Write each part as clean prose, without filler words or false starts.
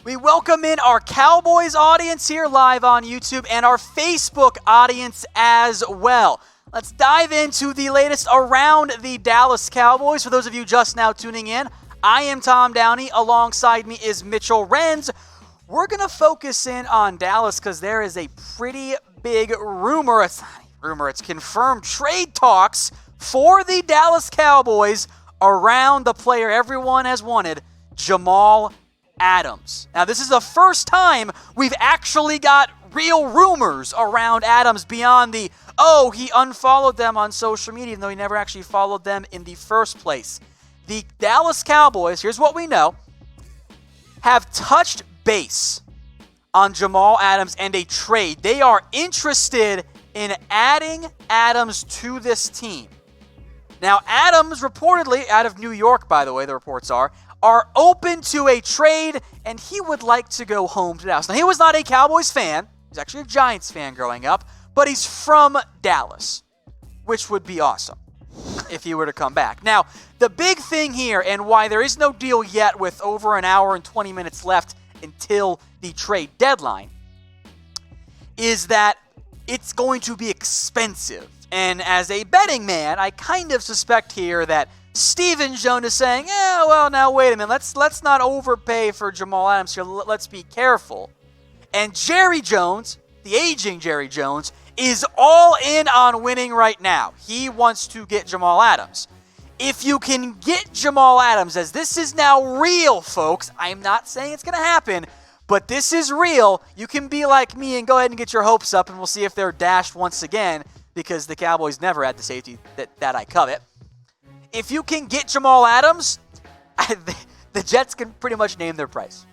We welcome in our Cowboys audience here live on YouTube and our Facebook audience as well. Let's dive into the latest around the Dallas Cowboys. For those of you just now tuning in, I am Tom Downey. Alongside me is Mitchell Renz. We're going to focus in on Dallas because there is a pretty big rumor. It's not a rumor, it's confirmed trade talks for the Dallas Cowboys around the player everyone has wanted, Jamal Adams. Now, this is the first time we've actually got real rumors around Adams beyond the, he unfollowed them on social media, even though he never actually followed them in the first place. The Dallas Cowboys, here's what we know, have touched base on Jamal Adams and a trade. They are interested in adding Adams to this team. Now, Adams reportedly, out of New York, by the way, the reports are open to a trade, and he would like to go home to Dallas. Now, he was not a Cowboys fan. He's actually a Giants fan growing up, but he's from Dallas, which would be awesome if he were to come back. Now, the big thing here, and why there is no deal yet with over an hour and 20 minutes left until the trade deadline, is that it's going to be expensive. And as a betting man, I kind of suspect here that Steven Jones is saying, now wait a minute, let's not overpay for Jamal Adams here. Let's be careful. And Jerry Jones, the aging Jerry Jones, is all in on winning right now. He wants to get Jamal Adams. If you can get Jamal Adams, as this is now real, folks, I'm not saying it's going to happen, but this is real. You can be like me and go ahead and get your hopes up, and we'll see if they're dashed once again, because the Cowboys never had the safety that I covet. If you can get Jamal Adams, the Jets can pretty much name their price.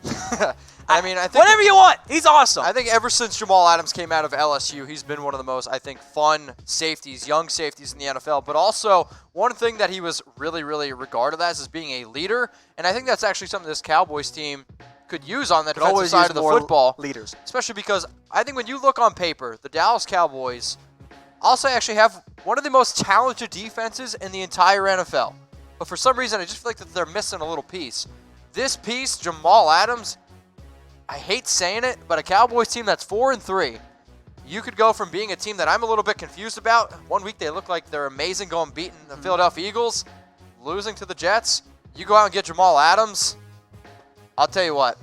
I think whatever you want. He's awesome. I think ever since Jamal Adams came out of LSU, he's been one of the most, fun safeties, young safeties in the NFL. But also, one thing that he was really, really regarded as is being a leader. And I think that's actually something this Cowboys team could use on the defensive side of the football. Leaders. Especially because I think when you look on paper, the Dallas Cowboys also actually have one of the most talented defenses in the entire NFL. But for some reason, I just feel like that they're missing a little piece. This piece, Jamal Adams, I hate saying it, but a Cowboys team that's 4-3, you could go from being a team that I'm a little bit confused about. One week they look like they're amazing, going beating the Philadelphia Eagles, losing to the Jets. You go out and get Jamal Adams, I'll tell you what,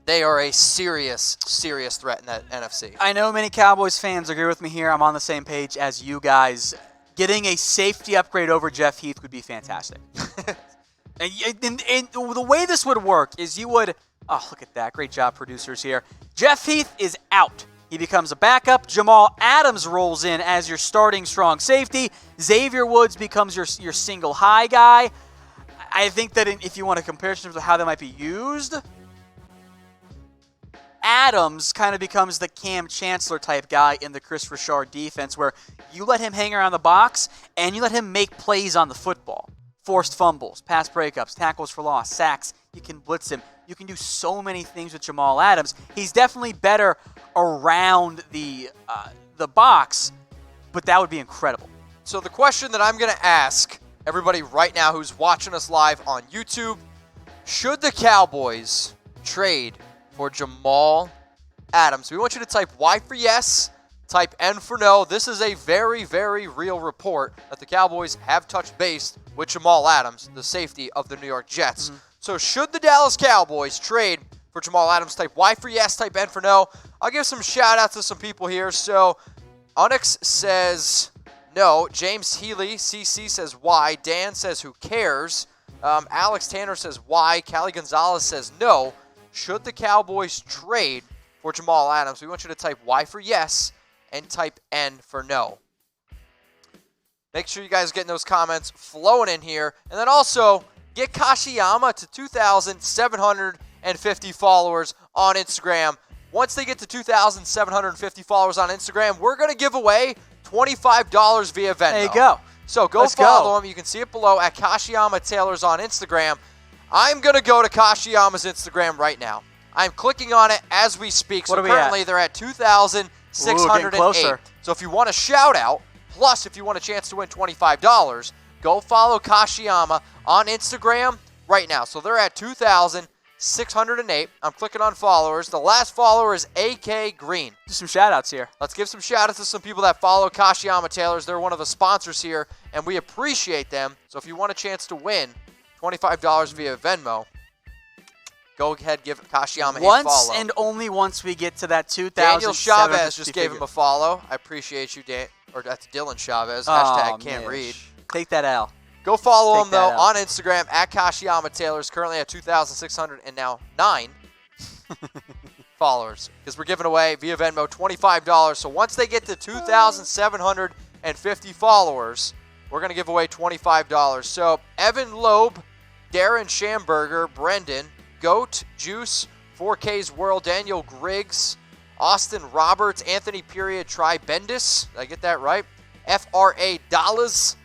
they are a serious, serious threat in that NFC. I know many Cowboys fans agree with me here. I'm on the same page as you guys. Getting a safety upgrade over Jeff Heath would be fantastic. and the way this would work is you would... Oh, look at that. Great job, producers here. Jeff Heath is out. He becomes a backup. Jamal Adams rolls in as your starting strong safety. Xavier Woods becomes your single high guy. I think that if you want a comparison to how they might be used, Adams kind of becomes the Cam Chancellor type guy in the Chris Richard defense, where you let him hang around the box and you let him make plays on the football. Forced fumbles, pass breakups, tackles for loss, sacks. You can blitz him. You can do so many things with Jamal Adams. He's definitely better around the box, but that would be incredible. So the question that I'm going to ask everybody right now who's watching us live on YouTube, should the Cowboys trade for Jamal Adams? We want you to type Y for yes, type N for no. This is a very, very real report that the Cowboys have touched base with Jamal Adams, the safety of the New York Jets. So should the Dallas Cowboys trade for Jamal Adams? Type Y for yes, type N for no. I'll give some shout-outs to some people here. So Onyx says no. James Healy, CC, says Y. Dan says who cares. Alex Tanner says Y. Callie Gonzalez says no. Should the Cowboys trade for Jamal Adams? We want you to type Y for yes and type N for no. Make sure you guys are getting those comments flowing in here. And then also, get Kashiyama to 2,750 followers on Instagram. Once they get to 2,750 followers on Instagram, we're going to give away $25 via Venmo. There you go. So Let's follow him. You can see it below at Kashiyama Taylors on Instagram. I'm going to go to Kashiyama's Instagram right now. I'm clicking on it as we speak. So currently they're at 2,608. So if you want a shout out, plus if you want a chance to win $25, go follow Kashiyama on Instagram right now. So they're at 2,000. 2,608. I'm clicking on followers. The last follower is AK Green. Do some shout-outs here. Let's give some shout-outs to some people that follow Kashiyama Tailors. They're one of the sponsors here, and we appreciate them. So if you want a chance to win $25 via Venmo, go ahead, give Kashiyama a follow. Once and only once we get to that 2,000. Daniel Chavez just gave him a follow. I appreciate you, Dan. Or that's Dylan Chavez. Hashtag can't read. Take that L. Go follow him, though, on Instagram at Kashiyama Tailors. Currently at 2,600 and now 9 followers. Because we're giving away via Venmo $25. So once they get to 2,750 followers, we're going to give away $25. So Evan Loeb, Darren Schamberger, Brendan, Goat, Juice, 4K's World, Daniel Griggs, Austin Roberts, Anthony Period, Tri Bendis. Did I get that right? FRA Dallas,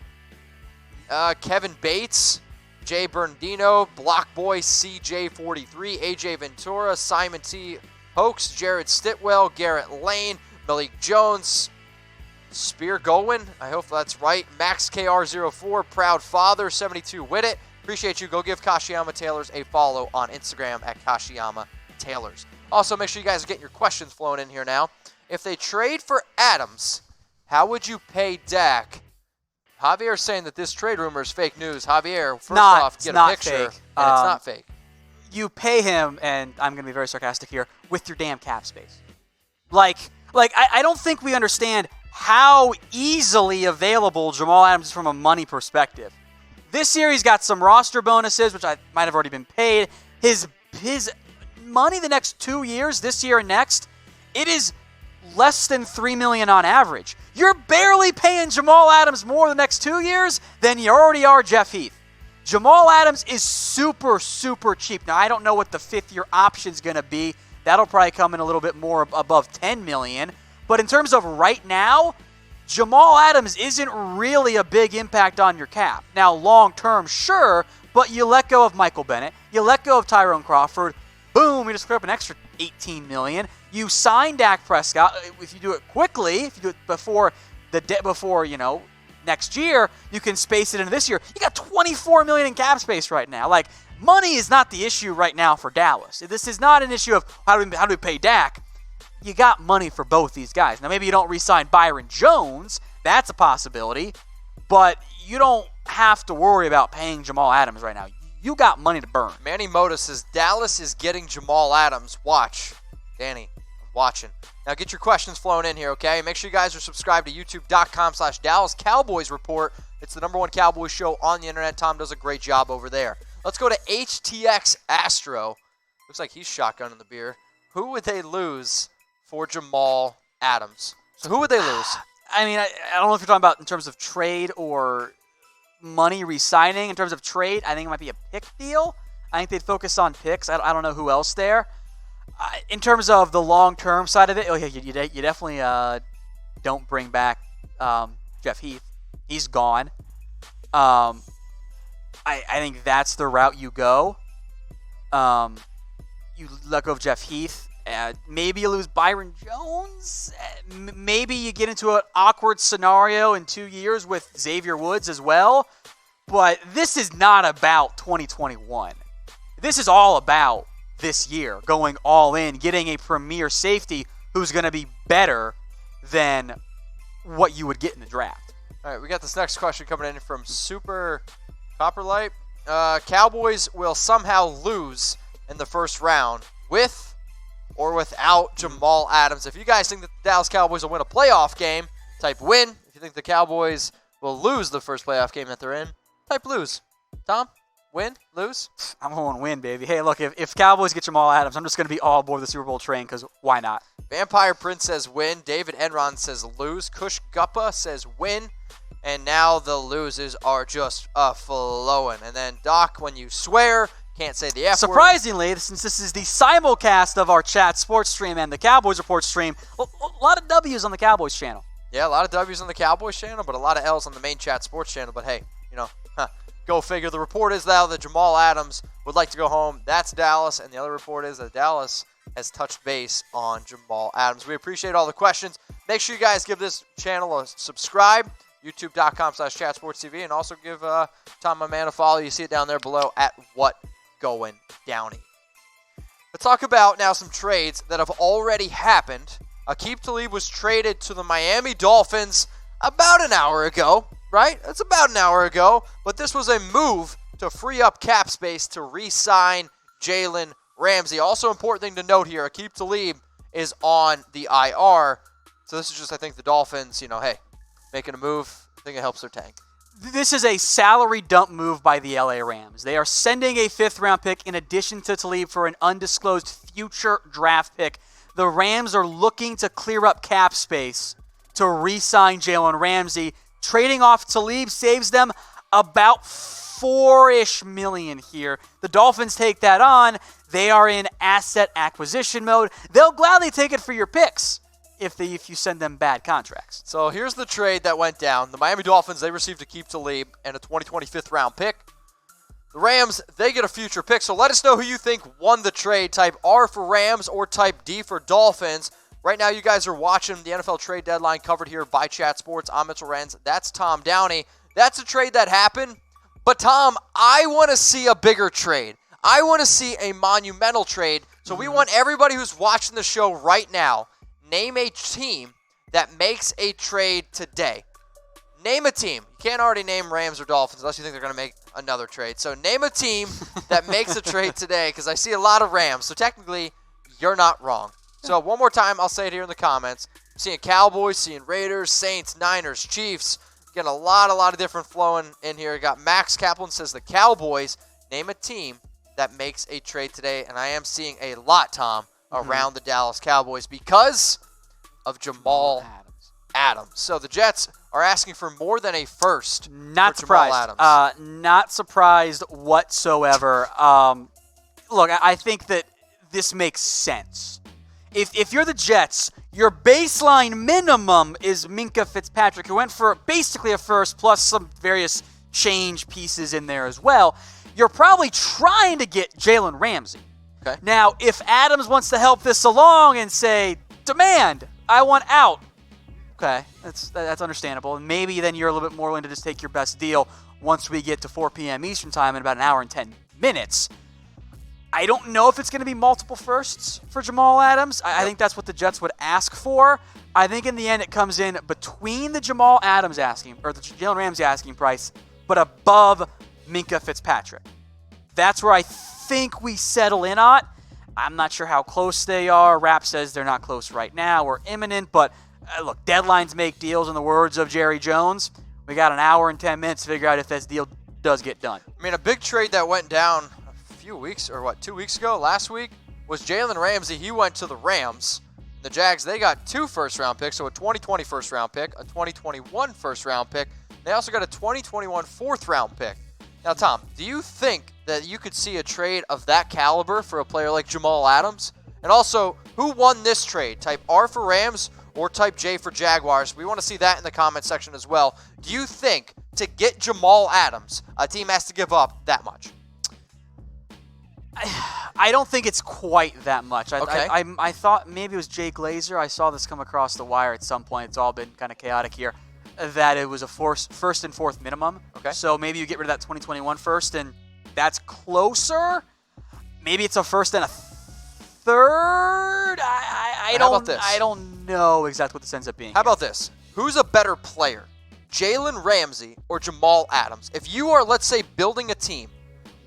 Kevin Bates, Jay Bernardino, Block Boy CJ43, AJ Ventura, Simon T. Hoax, Jared Stitwell, Garrett Lane, Malik Jones, Spear Gowen, I hope that's right, Max KR04, Proud Father, 72 Wittett. Appreciate you. Go give Kashiyama Tailors a follow on Instagram at Kashiyama Tailors. Also, make sure you guys are getting your questions flowing in here now. If they trade for Adams, how would you pay Dak? Javier's saying that this trade rumor is fake news. Javier, first off, get a picture, and it's not fake. You pay him, and I'm going to be very sarcastic here, with your damn cap space. I don't think we understand how easily available Jamal Adams is from a money perspective. This year he's got some roster bonuses, which I might have already been paid. His money the next 2 years, this year and next, it is less than $3 million on average. You're barely paying Jamal Adams more the next 2 years than you already are Jeff Heath. Jamal Adams is super, super cheap. Now, I don't know what the fifth-year option's going to be. That'll probably come in a little bit more above $10 million. But in terms of right now, Jamal Adams isn't really a big impact on your cap. Now, long-term, sure, but you let go of Michael Bennett. You let go of Tyrone Crawford. Boom, you just clear up an extra $18 million. You sign Dak Prescott. If you do it quickly, if you do it before next year, you can space it into this year. You got $24 million in cap space right now. Like, money is not the issue right now for Dallas. This is not an issue of how do we pay Dak. You got money for both these guys. Now, maybe you don't re-sign Byron Jones. That's a possibility. But you don't have to worry about paying Jamal Adams right now. You got money to burn. Manny Moda says, Dallas is getting Jamal Adams. Watch. Danny, I'm watching. Now get your questions flowing in here, okay? Make sure you guys are subscribed to youtube.com/Dallas Cowboys Report. It's the #1 Cowboys show on the internet. Tom does a great job over there. Let's go to HTX Astro. Looks like he's shotgunning the beer. Who would they lose for Jamal Adams? So who would they lose? I mean, I don't know if you're talking about in terms of trade or money re-signing. In terms of trade, I think it might be a pick deal. I think they'd focus on picks. I don't know who else there. In terms of the long-term side of it, you definitely don't bring back Jeff Heath. He's gone. I think that's the route you go. You let go of Jeff Heath. Maybe you lose Byron Jones. Maybe you get into an awkward scenario in 2 years with Xavier Woods as well. But this is not about 2021. This is all about this year, going all in, getting a premier safety who's going to be better than what you would get in the draft. All right, we got this next question coming in from Super Copperlight. Cowboys will somehow lose in the first round with or without Jamal Adams. If you guys think that the Dallas Cowboys will win a playoff game, type win. If you think the Cowboys will lose the first playoff game that they're in, type lose. Tom? Win? Lose? I'm going win, baby. Hey, look, if Cowboys get Jamal Adams, I'm just going to be all aboard the Super Bowl train because why not? Vampire Prince says win. David Enron says lose. Kush Guppa says win. And now the loses are just flowing. And then, Doc, when you swear, can't say the F word. Surprisingly, since this is the simulcast of our chat sports stream and the Cowboys Report stream, a lot of W's on the Cowboys channel. Yeah, a lot of W's on the Cowboys channel, but a lot of L's on the main chat sports channel. But hey, go figure. The report is now that Jamal Adams would like to go home. That's Dallas. And the other report is that Dallas has touched base on Jamal Adams. We appreciate all the questions. Make sure you guys give this channel a subscribe. YouTube.com/ChatSportsTV. And also give Tom, my man, a follow. You see it down there below at What Going Downey. Let's talk about now some trades that have already happened. Talib was traded to the Miami Dolphins about an hour ago, right? That's about an hour ago. But this was a move to free up cap space to re-sign Jalen Ramsey. Also important thing to note here, Talib is on the IR. So this is just, I think, the Dolphins, hey, making a move. I think it helps their tank. This is a salary dump move by the LA Rams. They are sending a 5th-round pick in addition to Talib for an undisclosed future draft pick. The Rams are looking to clear up cap space to re-sign Jalen Ramsey. Trading off Talib saves them about $4-ish million here. The Dolphins take that on. They are in asset acquisition mode. They'll gladly take it for your picks if you send them bad contracts. So here's the trade that went down. The Miami Dolphins, they received Talib and a 2020 5th-round pick. The Rams, they get a future pick. So let us know who you think won the trade. Type R for Rams or type D for Dolphins. Right now, you guys are watching the NFL trade deadline covered here by Chat Sports. I'm Mitchell Renz. That's Tom Downey. That's a trade that happened. But Tom, I want to see a bigger trade. I want to see a monumental trade. So we want everybody who's watching the show right now, name a team that makes a trade today. Name a team. You can't already name Rams or Dolphins unless you think they're going to make another trade. So name a team that makes a trade today, because I see a lot of Rams. So technically, you're not wrong. So one more time, I'll say it here in the comments. I'm seeing Cowboys, seeing Raiders, Saints, Niners, Chiefs. Getting a lot of different flowing in here. You got Max Kaplan says the Cowboys. Name a team that makes a trade today. And I am seeing a lot, Tom, around the Dallas Cowboys because of Jamal Adams. So the Jets are asking for more than a first. Not for surprised. Jamal Adams. Not surprised whatsoever. Look, I think that this makes sense. If you're the Jets, your baseline minimum is Minkah Fitzpatrick, who went for basically a first plus some various change pieces in there as well. You're probably trying to get Jalen Ramsey. Okay. Now, if Adams wants to help this along and say, demand, I want out. Okay, that's understandable. And maybe then you're a little bit more willing to just take your best deal once we get to 4 p.m. Eastern time in about an hour and 10 minutes. I don't know if it's going to be multiple firsts for Jamal Adams. I think that's what the Jets would ask for. I think in the end it comes in between the Jamal Adams asking, or the Jalen Ramsey asking price, but above Minkah Fitzpatrick. That's where I think we settle in on. I'm not sure how close they are. Rap says they're not close right now or imminent, but look, deadlines make deals in the words of Jerry Jones. We got an hour and 10 minutes to figure out if this deal does get done. I mean, a big trade that went down a few weeks, or 2 weeks ago, last week, was Jalen Ramsey. He went to the Rams. The Jags, they got 2 first-round picks, so a 2020 first-round pick, a 2021 first-round pick. They also got a 2021 fourth-round pick. Now, Tom, do you think that you could see a trade of that caliber for a player like Jamal Adams? And also, who won this trade? Type R for Rams or type J for Jaguars. We want to see that in the comment section as well. Do you think to get Jamal Adams, a team has to give up that much? I don't think it's quite that much. Okay. I thought maybe it was Jake Glazer. I saw this come across the wire at some point. It's all been kind of chaotic here. That it was a first and fourth minimum. Okay. So maybe you get rid of that 2021 first, and that's closer. Maybe it's a first and a third. I How about this? I don't know exactly what this ends up being. How about this? Who's a better player, Jalen Ramsey or Jamal Adams? If you are, let's say, building a team,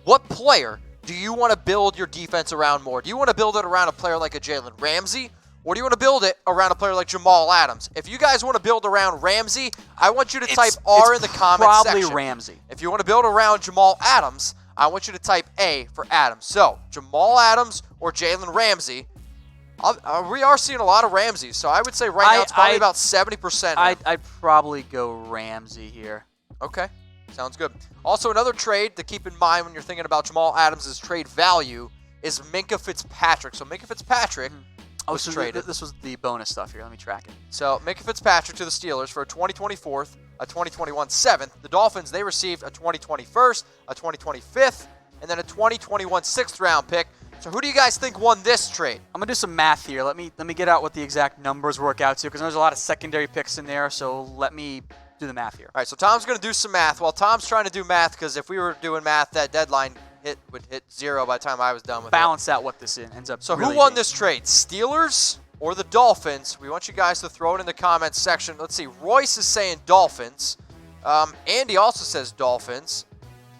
what player do you want to build your defense around more? Do you want to build it around a player like a Jalen Ramsey? Or do you want to build it around a player like Jamal Adams? If you guys want to build around Ramsey, I want you to type R in the comment section. Probably Ramsey. If you want to build around Jamal Adams, I want you to type A for Adams. So, Jamal Adams or Jalen Ramsey. We are seeing a lot of Ramseys, so I would say right now it's probably about 70%. I'd probably go Ramsey here. Okay, sounds good. Also, another trade to keep in mind when you're thinking about Jamal Adams' trade value is Minkah Fitzpatrick. So, Minkah Fitzpatrick was traded. This was the bonus stuff here. Let me track it. So, Minkah Fitzpatrick to the Steelers for a 2020 fourth, a 2021 seventh. The Dolphins, they received a 2020 first, a 2020 fifth, and then a 2021 sixth round pick. So who do you guys think won this trade? I'm going to do some math here. Let me get out what the exact numbers work out to, because there's a lot of secondary picks in there, so let me do the math here. All right, so Tom's going to do some math. While Tom's trying to do math, because if we were doing math, that deadline would hit 0 by the time I was done with balance out what this ends up. So really who won being. this trade? Steelers or the Dolphins? We want you guys to throw it in the comments section. Let's see. Royce is saying Dolphins. Andy also says Dolphins.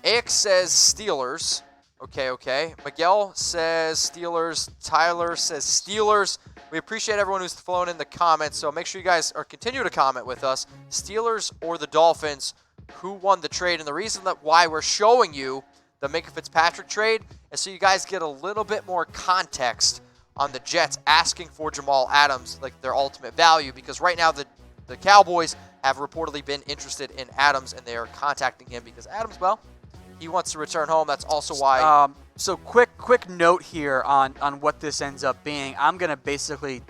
X says Steelers. Okay. Miguel says Steelers. Tyler says Steelers. We appreciate everyone who's flown in the comments, so make sure you guys continue to comment with us. Steelers or the Dolphins, who won the trade? And the reason why we're showing you the Minkah Fitzpatrick trade is so you guys get a little bit more context on the Jets asking for Jamal Adams, like their ultimate value, because right now the Cowboys have reportedly been interested in Adams, and they are contacting him because Adams, well, he wants to return home. That's also why. So quick note here on what this ends up being. I'm going to basically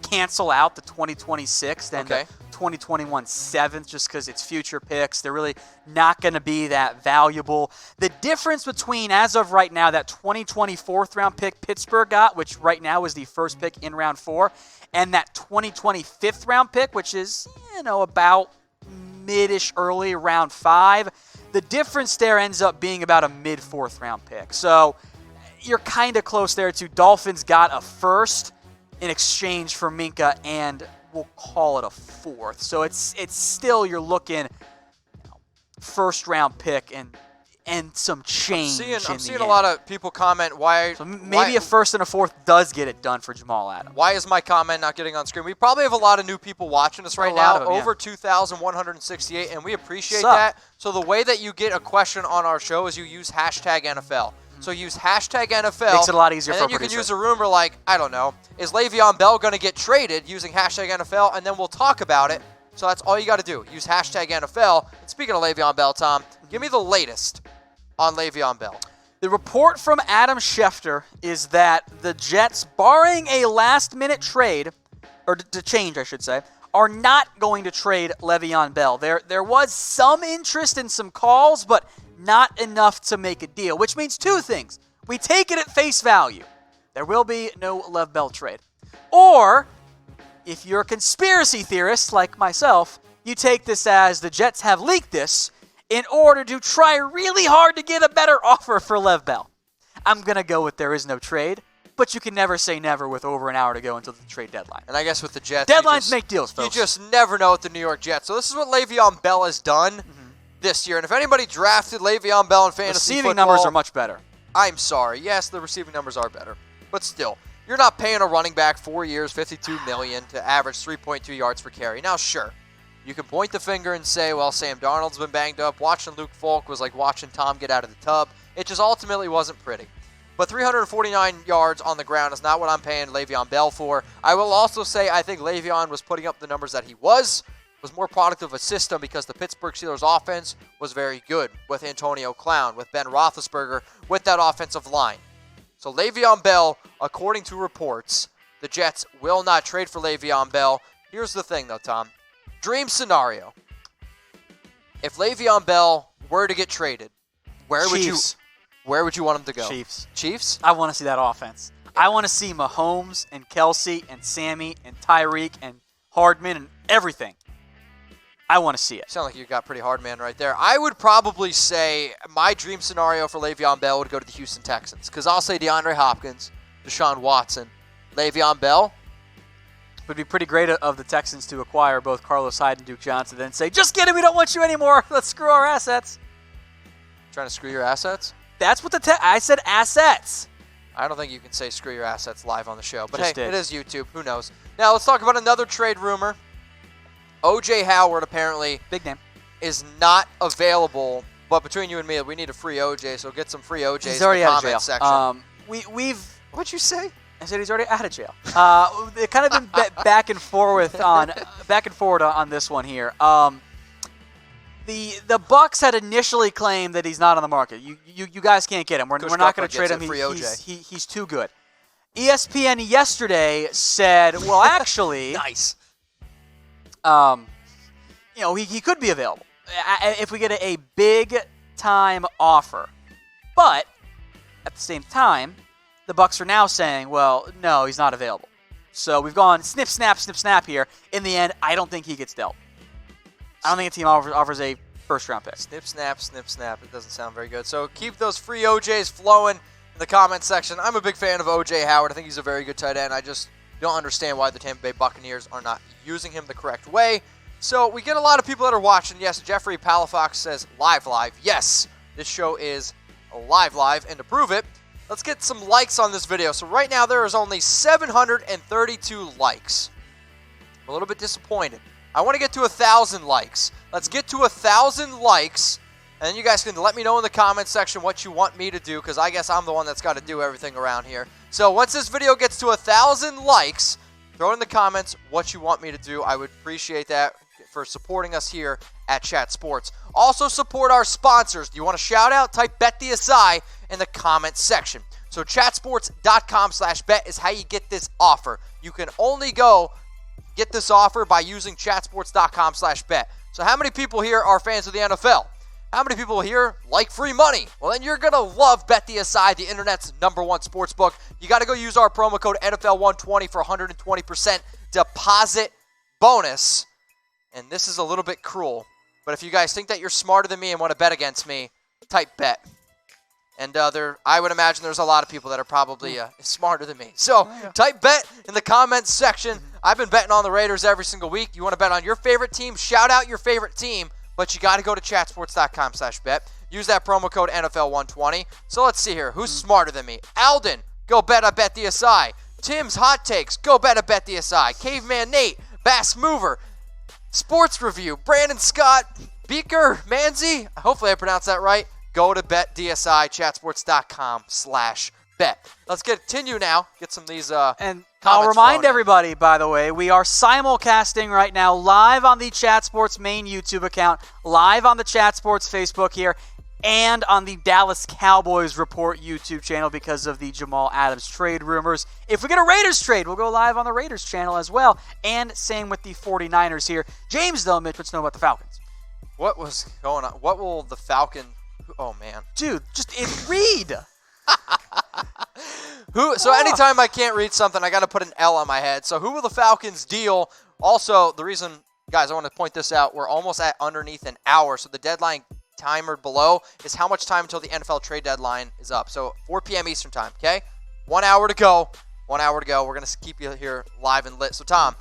cancel out the 2026 and the 2021 7th just because it's future picks. They're really not going to be that valuable. The difference between, as of right now, that 2020 4th round pick Pittsburgh got, which right now is the first pick in round 4, and that 2020 5th round pick, which is, about mid-ish early round 5, the difference there ends up being about a mid-4th round pick. So you're kind of close there too. Dolphins got a first in exchange for Minkah, and we'll call it a 4th. So it's still, you're looking first round pick and some change. I'm seeing a lot of people comment why. So maybe a 1st and a 4th does get it done for Jamal Adams. Why is my comment not getting on screen? We probably have a lot of new people watching us right now, over 2,168, and we appreciate that. So the way that you get a question on our show is you use hashtag NFL. So use hashtag NFL. Makes it a lot easier and for a then you producer. can use a rumor like, I don't know, is Le'Veon Bell going to get traded using hashtag NFL, and then we'll talk about it. So that's all you got to do. Use hashtag NFL. And speaking of Le'Veon Bell, Tom, give me the latest on Le'Veon Bell. The report from Adam Schefter is that the Jets, barring a last-minute trade, or to change, I should say, are not going to trade Le'Veon Bell. There was some interest in some calls, but not enough to make a deal, which means two things. We take it at face value. There will be no Lev Bell trade. Or, if you're a conspiracy theorist like myself, you take this as the Jets have leaked this in order to try really hard to get a better offer for Lev Bell. I'm going to go with there is no trade, but you can never say never with over an hour to go until the trade deadline. And I guess with the Jets, deadlines make deals, folks. You just never know with the New York Jets. So this is what Le'Veon Bell has done this year. And if anybody drafted Le'Veon Bell in fantasy receiving football, numbers are much better. I'm sorry. Yes, the receiving numbers are better. But still, you're not paying a running back 4 years, $52 million to average 3.2 yards per carry. Now, sure, you can point the finger and say, well, Sam Darnold's been banged up. Watching Luke Falk was like watching Tom get out of the tub. It just ultimately wasn't pretty. But 349 yards on the ground is not what I'm paying Le'Veon Bell for. I will also say I think Le'Veon was putting up the numbers that he was more product of a system because the Pittsburgh Steelers offense was very good with Antonio Clown, with Ben Roethlisberger, with that offensive line. So Le'Veon Bell, according to reports, the Jets will not trade for Le'Veon Bell. Here's the thing, though, Tom. Dream scenario. If Le'Veon Bell were to get traded, where would you want him to go? Chiefs? I want to see that offense. I want to see Mahomes and Kelsey and Sammy and Tyreek and Hardman and everything. I want to see it. Sound like you got pretty hard man right there. I would probably say my dream scenario for Le'Veon Bell would go to the Houston Texans. Because I'll say DeAndre Hopkins, Deshaun Watson, Le'Veon Bell. It would be pretty great of the Texans to acquire both Carlos Hyde and Duke Johnson, then say, just kidding, we don't want you anymore. Let's screw our assets. Trying to screw your assets? That's what I said assets. I don't think you can say screw your assets live on the show. But Just hey, did. It is YouTube. Who knows? Now let's talk about another trade rumor. O.J. Howard apparently big name is not available. But between you and me, we need a free O.J., so get some free O.J.s He's already in the out of jail. comment section. What'd you say? I said he's already out of jail. They've kind of been back and forward on this one here. The Bucks had initially claimed that he's not on the market. You guys can't get him. We're not going to trade him. He's too good. ESPN yesterday said, well, actually, nice. He could be available if we get a big time offer. But at the same time, the Bucks are now saying, well, no, he's not available. So we've gone snip, snap here. In the end, I don't think he gets dealt. I don't think a team offers a first-round pick. Snip, snap, snip, snap. It doesn't sound very good. So keep those free OJs flowing in the comment section. I'm a big fan of OJ Howard. I think he's a very good tight end. I just don't understand why the Tampa Bay Buccaneers are not using him the correct way. So we get a lot of people that are watching. Yes, Jeffrey Palafox says live. Yes, this show is live. And to prove it, let's get some likes on this video. So right now there is only 732 likes. I'm a little bit disappointed. I want to get to 1,000 likes. Let's get to 1,000 likes, and then you guys can let me know in the comment section what you want me to do, because I guess I'm the one that's got to do everything around here. So once this video gets to 1,000 likes, throw in the comments what you want me to do. I would appreciate that for supporting us here at Chat Sports. Also support our sponsors. Do you want a shout out? Type BetDSI in the comment section. So chatsports.com/bet is how you get this offer. You can only go get this offer by using chatsports.com/bet. So how many people here are fans of the NFL? How many people here like free money? Well, then you're going to love BetDSI, the internet's #1 sportsbook. You got to go use our promo code NFL120 for 120% deposit bonus. And this is a little bit cruel, but if you guys think that you're smarter than me and want to bet against me, type bet. And I would imagine there's a lot of people that are probably smarter than me. So type bet in the comments section. I've been betting on the Raiders every single week. You want to bet on your favorite team, shout out your favorite team, but you got to go to chatsports.com/bet. Use that promo code NFL120. So let's see here. Who's smarter than me? Alden, go bet at BetDSI. Tim's Hot Takes, go bet at BetDSI. Caveman Nate, Bass Mover, Sports Review, Brandon Scott, Beaker, Manzi, hopefully I pronounced that right. Go to BetDSI, chatsports.com/bet. Let's continue now. Get some of these and I'll remind everybody, by the way, we are simulcasting right now live on the Chat Sports main YouTube account, live on the Chat Sports Facebook here, and on the Dallas Cowboys Report YouTube channel because of the Jamal Adams trade rumors. If we get a Raiders trade, we'll go live on the Raiders channel as well, and same with the 49ers here. James, though, Mitch, what's know about the Falcons? What was going on? What will the Falcon... Oh, man. Dude, just read. So anytime I can't read something, I got to put an L on my head. So who will the Falcons deal? Also, the reason, guys, I want to point this out, we're almost at underneath an hour, so the deadline timer below is how much time until the NFL trade deadline is up. So 4 p.m. Eastern time, okay? 1 hour to go. 1 hour to go. We're going to keep you here live and lit. So, Tom,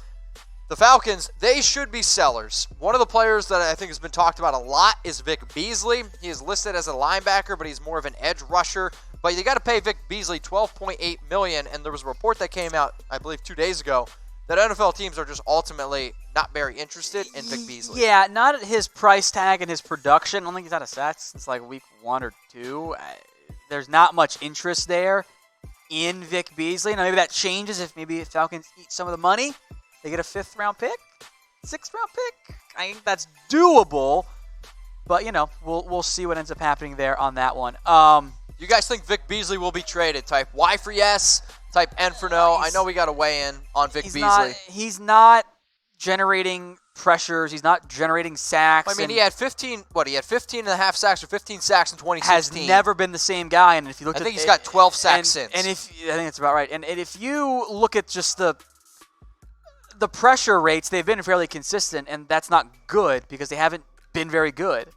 the Falcons, they should be sellers. One of the players that I think has been talked about a lot is Vic Beasley. He is listed as a linebacker, but he's more of an edge rusher. But you got to pay Vic Beasley $12.8 million, and there was a report that came out, I believe, 2 days ago, that NFL teams are just ultimately not very interested in Vic Beasley. Yeah, not at his price tag and his production. I don't think he's had a sack since like week 1 or 2. There's not much interest there in Vic Beasley. Now maybe that changes if maybe Falcons eat some of the money. They get a 5th-round pick, 6th-round pick. I think that's doable, but we'll see what ends up happening there on that one. You guys think Vic Beasley will be traded? Type Y for yes, type N for no. I know we got to weigh in on Vic Beasley. He's not generating pressures. He's not generating sacks. I mean, he had 15 and a half sacks or 15 sacks in 2016. Has never been the same guy. And if you look I think he's got 12 sacks since. And I think that's about right. And if you look at just the pressure rates, they've been fairly consistent, and that's not good because they haven't been very good.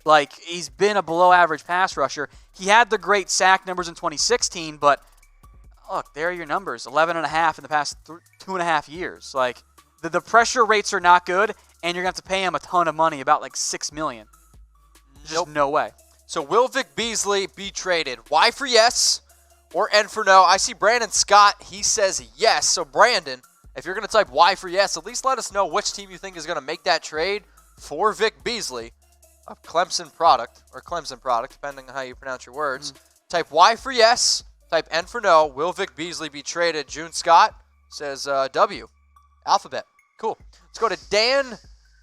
Like, he's been a below-average pass rusher. He had the great sack numbers in 2016, but look, there are your numbers, 11.5 in the past 2.5 years. Like, the pressure rates are not good, and you're going to have to pay him a ton of money, about like $6 million. Just no way. So will Vic Beasley be traded? Y for yes or N for no? I see Brandon Scott. He says yes. So, Brandon, if you're going to type Y for yes, at least let us know which team you think is going to make that trade for Vic Beasley, a Clemson product, depending on how you pronounce your words. Type Y for yes, type N for no. Will Vic Beasley be traded? June Scott says W. Alphabet. Cool. Let's go to Dan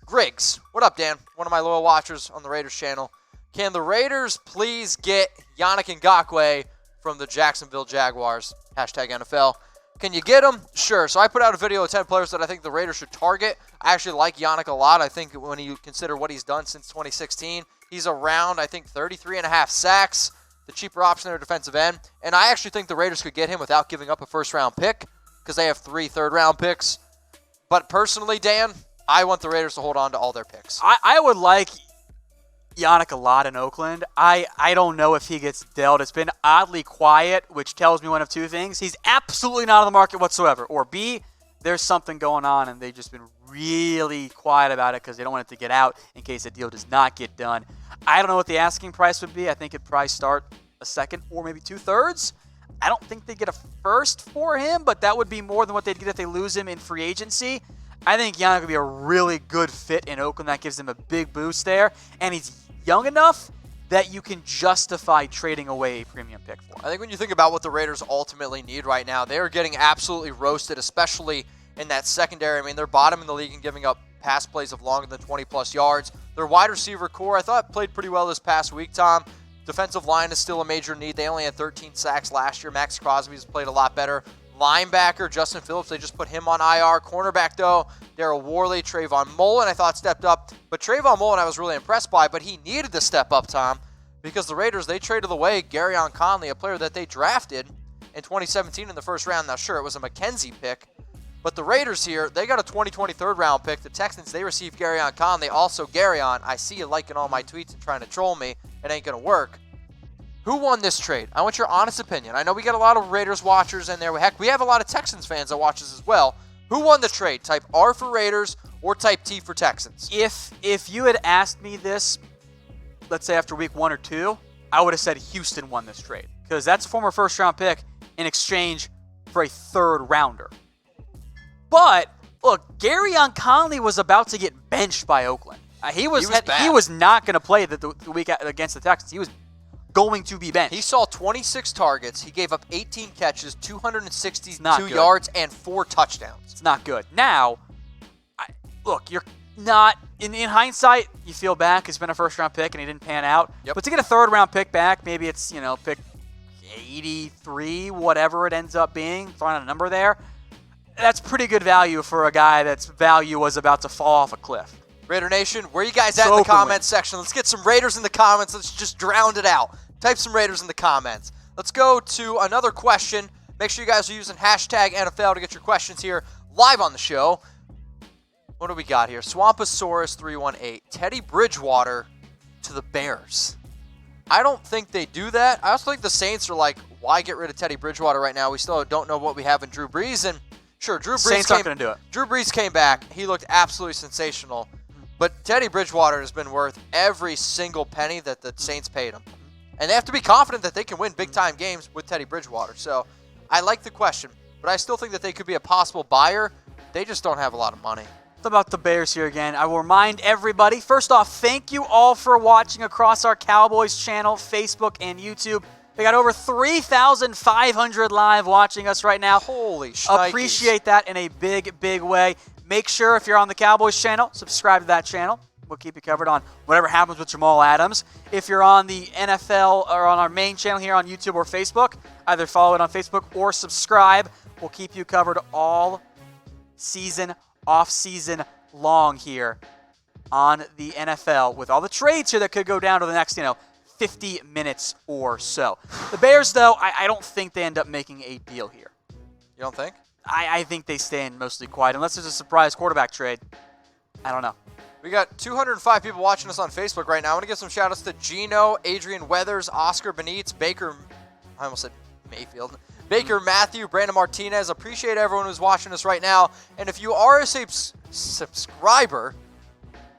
Griggs. What up, Dan? One of my loyal watchers on the Raiders channel. Can the Raiders please get Yannick Ngakoue from the Jacksonville Jaguars? Hashtag NFL. Can you get him? Sure. So I put out a video of 10 players that I think the Raiders should target. I actually like Yannick a lot. I think when you consider what he's done since 2016, he's around, I think, 33.5 sacks, the cheaper option there, defensive end. And I actually think the Raiders could get him without giving up a first-round pick because they have 3 third-round picks. But personally, Dan, I want the Raiders to hold on to all their picks. I would like Yannick a lot in Oakland. I don't know if he gets dealt. It's been oddly quiet, which tells me one of two things. He's absolutely not on the market whatsoever. Or B, there's something going on and they've just been really quiet about it because they don't want it to get out in case the deal does not get done. I don't know what the asking price would be. I think it'd probably start a second or maybe 2/3. I don't think they get a first for him, but that would be more than what they'd get if they lose him in free agency. I think Yannick would be a really good fit in Oakland. That gives him a big boost there. And he's young enough that you can justify trading away a premium pick for him. I think when you think about what the Raiders ultimately need right now, they are getting absolutely roasted, especially in that secondary. I mean, they're bottom in the league in giving up pass plays of longer than 20-plus yards. Their wide receiver core, I thought, played pretty well this past week, Tom. Defensive line is still a major need. They only had 13 sacks last year. Max Crosby's played a lot better. Linebacker, Justin Phillips, they just put him on IR. Cornerback, though, Darryl Worley, Trayvon Mullen, I thought stepped up. But Trayvon Mullen I was really impressed by, but he needed to step up, Tom, because the Raiders, they traded away Garyon Conley, a player that they drafted in 2017 in the first round. Now, sure, it was a McKenzie pick, but the Raiders here, they got a 2020 third-round pick. The Texans, they received Garyon Conley. Also, Garyon, I see you liking all my tweets and trying to troll me. It ain't going to work. Who won this trade? I want your honest opinion. I know we got a lot of Raiders watchers in there. Heck, we have a lot of Texans fans that watch us as well. Who won the trade? Type R for Raiders or type T for Texans? If you had asked me this, let's say after week 1 or 2, I would have said Houston won this trade because that's a former first-round pick in exchange for a third-rounder. But, look, Garyon Conley was about to get benched by Oakland. He was not going to play the week against the Texans. He was going to be benched. He saw 26 targets. He gave up 18 catches, 262 yards, and 4 touchdowns. It's not good. Now, look, you're not in hindsight. You feel bad because he's been a first-round pick and he didn't pan out. Yep. But to get a third-round pick back, maybe it's pick 83, whatever it ends up being, throwing out a number there. That's pretty good value for a guy that's value was about to fall off a cliff. Raider Nation, where you guys at in the comments section? Let's get some Raiders in the comments. Let's just drown it out. Type some Raiders in the comments. Let's go to another question. Make sure you guys are using hashtag NFL to get your questions here live on the show. What do we got here? Swamposaurus318. Teddy Bridgewater to the Bears. I don't think they do that. I also think the Saints are like, why get rid of Teddy Bridgewater right now? We still don't know what we have in Drew Brees. And sure, Drew Brees came back. He looked absolutely sensational. But Teddy Bridgewater has been worth every single penny that the Saints paid him. And they have to be confident that they can win big-time games with Teddy Bridgewater. So I like the question, but I still think that they could be a possible buyer. They just don't have a lot of money. It's about the Bears here again. I will remind everybody, first off, thank you all for watching across our Cowboys channel, Facebook, and YouTube. We got over 3,500 live watching us right now. Holy shnikes. Appreciate that in a big, big way. Make sure if you're on the Cowboys channel, subscribe to that channel. We'll keep you covered on whatever happens with Jamal Adams. If you're on the NFL or on our main channel here on YouTube or Facebook, either follow it on Facebook or subscribe. We'll keep you covered all season, off-season long here on the NFL with all the trades here that could go down to the next, 50 minutes or so. The Bears, though, I don't think they end up making a deal here. You don't think? I think they stay in mostly quiet. Unless there's a surprise quarterback trade. I don't know. We got 205 people watching us on Facebook right now. I want to give some shout-outs to Gino, Adrian Weathers, Oscar Benitez, Baker, I almost said Mayfield, Baker Matthew, Brandon Martinez. Appreciate everyone who's watching us right now. And if you are a subscriber,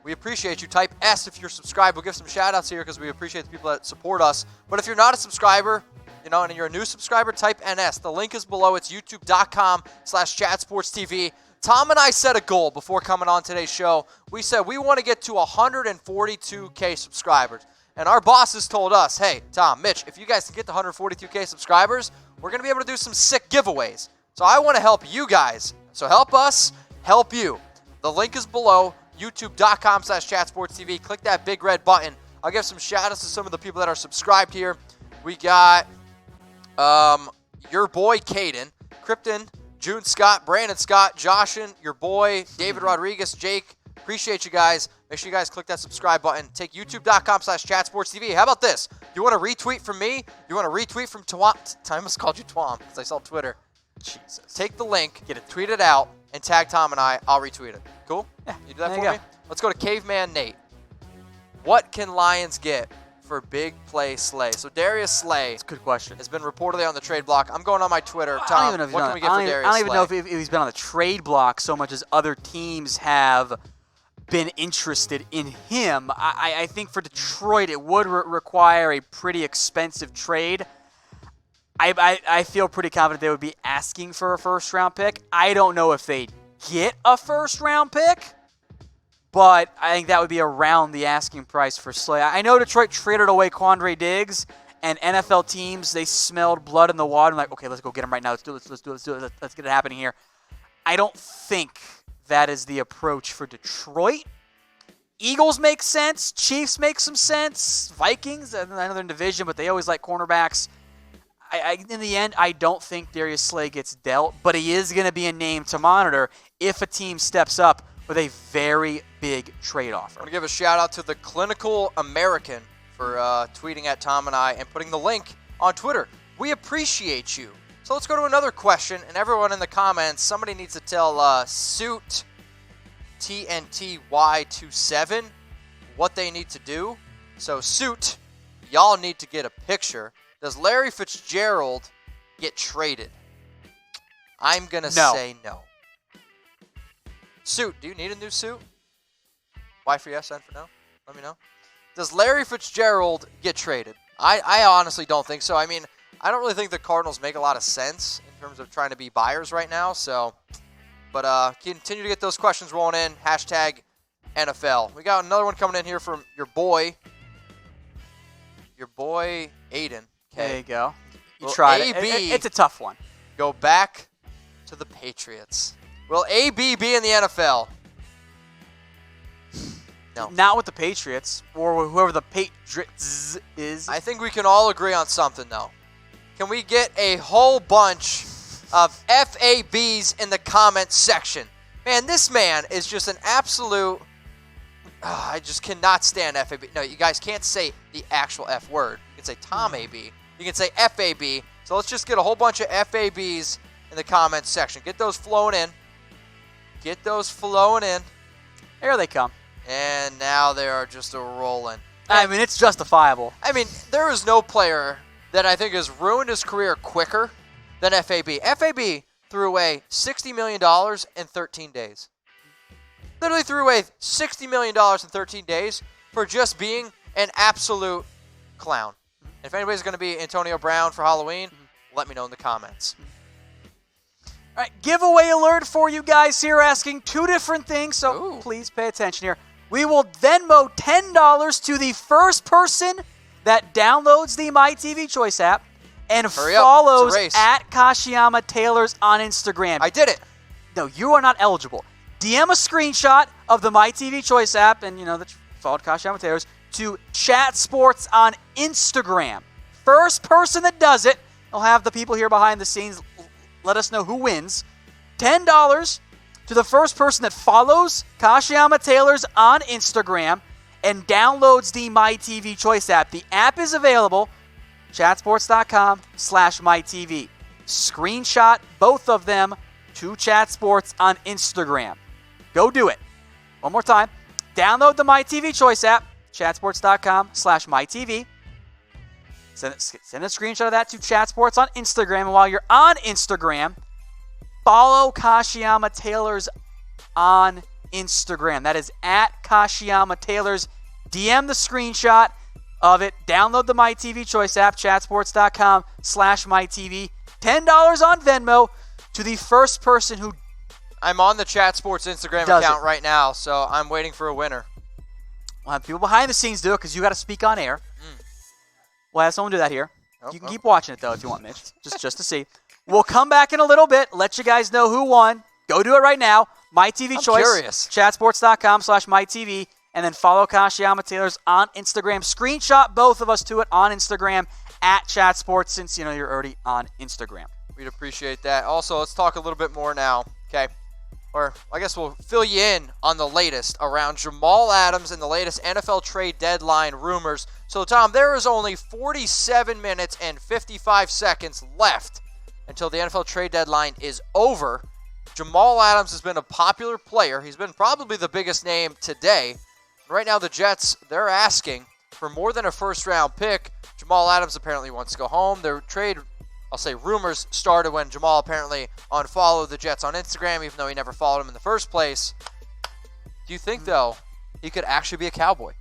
we appreciate you. Type S if you're subscribed. We'll give some shout-outs here because we appreciate the people that support us. But if you're not a subscriber, and you're a new subscriber, type NS. The link is below. It's youtube.com/chatsportstv. Tom and I set a goal before coming on today's show. We said we want to get to 142K subscribers. And our bosses told us, hey, Tom, Mitch, if you guys can get to 142K subscribers, we're going to be able to do some sick giveaways. So I want to help you guys. So help us, help you. The link is below, youtube.com/chatsportstv. Click that big red button. I'll give some shout-outs to some of the people that are subscribed here. We got your boy Caden, Krypton, June Scott, Brandon Scott, Joshin, your boy, David Rodriguez, Jake. Appreciate you guys. Make sure you guys click that subscribe button. Take youtube.com/chatsportstv. How about this? You want a retweet from me? You want a retweet from Twam? I almost called you Twam because I saw Twitter. Jesus. Take the link, tweet it out, and tag Tom and I. I'll retweet it. Cool? Yeah. You do that for me? Let's go to Caveman Nate. What can Lions get for big play Slay? So Darius Slay. That's a good question. Has been reportedly on the trade block. I'm going on my Twitter. Tom, I don't even know if what can we get for Darius Slay? I don't even know if he's been on the trade block so much as other teams have been interested in him. I think for Detroit it would require a pretty expensive trade. I feel pretty confident they would be asking for a first-round pick. I don't know if they get a first-round pick, but I think that would be around the asking price for Slay. I know Detroit traded away Quandre Diggs, and NFL teams, they smelled blood in the water and like, okay, let's go get him right now. Let's do it. Let's get it happening here. I don't think that is the approach for Detroit. Eagles make sense. Chiefs make some sense. Vikings, I know they're in division, but they always like cornerbacks. In the end, I don't think Darius Slay gets dealt, but he is going to be a name to monitor if a team steps up with a very big trade offer. I'm going to give a shout-out to the Clinical American for tweeting at Tom and I and putting the link on Twitter. We appreciate you. So let's go to another question, and everyone in the comments, somebody needs to tell Suit TNTY27 what they need to do. So Suit, y'all need to get a picture. Does Larry Fitzgerald get traded? I'm going to say no. Suit, do you need a new suit? Y for yes, N for no? Let me know. Does Larry Fitzgerald get traded? I honestly don't think so. I mean, I don't really think the Cardinals make a lot of sense in terms of trying to be buyers right now. So, but continue to get those questions rolling in. Hashtag NFL. We got another one coming in here from your boy Aiden. Okay. There you go. You tried it. It's a tough one. Go back to the Patriots. Will AB be in the NFL? No. Not with the Patriots or whoever the Patriots is. I think we can all agree on something, though. Can we get a whole bunch of FABs in the comment section? Man, this man is just an absolute... I just cannot stand FAB. No, you guys can't say the actual F word. You can say Tom AB. You can say FAB. So let's just get a whole bunch of FABs in the comments section. Get those flowing in. Get those flowing in. Here they come. And now they are just a-rolling. I mean, it's justifiable. I mean, there is no player that I think has ruined his career quicker than FAB. FAB threw away $60 million in 13 days. Literally threw away $60 million in 13 days for just being an absolute clown. If anybody's going to be Antonio Brown for Halloween, let me know in the comments. All right, giveaway alert for you guys here, asking two different things, so please pay attention here. We will Venmo $10 to the first person that downloads the MyTV Choice app and follows at Kashiyama Taylors on Instagram. I did it. No, you are not eligible. DM a screenshot of the MyTV Choice app and, that you followed Kashiyama Taylors to Chat Sports on Instagram. First person that does it, I'll have the people here behind the scenes let us know who wins. $10 to the first person that follows Kashiyama Taylors on Instagram and downloads the MyTV Choice app. The app is available, chatsports.com/MyTV. Screenshot both of them to Chat Sports on Instagram. Go do it. One more time. Download the MyTV Choice app, chatsports.com/MyTV. Send a screenshot of that to Chat Sports on Instagram. And while you're on Instagram, follow Kashiyama Taylors on Instagram. That is at Kashiyama Taylors. DM the screenshot of it. Download the MyTV Choice app, chatsports.com/MyTV. $10 on Venmo to the first person who... I'm on the Chat Sports Instagram account right now, so I'm waiting for a winner. We'll have people behind the scenes do it because you got to speak on air. We'll have someone do that here. You can keep watching it, though, if you want, Mitch, just to see. We'll come back in a little bit, let you guys know who won. Go do it right now. MyTV Choice. Curious. Chatsports.com/MyTV. And then follow Kashiyama Taylors on Instagram. Screenshot both of us to it on Instagram at Chat Sports since, you're already on Instagram. We'd appreciate that. Also, let's talk a little bit more now, okay? Or I guess we'll fill you in on the latest around Jamal Adams and the latest NFL trade deadline rumors. So, Tom, there is only 47 minutes and 55 seconds left until the NFL trade deadline is over. Jamal Adams has been a popular player. He's been probably the biggest name today. Right now, the Jets, they're asking for more than a first-round pick. Jamal Adams apparently wants to go home. Their trade, I'll say rumors, started when Jamal apparently unfollowed the Jets on Instagram, even though he never followed them in the first place. Do you think, though, he could actually be a Cowboy?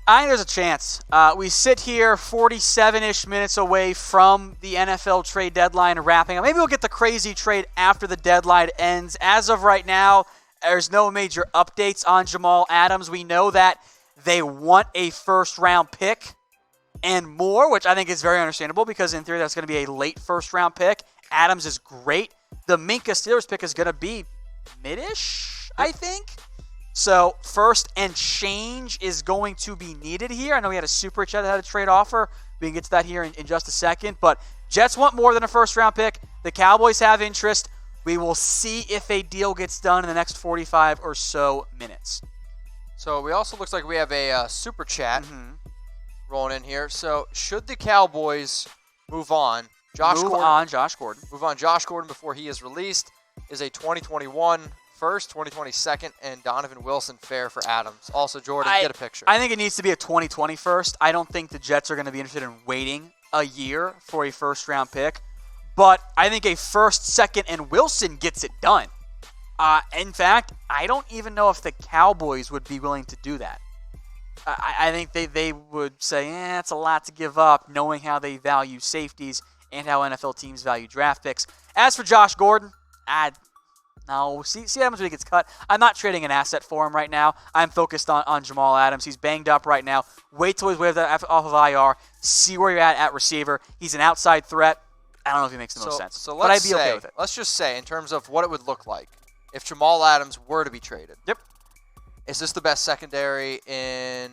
I think there's a chance. We sit here 47-ish minutes away from the NFL trade deadline wrapping up. Maybe we'll get the crazy trade after the deadline ends. As of right now, there's no major updates on Jamal Adams. We know that they want a first-round pick and more, which I think is very understandable because in theory that's going to be a late first-round pick. Adams is great. The Minkah Steelers pick is going to be mid-ish, I think. So first and change is going to be needed here. I know we had a super chat that had a trade offer. We can get to that here in just a second. But Jets want more than a first-round pick. The Cowboys have interest. We will see if a deal gets done in the next 45 or so minutes. So we also looks like we have a super chat rolling in here. So should the Cowboys move on? Josh Gordon. Move on Josh Gordon before he is released. Is a 2021 first, 2020 second, and Donovan Wilson fair for Adams. Also, Jordan, get a picture. I think it needs to be a 2020 first. I don't think the Jets are going to be interested in waiting a year for a first-round pick. But I think a first, second, and Wilson gets it done. In fact, I don't even know if the Cowboys would be willing to do that. I think they would say, it's a lot to give up, knowing how they value safeties and how NFL teams value draft picks. As for Josh Gordon, no. See how much he gets cut. I'm not trading an asset for him right now. I'm focused on Jamal Adams. He's banged up right now. Wait till he's waved off of IR. See where you're at receiver. He's an outside threat. I don't know if he makes the most sense. But I'd be okay with it. Let's just say, in terms of what it would look like if Jamal Adams were to be traded. Yep. Is this the best secondary in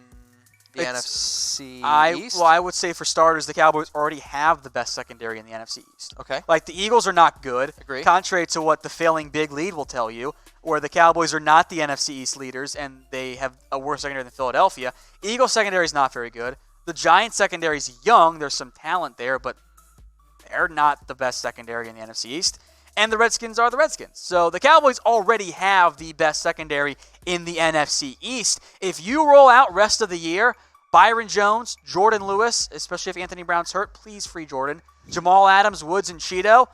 the NFC East? Well, I would say for starters, the Cowboys already have the best secondary in the NFC East. Okay. Like, the Eagles are not good. Agree. Contrary to what the failing big lead will tell you, where the Cowboys are not the NFC East leaders and they have a worse secondary than Philadelphia. Eagles secondary is not very good. The Giants secondary is young. There's some talent there, but they're not the best secondary in the NFC East. And the Redskins are the Redskins. So the Cowboys already have the best secondary in the NFC East. If you roll out rest of the year, Byron Jones, Jordan Lewis, especially if Anthony Brown's hurt, please free Jordan. Jamal Adams, Woods, and Cheeto.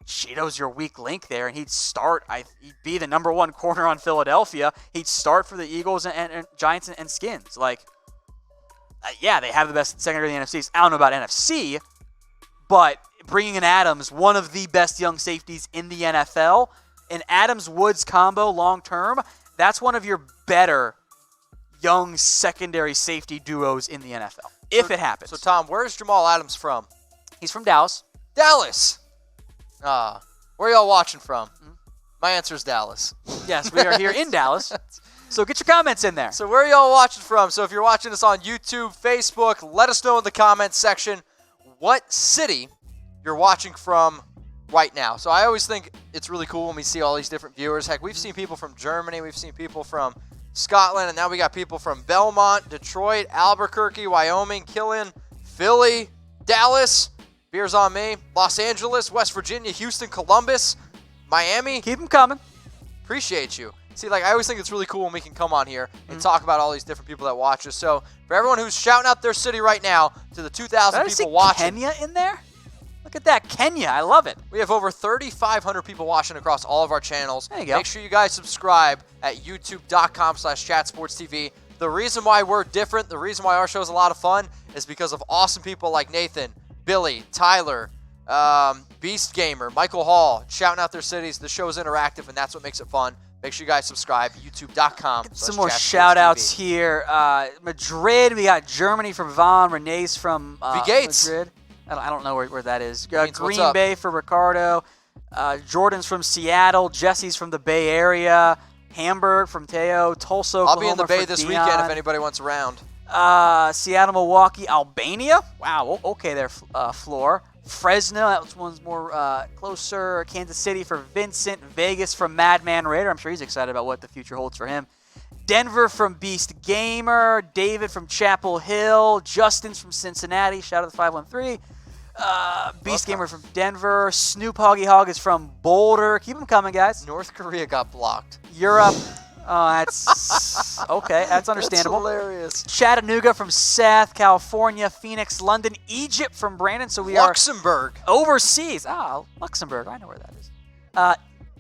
Cheeto's your weak link there, and he'd start. He'd be the number one corner on Philadelphia. He'd start for the Eagles and Giants and Skins. Yeah, they have the best secondary in the NFC East. I don't know about NFC, but bringing in Adams, one of the best young safeties in the NFL, an Adams-Woods combo long-term, that's one of your better young secondary safety duos in the NFL, if it happens. So, Tom, where's Jamal Adams from? He's from Dallas. Dallas! Where are y'all watching from? My answer is Dallas. Yes, we are here in Dallas. So get your comments in there. So where are y'all watching from? So if you're watching us on YouTube, Facebook, let us know in the comments section what city you're watching from right now. So I always think it's really cool when we see all these different viewers. Heck, we've seen people from Germany. We've seen people from Scotland. And now we got people from Belmont, Detroit, Albuquerque, Wyoming, Killeen, Philly, Dallas, beers on me, Los Angeles, West Virginia, Houston, Columbus, Miami. Keep them coming. Appreciate you. See, I always think it's really cool when we can come on here and talk about all these different people that watch us. So for everyone who's shouting out their city right now to the 2,000 people watching. Kenya in there? Look at that, Kenya. I love it. We have over 3,500 people watching across all of our channels. There you go. Make sure you guys subscribe at youtube.com/chatsportstv. The reason why we're different, the reason why our show is a lot of fun is because of awesome people like Nathan, Billy, Tyler, Beast Gamer, Michael Hall, shouting out their cities. The show is interactive, and that's what makes it fun. Make sure you guys subscribe, youtube.com. Some more shout-outs here. Madrid, we got Germany from Vaughn. Renee's from Madrid. I don't know where that is. Green Bay for Ricardo. Jordan's from Seattle. Jesse's from the Bay Area. Hamburg from Teo. Tulsa, Oklahoma. I'll be in the Bay this weekend if anybody wants around. Seattle, Milwaukee, Albania. Wow, okay there, Floor. Fresno, that one's more closer. Kansas City for Vincent. Vegas from Madman Raider. I'm sure he's excited about what the future holds for him. Denver from Beast Gamer. David from Chapel Hill. Justin's from Cincinnati. Shout out to 513. Beast Gamer from Denver. Snoop Hoggy Hog is from Boulder. Keep them coming, guys. North Korea got blocked. Europe. Oh, that's okay. That's understandable. That's hilarious. Chattanooga from Seth, California, Phoenix, London, Egypt from Brandon. So we Luxembourg. are overseas. Luxembourg. I know where that is.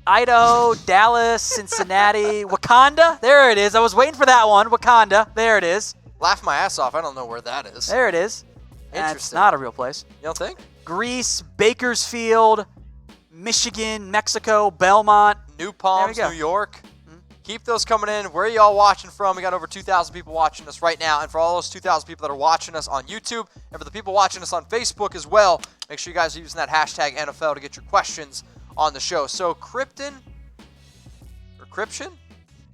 Idaho, Dallas, Cincinnati, Wakanda. There it is. I was waiting for that one. Wakanda. There it is. Laugh my ass off. I don't know where that is. There it is. Interesting. That's not a real place. You don't think? Greece, Bakersfield, Michigan, Mexico, Belmont. New Palms, There we New go. York. Keep those coming in. Where are y'all watching from? We got over 2,000 people watching us right now. And for all those 2,000 people that are watching us on YouTube, and for the people watching us on Facebook as well, make sure you guys are using that hashtag NFL to get your questions on the show. So, Krypton?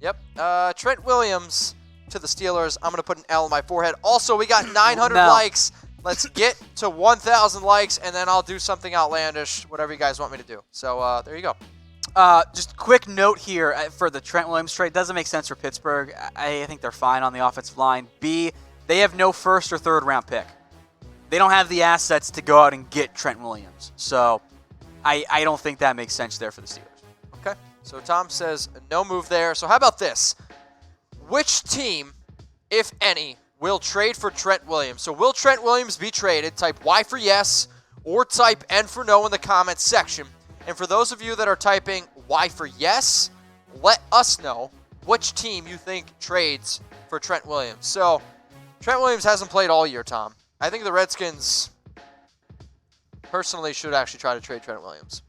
Yep. Trent Williams to the Steelers. I'm going to put an L on my forehead. Also, we got 900 likes. Let's get to 1,000 likes, and then I'll do something outlandish, whatever you guys want me to do. So, there you go. Just a quick note here for the Trent Williams trade. Doesn't make sense for Pittsburgh. I think they're fine on the offensive line. B, they have no first or third round pick. They don't have the assets to go out and get Trent Williams. So I don't think that makes sense there for the Steelers. Okay. So Tom says no move there. So how about this? Which team, if any, will trade for Trent Williams? So will Trent Williams be traded? Type Y for yes or type N for no in the comments section. And for those of you that are typing Y for yes, let us know which team you think trades for Trent Williams. So, Trent Williams hasn't played all year, Tom. I think the Redskins personally should actually try to trade Trent Williams.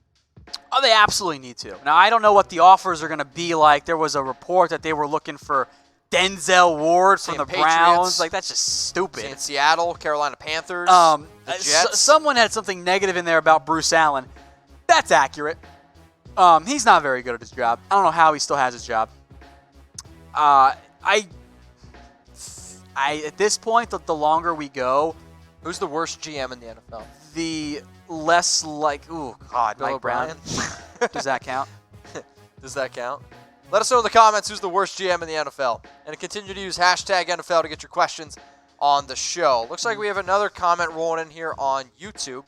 Oh, they absolutely need to. Now, I don't know what the offers are going to be like. There was a report that they were looking for Denzel Ward from the Patriots, Browns. Like, that's just stupid. Seeing Seattle, Carolina Panthers, the Jets. Someone had something negative in there about Bruce Allen. That's accurate. He's not very good at his job. I don't know how he still has his job. At this point, the longer we go, who's the worst GM in the NFL? The less like, Bill Mike O'Brien. Brown. Does that count? Does that count? Let us know in the comments who's the worst GM in the NFL. And continue to use hashtag NFL to get your questions on the show. Looks like we have another comment rolling in here on YouTube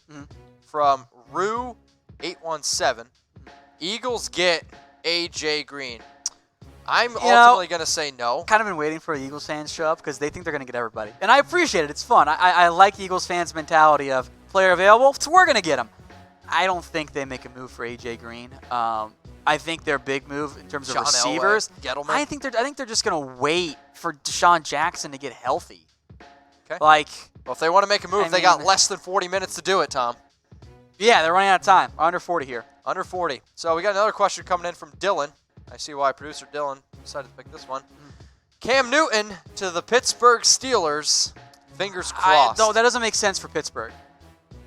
from Rue817. Eagles get AJ Green. I'm ultimately going to say no. Kind of been waiting for Eagles fans to show up because they think they're going to get everybody. And I appreciate it. It's fun. I like Eagles fans' mentality of player available, so we're going to get him. I don't think they make a move for AJ Green. I think their big move in terms of Sean receivers, Elway, I think they're just going to wait for Deshaun Jackson to get healthy. Okay. Well, if they want to make a move, they got less than 40 minutes to do it, Tom. Yeah, they're running out of time. Under 40 here. Under 40. So we got another question coming in from Dylan. I see why producer Dylan decided to pick this one. Cam Newton to the Pittsburgh Steelers. Fingers crossed. No, that doesn't make sense for Pittsburgh.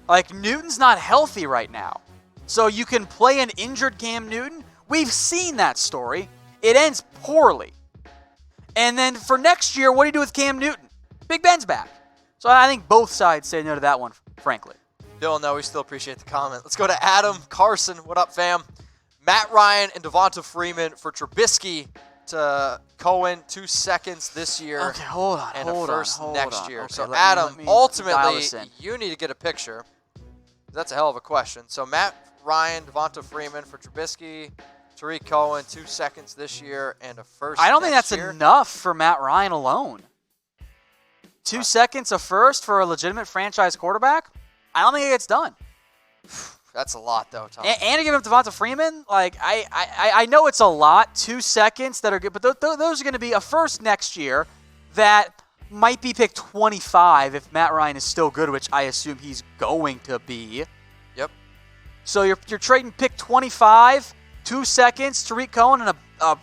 Like, Newton's not healthy right now. So you can play an injured Cam Newton. We've seen that story. It ends poorly. And then for next year, what do you do with Cam Newton? Big Ben's back. So I think both sides say no to that one, frankly. Dylan, no, we still appreciate the comment. Let's go to Adam Carson. What up, fam? Matt Ryan and Devonta Freeman for Trubisky to Cohen. 2 seconds this year. Okay, hold on. And a first next year. Okay, so, Adam, let me ultimately, you need to get a picture. That's a hell of a question. So, Matt Ryan, Devonta Freeman for Trubisky, Tariq Cohen, 2 seconds this year, and a first I don't think next that's year. enough for Matt Ryan alone. 2 seconds, a first for a legitimate franchise quarterback? I don't think it gets done. That's a lot, though, Tom. And to give him Devonta Freeman, like I know it's a lot, 2 seconds that are good, but those are going to be a first next year that might be pick 25 if Matt Ryan is still good, which I assume he's going to be. Yep. So you're trading pick 25, 2 seconds, Tariq Cohen, and a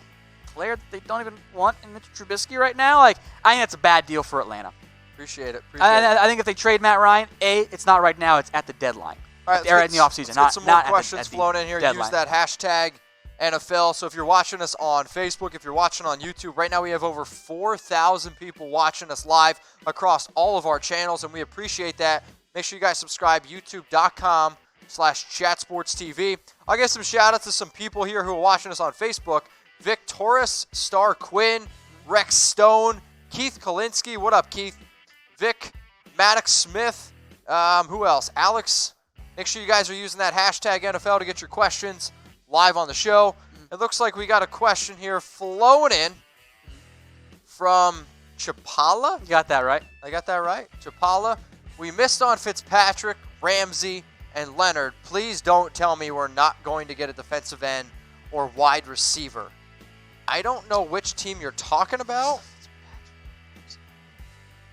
player that they don't even want in Mitch Trubisky right now. Like, I think that's a bad deal for Atlanta. Appreciate it. I think if they trade Matt Ryan, it's not right now, it's at the deadline. All right, they're in the offseason. Let's get some more questions at the flowing in here. Deadline. Use that hashtag NFL. So if you're watching us on Facebook, if you're watching on YouTube, right now we have over 4,000 people watching us live across all of our channels, and we appreciate that. Make sure you guys subscribe, youtube.com/chatsportstv. I'll get some shout-outs to some people here who are watching us on Facebook. Vic Torres, Star Quinn, Rex Stone, Keith Kalinsky. What up, Keith? Vic, Maddox Smith. Who else? Alex. Make sure you guys are using that hashtag NFL to get your questions live on the show. It looks like we got a question here flowing in from Chapala. You got that right. I got that right? Chapala. We missed on Fitzpatrick, Ramsey, and Leonard. Please don't tell me we're not going to get a defensive end or wide receiver. I don't know which team you're talking about.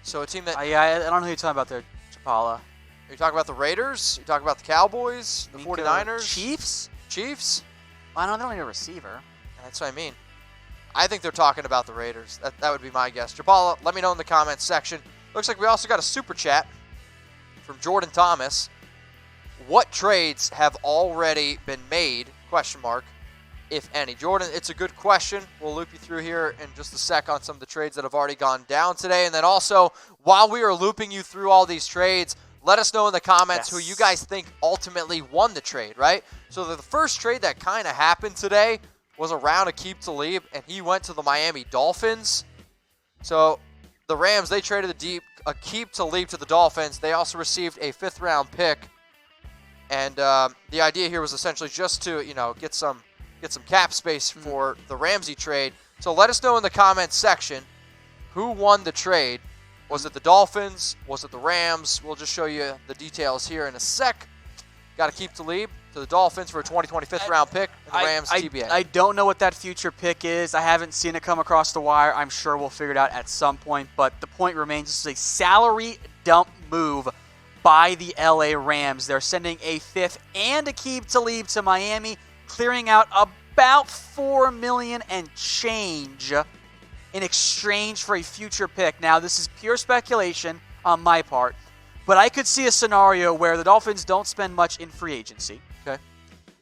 So a team that... Yeah, I don't know who you're talking about there, Chapala. Are you talking about the Raiders? Are you talking about the Cowboys? The 49ers? Chiefs? Well, I know they don't need a receiver. That's what I mean. I think they're talking about the Raiders. That would be my guess. Chapala, let me know in the comments section. Looks like we also got a super chat from Jordan Thomas. What trades have already been made? Question mark. If any. Jordan, it's a good question. We'll loop you through here in just a sec on some of the trades that have already gone down today. And then also, while we are looping you through all these trades, let us know in the comments who you guys think ultimately won the trade, right? So the first trade that kind of happened today was around Aqib Talib, and he went to the Miami Dolphins. So the Rams, they traded Aqib Talib to the Dolphins. They also received a 5th-round pick. And the idea here was essentially just to, get some cap space for the Ramsey trade. So let us know in the comments section who won the trade. Was it the Dolphins? Was it the Rams? We'll just show you the details here in a sec. Got to keep Talib to the Dolphins for a 2020 5th-round pick, and the Rams TBA. I don't know what that future pick is. I haven't seen it come across the wire. I'm sure we'll figure it out at some point. But the point remains, this is a salary dump move by the LA Rams. They're sending a 5th and Aqib Talib to Miami, clearing out about $4 million and change in exchange for a future pick. Now, this is pure speculation on my part, but I could see a scenario where the Dolphins don't spend much in free agency. Okay.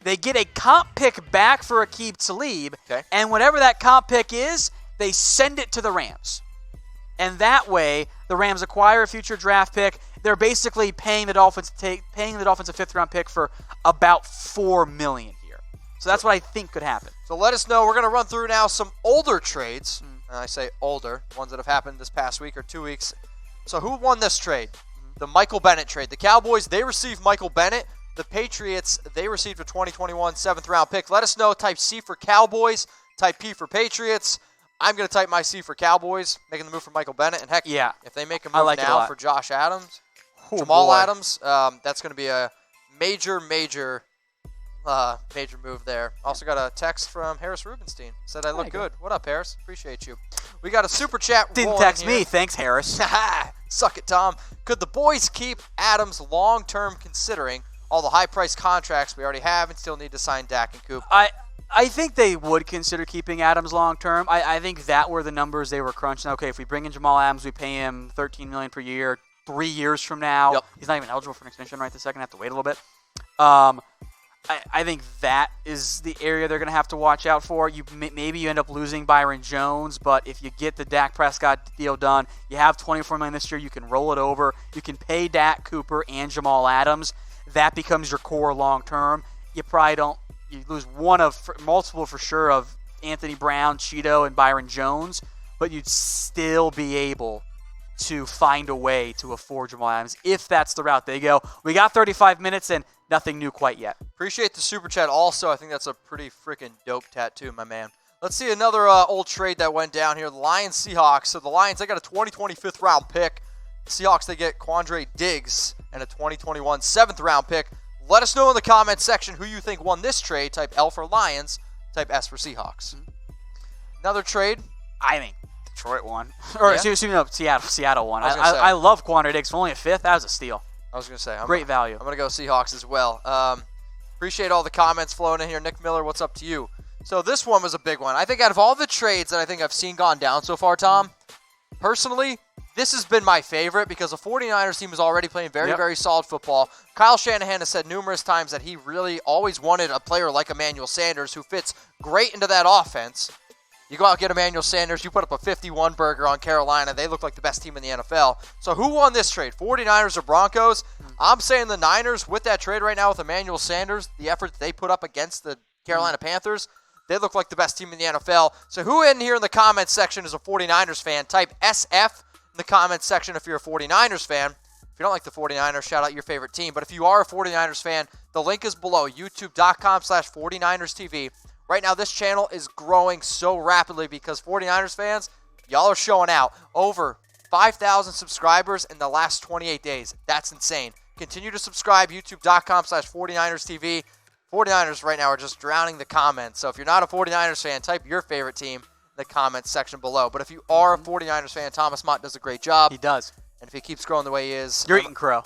They get a comp pick back for Aqib Talib, okay, and whatever that comp pick is, they send it to the Rams. And that way, the Rams acquire a future draft pick. They're basically paying the Dolphins a 5th-round pick for about $4 million here. So that's what I think could happen. So let us know. We're going to run through now some older trades. And I say older, ones that have happened this past week or 2 weeks. So who won this trade? The Michael Bennett trade. The Cowboys, they received Michael Bennett. The Patriots, they received a 2021 7th-round pick. Let us know. Type C for Cowboys. Type P for Patriots. I'm going to type my C for Cowboys, making the move for Michael Bennett. And heck, if they make a move now for Josh Adams, Jamal Adams, that's going to be a major move there. Also got a text from Harris Rubenstein. Said I look good. What up, Harris? Appreciate you. We got a super chat. Didn't text me. Thanks, Harris. Suck it, Tom. Could the boys keep Adams long-term considering all the high-priced contracts we already have and still need to sign Dak and Coop? I think they would consider keeping Adams long-term. I think that were the numbers they were crunching. Okay, if we bring in Jamal Adams, we pay him $13 million per year. 3 years from now, he's not even eligible for an extension right this second. Have to wait a little bit. I think that is the area they're going to have to watch out for. Maybe you end up losing Byron Jones, but if you get the Dak Prescott deal done, you have $24 million this year. You can roll it over. You can pay Dak, Cooper, and Jamal Adams. That becomes your core long term. You probably don't. You lose multiple for sure of Anthony Brown, Cheeto, and Byron Jones, but you'd still be able to find a way to afford Jamal Adams if that's the route they go. We got 35 minutes and nothing new quite yet. Appreciate the super chat also. I think that's a pretty freaking dope tattoo, my man. Let's see another old trade that went down here. The Lions-Seahawks. So the Lions, they got a 2020 5th-round pick. The Seahawks, they get Quandre Diggs and a 2021 7th-round pick. Let us know in the comments section who you think won this trade. Type L for Lions. Type S for Seahawks. Another trade. I think Detroit won. Or Seattle won. I love Quandre Diggs. For only a 5th, that was a steal. I was going to say. Great value. I'm going to go Seahawks as well. Appreciate all the comments flowing in here. Nick Miller, what's up to you? So this one was a big one. I think out of all the trades that I think I've seen gone down so far, Tom, personally, this has been my favorite because the 49ers team is already playing very solid football. Kyle Shanahan has said numerous times that he really always wanted a player like Emmanuel Sanders who fits great into that offense. You go out and get Emmanuel Sanders, you put up a 51 burger on Carolina. They look like the best team in the NFL. So who won this trade, 49ers or Broncos? I'm saying the Niners with that trade right now with Emmanuel Sanders, the effort that they put up against the Carolina Panthers, they look like the best team in the NFL. So who in here in the comments section is a 49ers fan? Type SF in the comments section if you're a 49ers fan. If you don't like the 49ers, shout out your favorite team. But if you are a 49ers fan, the link is below, youtube.com/49erstv. Right now, this channel is growing so rapidly because 49ers fans, y'all are showing out. Over 5,000 subscribers in the last 28 days. That's insane. Continue to subscribe, youtube.com/49erstv. 49ers right now are just drowning the comments. So if you're not a 49ers fan, type your favorite team in the comments section below. But if you are a 49ers fan, Thomas Mott does a great job. He does. And if he keeps growing the way he is, You're eating crow.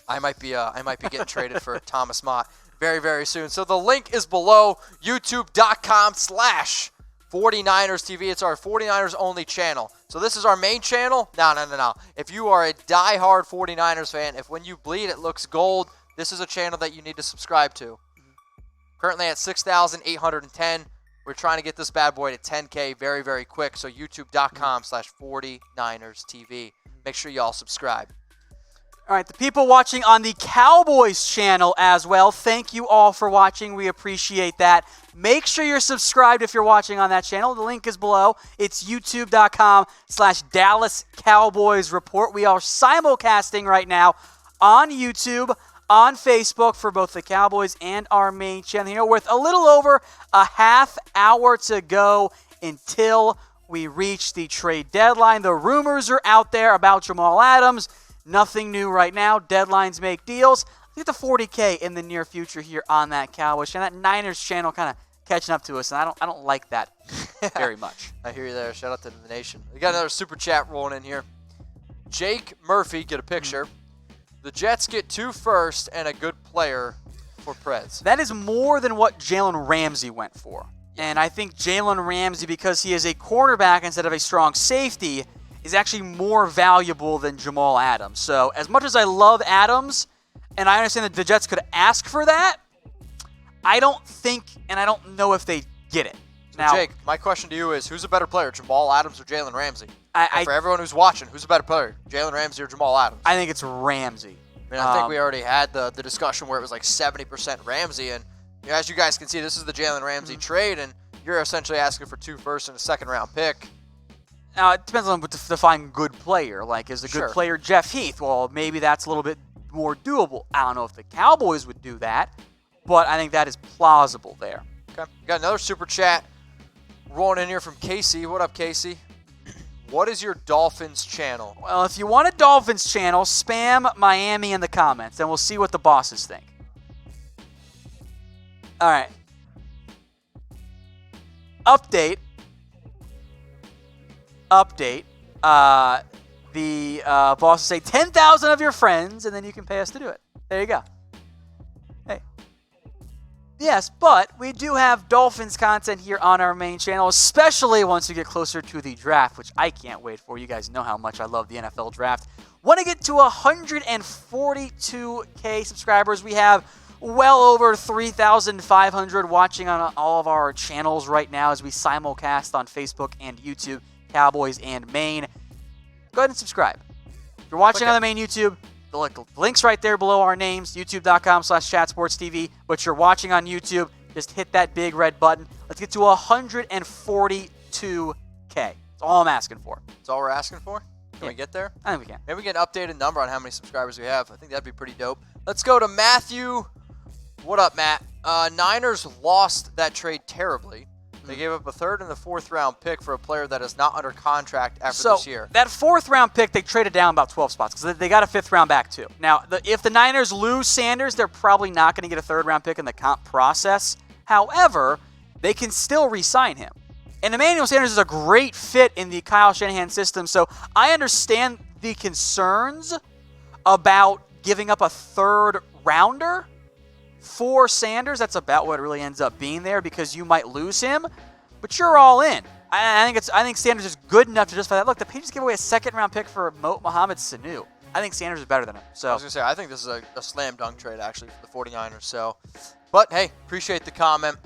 I might be getting traded for Thomas Mott very, very soon. So the link is below, youtube.com/49ers TV. It's our 49ers only channel. So this is our main channel. No. If you are a diehard 49ers fan, if when you bleed it looks gold, this is a channel that you need to subscribe to. Currently at 6,810. We're trying to get this bad boy to 10K very, very quick. So youtube.com/49ers TV. Make sure y'all subscribe. All right, the people watching on the Cowboys channel as well, thank you all for watching. We appreciate that. Make sure you're subscribed if you're watching on that channel. The link is below. It's youtube.com/Dallas Cowboys Report. We are simulcasting right now on YouTube, on Facebook for both the Cowboys and our main channel here, with a little over a half hour to go until we reach the trade deadline. The rumors are out there about Jamal Adams. Nothing new right now. Deadlines make deals. Let's get to 40K in the near future here on that Cowboys channel. That Niners channel kind of catching up to us, and I don't like that very much. I hear you there. Shout out to the nation. We got another super chat rolling in here. Jake Murphy, get a picture. The Jets get 2 firsts and a good player for Prez. That is more than what Jalen Ramsey went for. And I think Jalen Ramsey, because he is a cornerback instead of a strong safety, is actually more valuable than Jamal Adams. So as much as I love Adams, and I understand that the Jets could ask for that, I don't think, and I don't know if they get it. So now, Jake, my question to you is, who's a better player, Jamal Adams or Jalen Ramsey? And for everyone who's watching, who's a better player, Jalen Ramsey or Jamal Adams? I think it's Ramsey. I mean, I think we already had the discussion where it was like 70% Ramsey, and you know, as you guys can see, this is the Jalen Ramsey trade, and you're essentially asking for 2 firsts and a second-round pick. Now, it depends on what to define good player. Like, is a good player Jeff Heath? Well, maybe that's a little bit more doable. I don't know if the Cowboys would do that, but I think that is plausible there. Okay. We got another super chat rolling in here from Casey. What up, Casey? What is your Dolphins channel? Well, if you want a Dolphins channel, spam Miami in the comments, and we'll see what the bosses think. All right. Update. The bosses say 10,000 of your friends, and then you can pay us to do it. There you go. Hey. Yes, but we do have Dolphins content here on our main channel, especially once we get closer to the draft, which I can't wait for. You guys know how much I love the NFL draft. Want to get to 142K subscribers. We have well over 3,500 watching on all of our channels right now as we simulcast on Facebook and YouTube, Cowboys and Maine. Go ahead and subscribe. If you're watching on the main YouTube, the link's right there below our names, youtube.com/chatsportstv. But you're watching on YouTube, just hit that big red button. Let's get to 142K. That's all I'm asking for. That's all we're asking for? Can we get there? I think we can. Maybe we get an updated number on how many subscribers we have. I think that'd be pretty dope. Let's go to Matthew. What up, Matt? Niners lost that trade terribly. They gave up a 3rd and a 4th round pick for a player that is not under contract after this year. That 4th round pick, they traded down about 12 spots because they got a 5th round back too. Now, if the Niners lose Sanders, they're probably not going to get a 3rd round pick in the comp process. However, they can still re-sign him. And Emmanuel Sanders is a great fit in the Kyle Shanahan system, so I understand the concerns about giving up a 3rd rounder for Sanders. That's about what it really ends up being there because you might lose him, but you're all in. I think Sanders is good enough to justify that. Look, the Patriots gave away a 2nd round pick for Mohamed Sanu. I think Sanders is better than him. So I was going to say, I think this is a slam dunk trade actually for the 49ers. So, but hey, appreciate the comment.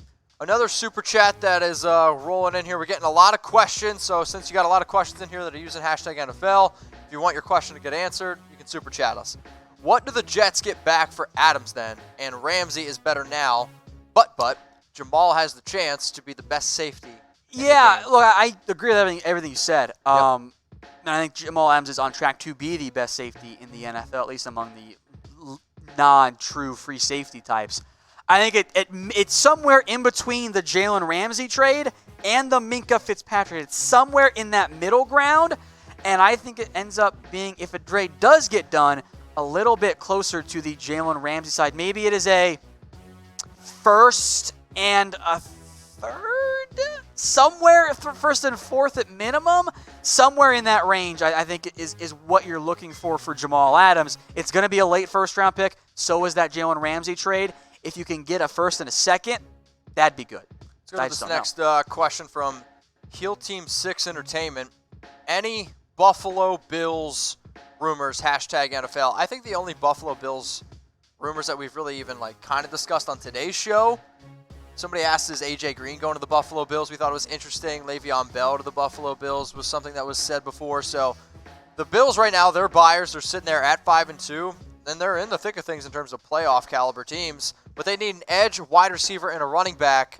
Another super chat that is rolling in here. We're getting a lot of questions. So since you got a lot of questions in here that are using hashtag NFL, if you want your question to get answered, you can super chat us. What do the Jets get back for Adams then? And Ramsey is better now, but Jamal has the chance to be the best safety. Yeah, look, I agree with everything you said. And I think Jamal Adams is on track to be the best safety in the NFL, at least among the non-true free safety types. I think it's somewhere in between the Jalen Ramsey trade and the Minkah Fitzpatrick. It's somewhere in that middle ground, and I think it ends up being, if a trade does get done, a little bit closer to the Jalen Ramsey side. Maybe it is a first and a third, somewhere first and fourth at minimum, somewhere in that range. I think is what you're looking for Jamal Adams. It's going to be a late first-round pick. So is that Jalen Ramsey trade. If you can get a first and a second, that'd be good. Let's go to this next question from Heel Team 6 Entertainment. Any Buffalo Bills rumors, #NFL? I think the only Buffalo Bills rumors that we've really even kind of discussed on today's show, somebody asked, is A.J. Green going to the Buffalo Bills? We thought it was interesting. Le'Veon Bell to the Buffalo Bills was something that was said before. So the Bills right now, they're buyers. They're sitting there at 5-2, and they're in the thick of things in terms of playoff caliber teams. But they need an edge, wide receiver, and a running back.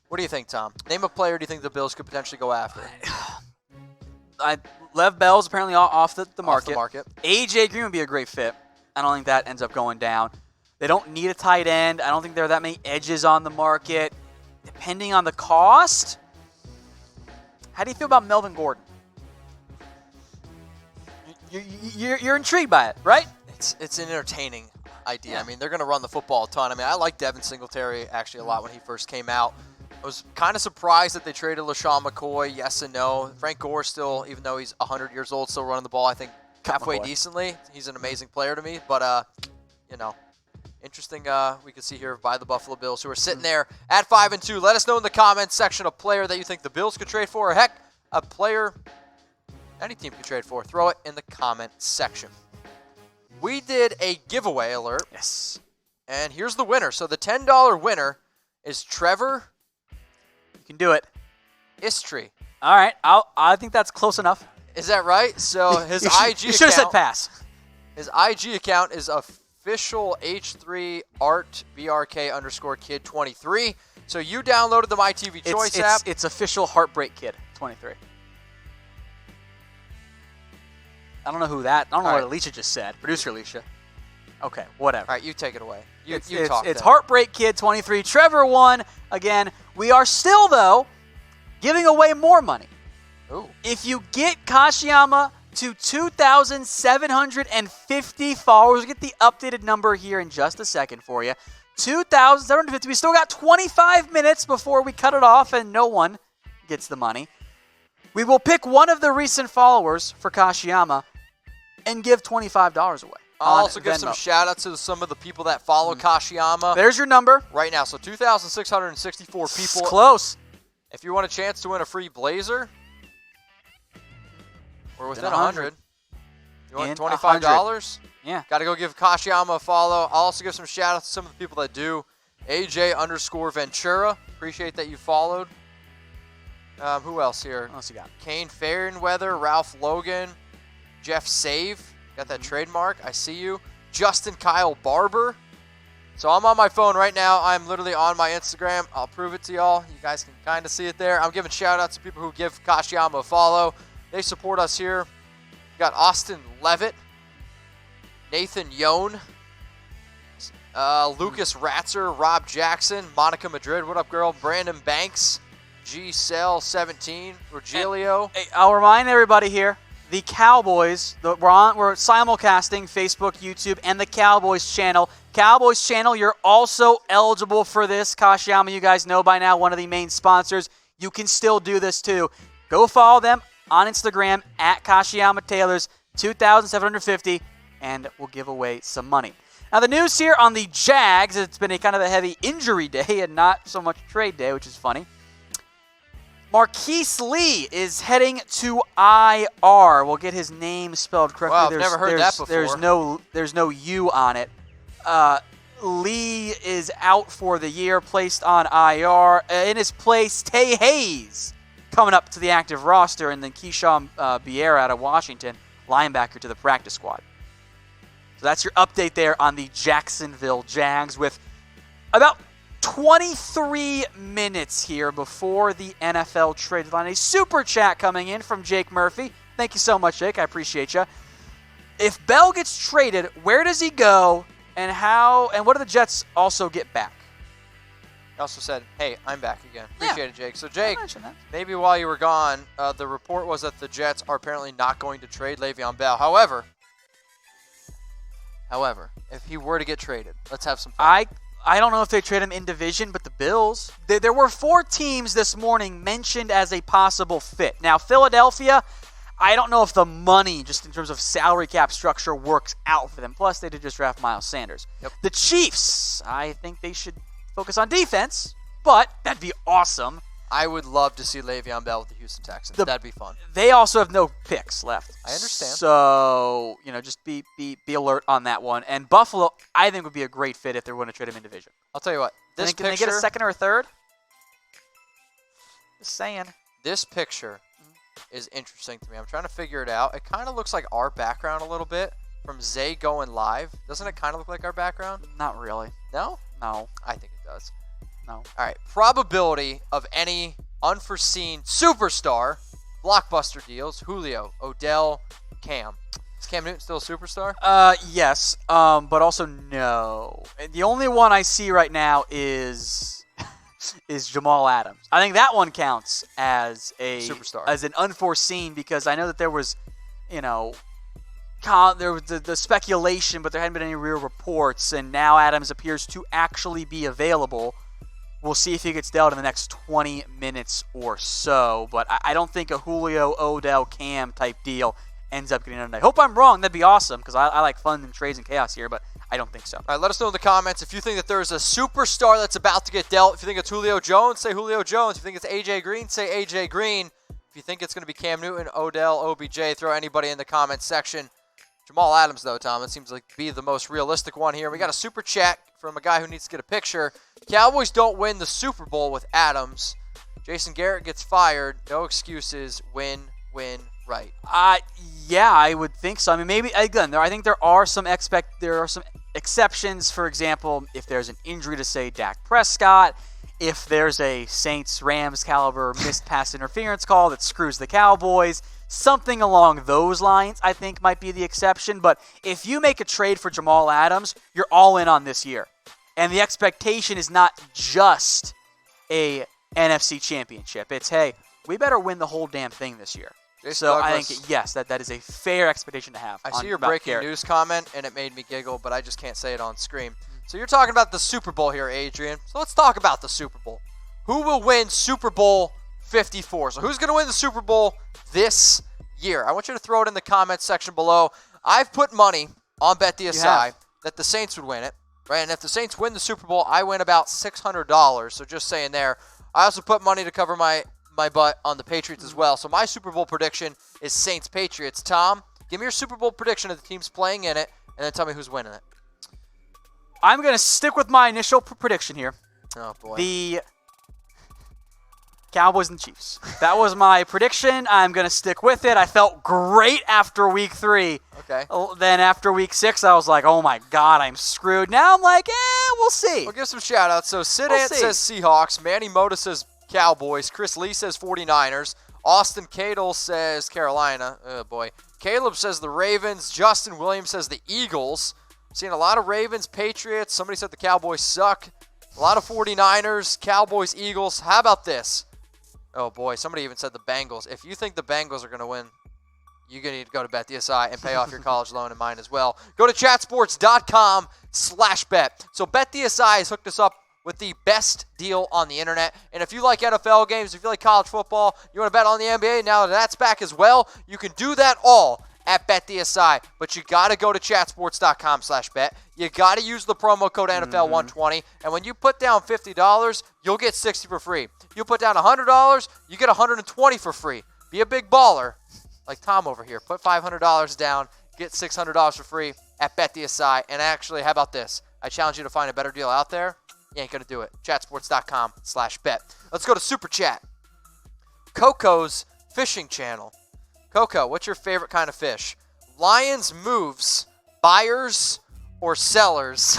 What do you think, Tom? Name a player do you think the Bills could potentially go after? Lev Bell's apparently off the market. Off the market. A.J. Green would be a great fit. I don't think that ends up going down. They don't need a tight end. I don't think there are that many edges on the market. Depending on the cost, how do you feel about Melvin Gordon? You're intrigued by it, right? It's an entertaining idea. Yeah. I mean, they're going to run the football a ton. I mean, I like Devin Singletary actually a lot when he first came out. I was kind of surprised that they traded LaShawn McCoy, yes and no. Frank Gore still, even though he's 100 years old, still running the ball, I think, halfway decently. He's an amazing player to me. But, interesting we could see here by the Buffalo Bills, who are sitting there at 5-2. Let us know in the comments section a player that you think the Bills could trade for, or heck, a player any team could trade for. Throw it in the comment section. We did a giveaway alert. Yes. And here's the winner. So the $10 winner is Trevor. You can do it. Istri. All right. I think that's close enough. Is that right? So his IG account. You should have said pass. His IG account is official H3 Art BRK _ kid 23. So you downloaded the My TV Choice app. It's official Heartbreak Kid 23. I don't know who that. I don't know what Alicia just said. Producer Alicia. Okay, whatever. All right, you take it away. You talk. It's Heartbreak Kid 23. Trevor won. Again, we are still, though, giving away more money. Ooh. If you get Kashiyama to 2,750 followers, we'll get the updated number here in just a second for you. 2,750. We still got 25 minutes before we cut it off, and no one gets the money. We will pick one of the recent followers for Kashiyama and give $25 away. I'll also give some shout-outs to some of the people that follow Kashiyama. There's your number. Right now. So 2,664 people. It's close. If you want a chance to win a free blazer, we're within 100. You want $25? Yeah. Got to go give Kashiyama a follow. I'll also give some shout-outs to some of the people that do. AJ _ Ventura. Appreciate that you followed. Who else here? What else you got? Kane Fairweather, Ralph Logan, Jeff Save. Got that trademark. I see you. Justin Kyle Barber. So I'm on my phone right now. I'm literally on my Instagram. I'll prove it to y'all. You guys can kind of see it there. I'm giving shout-outs to people who give Kashiyama a follow. They support us here. We got Austin Levitt, Nathan Yone, Lucas Ratzer, Rob Jackson, Monica Madrid. What up, girl? Brandon Banks, G-Cell17, Rogelio. Hey, I'll remind everybody here. The Cowboys, we're simulcasting Facebook, YouTube, and the Cowboys channel. Cowboys channel, you're also eligible for this. Kashiyama, you guys know by now, one of the main sponsors. You can still do this too. Go follow them on Instagram at Kashiyama Taylors, 2,750, and we'll give away some money. Now the news here on the Jags, it's been a kind of a heavy injury day and not so much trade day, which is funny. Marquise Lee is heading to IR. We'll get his name spelled correctly. Wow, I've never heard that before. There's no U on it. Lee is out for the year, placed on IR. In his place, Tay Hayes coming up to the active roster, and then Keyshawn Bierra out of Washington, linebacker to the practice squad. So that's your update there on the Jacksonville Jags with about 23 minutes here before the NFL trade deadline. A super chat coming in from Jake Murphy. Thank you so much, Jake. I appreciate you. If Bell gets traded, where does he go, and how? And what do the Jets also get back? also said, hey, I'm back again. Appreciate it, Jake. So, Jake, maybe while you were gone, the report was that the Jets are apparently not going to trade Le'Veon Bell. However, if he were to get traded, let's have some fun. I don't know if they trade him in division, but the Bills, there were 4 teams this morning mentioned as a possible fit. Now, Philadelphia, I don't know if the money, just in terms of salary cap structure, works out for them. Plus, they did just draft Miles Sanders. Yep. The Chiefs, I think they should focus on defense, but that'd be awesome. I would love to see Le'Veon Bell with the Houston Texans. That'd be fun. They also have no picks left. I understand. So, just be alert on that one. And Buffalo, I think, would be a great fit if they're going to trade him in division. I'll tell you what. Can they get a second or a third? Just saying. This picture is interesting to me. I'm trying to figure it out. It kind of looks like our background a little bit from Zay going live. Doesn't it kind of look like our background? Not really. No? No. I think it does. No. All right. Probability of any unforeseen superstar blockbuster deals: Julio, Odell, Cam. Is Cam Newton still a superstar? Yes. But also no. The only one I see right now is Jamal Adams. I think that one counts as a superstar, as an unforeseen, because I know that there was, there was the speculation, but there hadn't been any real reports, and now Adams appears to actually be available. We'll see if he gets dealt in the next 20 minutes or so, but I don't think a Julio, Odell, Cam type deal ends up getting done. I hope I'm wrong. That'd be awesome, because I like fun and trades and chaos here, but I don't think so. All right, let us know in the comments if you think that there's a superstar that's about to get dealt. If you think it's Julio Jones, say Julio Jones. If you think it's A.J. Green, say A.J. Green. If you think it's going to be Cam Newton, Odell, OBJ, throw anybody in the comments section. Jamal Adams, though, Tom, it seems like be the most realistic one here. We got a super chat from a guy who needs to get a picture. Cowboys don't win the Super Bowl with Adams. Jason Garrett gets fired. No excuses. Win, right. Yeah, I would think so. I mean, maybe again, I think there are some exceptions. For example, if there's an injury to, say, Dak Prescott, if there's a Saints-Rams caliber missed pass interference call that screws the Cowboys, something along those lines, I think, might be the exception. But if you make a trade for Jamal Adams, you're all in on this year. And the expectation is not just a NFC championship. It's, hey, we better win the whole damn thing this year. Jason so Douglas, I think, yes, that is a fair expectation to have. I see your breaking news comment, and it made me giggle, but I just can't say it on screen. So you're talking about the Super Bowl here, Adrian. So let's talk about the Super Bowl. Who will win Super Bowl 54? So who's going to win the Super Bowl this year? I want you to throw it in the comments section below. I've put money on BetDSI that the Saints would win it, right? And if the Saints win the Super Bowl, I win about $600. So just saying there. I also put money to cover my butt on the Patriots as well. So my Super Bowl prediction is Saints-Patriots. Tom, give me your Super Bowl prediction of the teams playing in it, and then tell me who's winning it. I'm going to stick with my initial prediction here. Oh, boy. The Cowboys and Chiefs. That was my prediction. I'm going to stick with it. I felt great after week 3. Okay. Then after week 6, I was like, oh, my God, I'm screwed. Now I'm like, we'll see. We'll give some shout-outs. So Sidant says Seahawks. Manny Moda says Cowboys. Chris Lee says 49ers. Austin Cadle says Carolina. Oh, boy. Caleb says the Ravens. Justin Williams says the Eagles. Seeing a lot of Ravens, Patriots. Somebody said the Cowboys suck. A lot of 49ers, Cowboys, Eagles. How about this? Oh, boy. Somebody even said the Bengals. If you think the Bengals are going to win, you're going to need to go to BetDSI and pay off your college loan and mine as well. Go to chatsports.com/bet. So BetDSI has hooked us up with the best deal on the internet. And if you like NFL games, if you like college football, you want to bet on the NBA, now that that's back as well, you can do that all at BetDSI. But you got to go to chatsports.com/bet. You got to use the promo code NFL120. And when you put down $50, you'll get $60 for free. You put down $100, you get $120 for free. Be a big baller like Tom over here. Put $500 down, get $600 for free at BetDSI. And actually, how about this? I challenge you to find a better deal out there. You ain't going to do it. Chatsports.com/bet. Let's go to Super Chat. Coco's Fishing Channel. Coco, what's your favorite kind of fish? Lions moves, buyers, or sellers?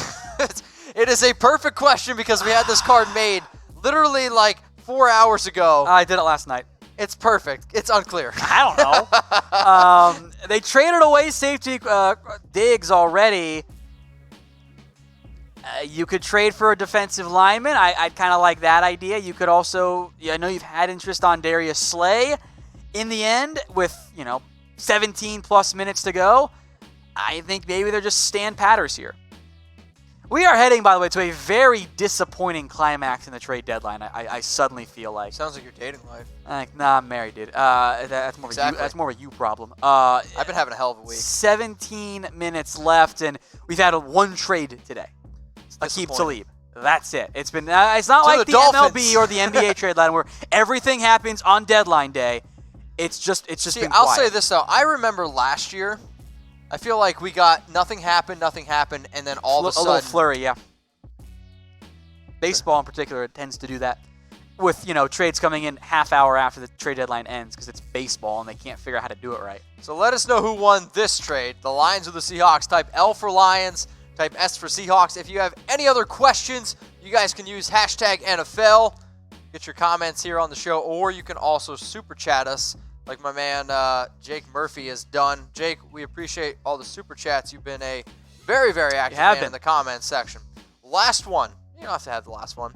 It is a perfect question because we had this card made literally like 4 hours ago. I did it last night. It's perfect. It's unclear. I don't know. They traded away safety Diggs already. You could trade for a defensive lineman. I'd kind of like that idea. You could also, I know you've had interest on Darius Slay. In the end, with 17 plus minutes to go, I think maybe they're just stand patters here. We are heading, by the way, to a very disappointing climax in the trade deadline. I suddenly feel like. Sounds like your dating life. Nah, I'm married, dude. That's more of a you problem. I've been having a hell of a week. 17 minutes left, and we've had one trade today. Akeem Talib. That's it. It's been. It's not like the MLB or the NBA trade line where everything happens on deadline day. It's just been quiet. I'll say this though. I remember last year. I feel like we got nothing happened, and then all of a sudden... A little flurry, yeah. Baseball in particular tends to do that with, trades coming in half hour after the trade deadline ends because it's baseball and they can't figure out how to do it right. So let us know who won this trade. The Lions or the Seahawks. Type L for Lions, type S for Seahawks. If you have any other questions, you guys can use hashtag NFL. Get your comments here on the show, or you can also super chat us like my man Jake Murphy has done. Jake, we appreciate all the super chats. You've been a very, very active man in the comments section. Last one. You don't have to have the last one.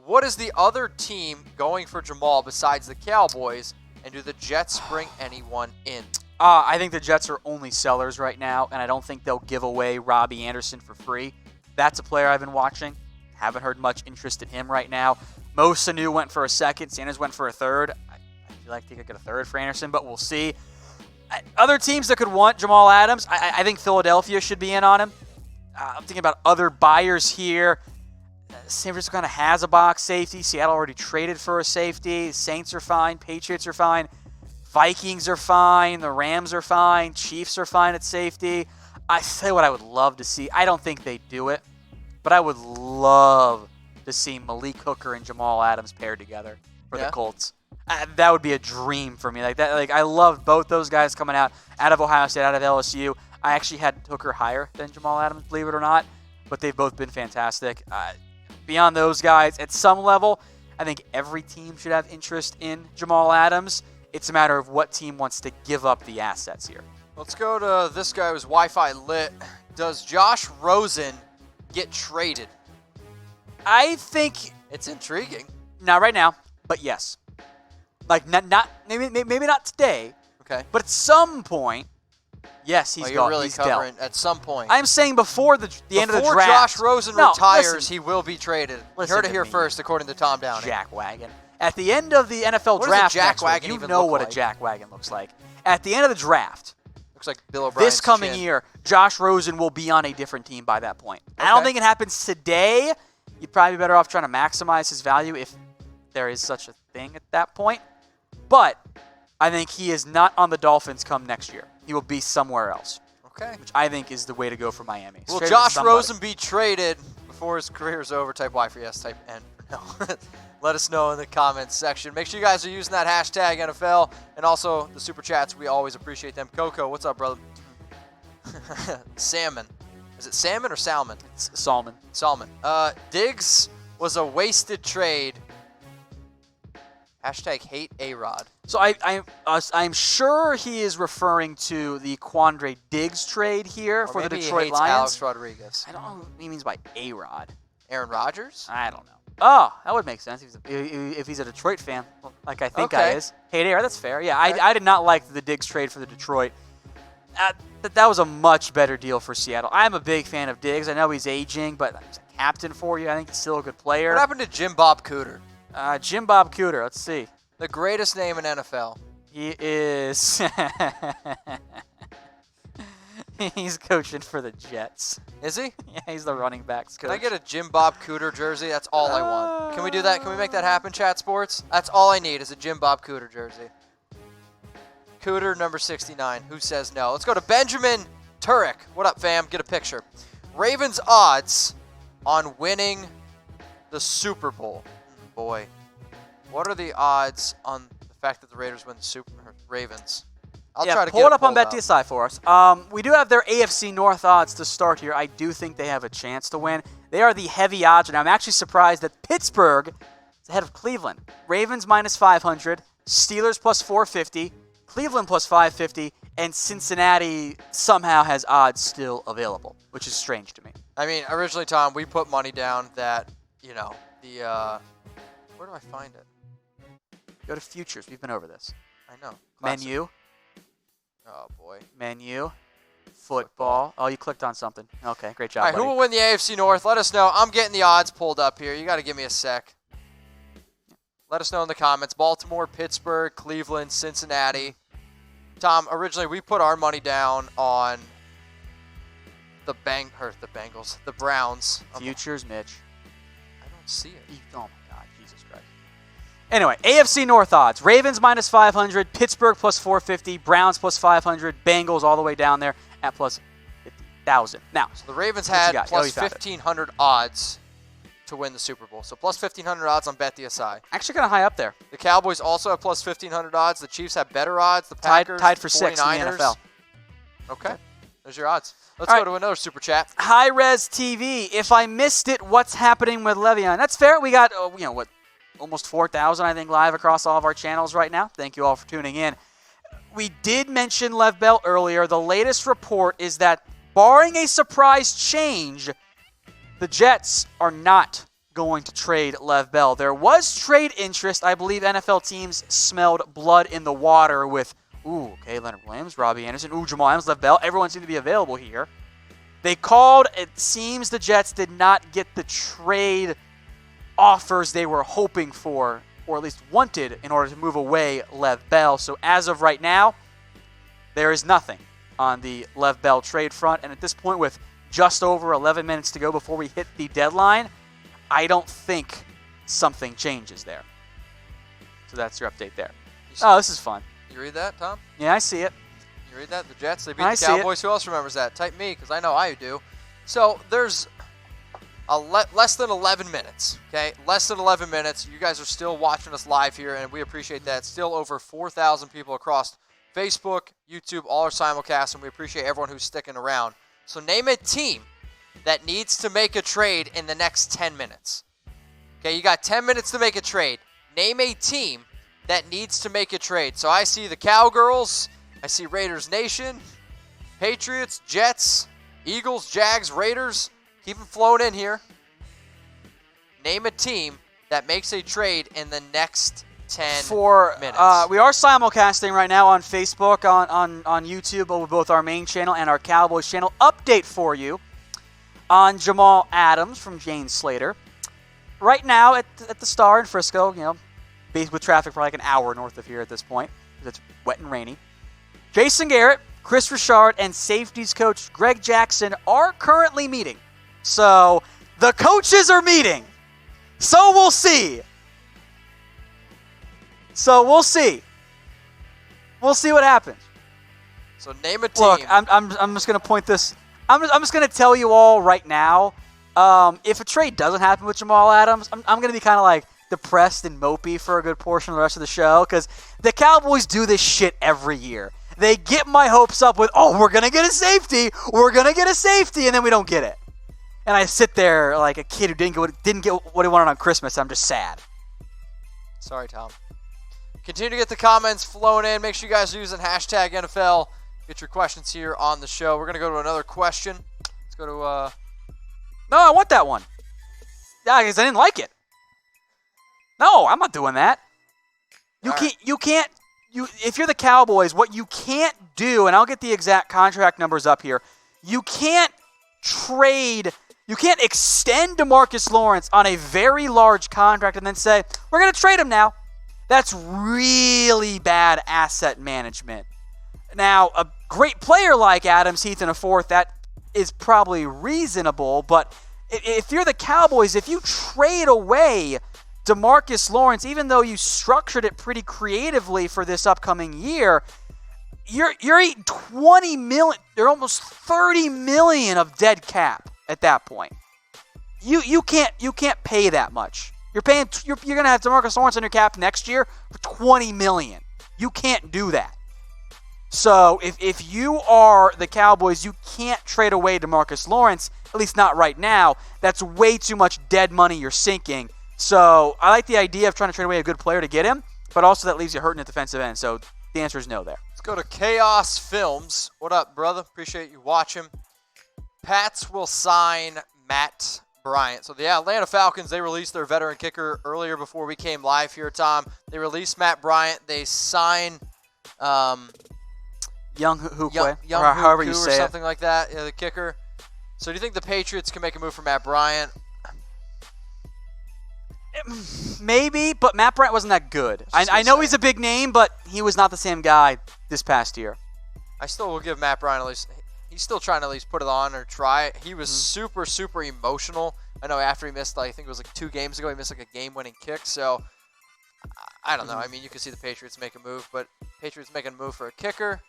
What is the other team going for Jamal besides the Cowboys, and do the Jets bring anyone in? I think the Jets are only sellers right now, and I don't think they'll give away Robbie Anderson for free. That's a player I've been watching. Haven't heard much interest in him right now. Mo Sanu went for a second. Sanders went for a third. I feel like they could get a third for Anderson, but we'll see. Other teams that could want Jamal Adams, I think Philadelphia should be in on him. I'm thinking about other buyers here. San Francisco kind of has a box safety. Seattle already traded for a safety. Saints are fine. Patriots are fine. Vikings are fine. The Rams are fine. Chiefs are fine at safety. I say what I would love to see. I don't think they do it, but I would love to see Malik Hooker and Jamal Adams paired together for the Colts. That would be a dream for me. I love both those guys coming out of Ohio State, out of LSU. I actually had Hooker higher than Jamal Adams, believe it or not, but they've both been fantastic. Beyond those guys, at some level, I think every team should have interest in Jamal Adams. It's a matter of what team wants to give up the assets here. Let's go to this guy who's Wi-Fi lit. Does Josh Rosen get traded? I think it's intriguing. Not right now, but yes. Not maybe not today. Okay. But at some point, yes, he's you're really he's covering dealt. At some point. I'm saying before the end of the draft. Before Josh Rosen retires, he will be traded. You heard it here first, according to Tom Downing. Jackwagon. At the end of the NFL draft, you know what a jackwagon looks like. At the end of the draft, looks like Bill O'Brien's this coming year, Josh Rosen will be on a different team by that point. Okay. I don't think it happens today. You'd probably be better off trying to maximize his value if there is such a thing at that point. But I think he is not on the Dolphins come next year. He will be somewhere else. Okay. Which I think is the way to go for Miami. Will Josh Rosen be traded before his career is over? Type Y for yes, type N for no. Let us know in the comments section. Make sure you guys are using that hashtag NFL and also the super chats. We always appreciate them. Coco, what's up, brother? Salmon. Is it salmon or salmon? It's salmon. Salmon. Diggs was a wasted trade. Hashtag hate A-Rod. So I'm sure he is referring to the Quandre Diggs trade here for the Detroit Lions. Alex Rodriguez. I don't know what he means by A-Rod. Aaron Rodgers? I don't know. Oh, that would make sense if he's a Detroit fan, like I think I is. Hate A-Rod, that's fair. Yeah, I did not like the Diggs trade for the Detroit. That was a much better deal for Seattle. I'm a big fan of Diggs. I know he's aging, but he's a captain for you. I think he's still a good player. What happened to Jim Bob Cooter? Jim Bob Cooter, let's see. The greatest name in NFL. He is... He's coaching for the Jets. Is he? Yeah, he's the running backs coach. Can I get a Jim Bob Cooter jersey? That's all I want. Can we do that? Can we make that happen, Chat Sports? That's all I need is a Jim Bob Cooter jersey. Cooter, number 69. Who says no? Let's go to Benjamin Turek. What up, fam? Get a picture. Ravens odds on winning the Super Bowl. Boy. What are the odds on the fact that the Raiders win the Ravens? I'll try to pull it up on BetDSI for us. We do have their AFC North odds to start here. I do think they have a chance to win. They are the heavy odds, and I'm actually surprised that Pittsburgh is ahead of Cleveland. Ravens minus 500, Steelers plus 450, Cleveland plus 550, and Cincinnati somehow has odds still available, which is strange to me. I mean, originally, Tom, we put money down that, you know, where do I find it? Go to futures. We've been over this. I know. Classic. Menu. Oh, boy. Menu. Football. Oh, you clicked on something. Okay, great job, All right, buddy. who will win the AFC North? Let us know. I'm getting the odds pulled up here. You got to give me a sec. Let us know in the comments. Baltimore, Pittsburgh, Cleveland, Cincinnati. Tom, originally we put our money down on the Bengals, the Browns. Futures, Mitch. I don't see it. Oh, my God. Jesus Christ. Anyway, AFC North odds. Ravens minus 500, Pittsburgh plus 450, Browns plus 500, Bengals all the way down there at plus 50,000. Now, so the Ravens what you had got? plus 1,500 odds to win the Super Bowl. So plus 1,500 odds on BetDSI. Actually kind of high up there. The Cowboys also have plus 1,500 odds. The Chiefs have better odds. The Packers, tied for 49ers. sixth in the NFL. Okay. There's your odds. Let's All go right. to another Super Chat. High Res TV. If I missed it, what's happening with Le'Veon? That's fair. We got, almost 4,000, I think, live across all of our channels right now. Thank you all for tuning in. We did mention Lev Bell earlier. The latest report is that, barring a surprise change, the Jets are not going to trade Lev Bell. There was trade interest. I believe NFL teams smelled blood in the water with, Leonard Williams, Robbie Anderson, Jamal Adams, Lev Bell. Everyone seemed to be available here. They called. It seems the Jets did not get the trade offers they were hoping for, or at least wanted, in order to move away Lev Bell. So as of right now, there is nothing on the Lev Bell trade front. And at this point, with just over 11 minutes to go before we hit the deadline, I don't think something changes there. So that's your update there. Oh, this is fun. You read that, Tom? Yeah, I see it. You read that? The Jets, they beat I the see Cowboys. Who else remembers that? Type me, because I know I do. So there's less than 11 minutes, okay? Less than 11 minutes. You guys are still watching us live here, and we appreciate that. Still over 4,000 people across Facebook, YouTube, all our simulcasts, and we appreciate everyone who's sticking around. So name a team that needs to make a trade in the next 10 minutes. Okay, you got 10 minutes to make a trade. Name a team that needs to make a trade. So I see the Cowgirls, I see Raiders Nation, Patriots, Jets, Eagles, Jags, Raiders. Keep them flowing in here. Name a team that makes a trade in the next 10 minutes. We are simulcasting right now on Facebook, on YouTube, with both our main channel and our Cowboys channel. Update for you on Jamal Adams from Jane Slater. Right now at the Star in Frisco, with traffic for like an hour north of here at this point, because it's wet and rainy. Jason Garrett, Chris Richard, and safeties coach Greg Jackson are currently meeting. So the coaches are meeting. So we'll see. We'll see what happens. So name a team. Look, I'm just gonna point this. I'm just gonna tell you all right now. If a trade doesn't happen with Jamal Adams, I'm gonna be kind of like depressed and mopey for a good portion of the rest of the show, because the Cowboys do this shit every year. They get my hopes up with, we're gonna get a safety, and then we don't get it. And I sit there like a kid who didn't get what he wanted on Christmas. I'm just sad. Sorry, Tom. Continue to get the comments flowing in. Make sure you guys are using hashtag NFL. Get your questions here on the show. We're going to go to another question. Let's go to... No, I want that one. Yeah, because I didn't like it. No, I'm not doing that. You can't. If you're the Cowboys, what you can't do, and I'll get the exact contract numbers up here, you can't trade... You can't extend DeMarcus Lawrence on a very large contract and then say, we're going to trade him now. That's really bad asset management. Now, a great player like Adams, Heath, and a fourth, that is probably reasonable. But if you're the Cowboys, if you trade away DeMarcus Lawrence, even though you structured it pretty creatively for this upcoming year, you're eating $20 million. They're almost $30 million of dead cap at that point. You can't pay that much. You're gonna have DeMarcus Lawrence on your cap next year for $20 million. You can't do that. So if you are the Cowboys, you can't trade away DeMarcus Lawrence, at least not right now. That's way too much dead money you're sinking. So I like the idea of trying to trade away a good player to get him, but also that leaves you hurting at the defensive end. So the answer is no there. Let's go to Chaos Films. What up, brother? Appreciate you watching. Pats will sign Matt Bryant. So the Atlanta Falcons, they released their veteran kicker earlier before we came live here, Tom. They released Matt Bryant. They sign Young Hookwe, or however you say something like that, the kicker. So do you think the Patriots can make a move for Matt Bryant? Maybe, but Matt Bryant wasn't that good. I know he's a big name, but he was not the same guy this past year. I still will give Matt Bryant at least. He's still trying to at least put it on or try it. He was super, super emotional. I know after he missed, I think it was like 2 games ago, he missed like a game-winning kick. So I don't know. I mean, you can see the Patriots make a move, but Patriots making a move for a kicker.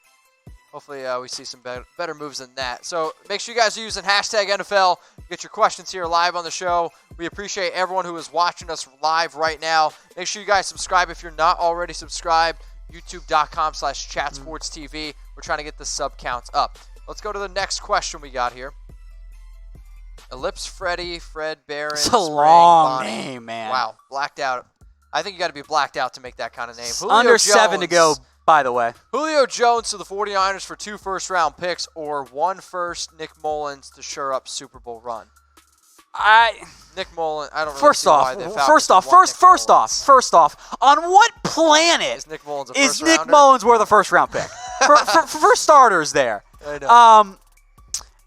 Hopefully we see some better moves than that. So make sure you guys are using hashtag NFL. Get your questions here live on the show. We appreciate everyone who is watching us live right now. Make sure you guys subscribe if you're not already subscribed. YouTube.com/chatsportstv. We're trying to get the sub counts up. Let's go to the next question we got here. Ellipse Freddy, Fred Barron. It's a long name, man. Wow, blacked out. I think you got to be blacked out to make that kind of name. Under 7 to go, by the way. Julio Jones to the 49ers for 2 first-round picks or 1 first, Nick Mullins to shore up Super Bowl run. Nick Mullins, I don't really see why the Falcons First off, on what planet is Nick Mullins Nick Mullins worth a first-round pick? for starters there. I know.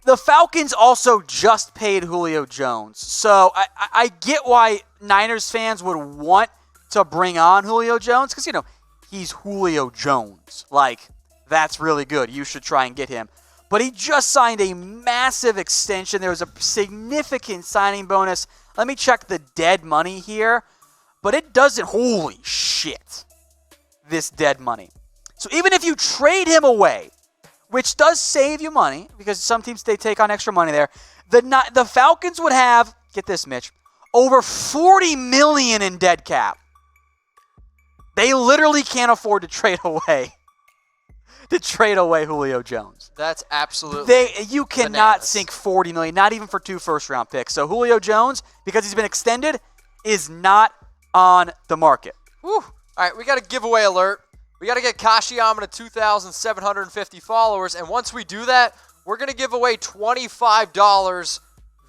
The Falcons also just paid Julio Jones. So I get why Niners fans would want to bring on Julio Jones because, he's Julio Jones. Like, that's really good. You should try and get him. But he just signed a massive extension. There was a significant signing bonus. Let me check the dead money here. But it doesn't, holy shit, this dead money. So even if you trade him away, which does save you money, because some teams, they take on extra money there, the Falcons would have, get this, Mitch, over $40 million in dead cap. They literally can't afford to trade away Julio Jones. That's absolutely you cannot bananas. sink $40 million, not even for 2 first-round picks. So Julio Jones, because he's been extended, is not on the market. Whew. All right, we got a giveaway alert. We got to get Kashiyama to 2,750 followers, and once we do that, we're going to give away $25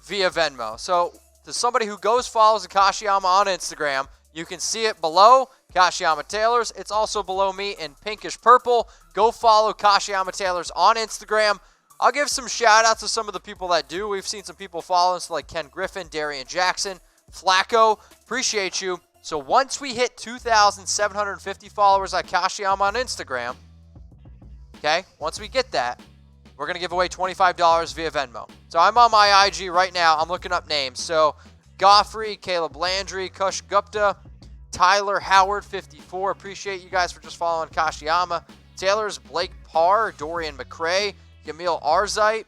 via Venmo. So to somebody who follows Kashiyama on Instagram, you can see it below, Kashiyama Taylors. It's also below me in pinkish purple. Go follow Kashiyama Taylors on Instagram. I'll give some shout-outs to some of the people that do. We've seen some people follow us like Ken Griffin, Darian Jackson, Flacco. Appreciate you. So once we hit 2,750 followers at Kashiyama on Instagram, okay, once we get that, we're going to give away $25 via Venmo. So I'm on my IG right now. I'm looking up names. So Goffrey, Caleb Landry, Kush Gupta, Tyler Howard, 54. Appreciate you guys for just following Kashiyama. Taylor's Blake Parr, Dorian McCray, Yamil Arzite.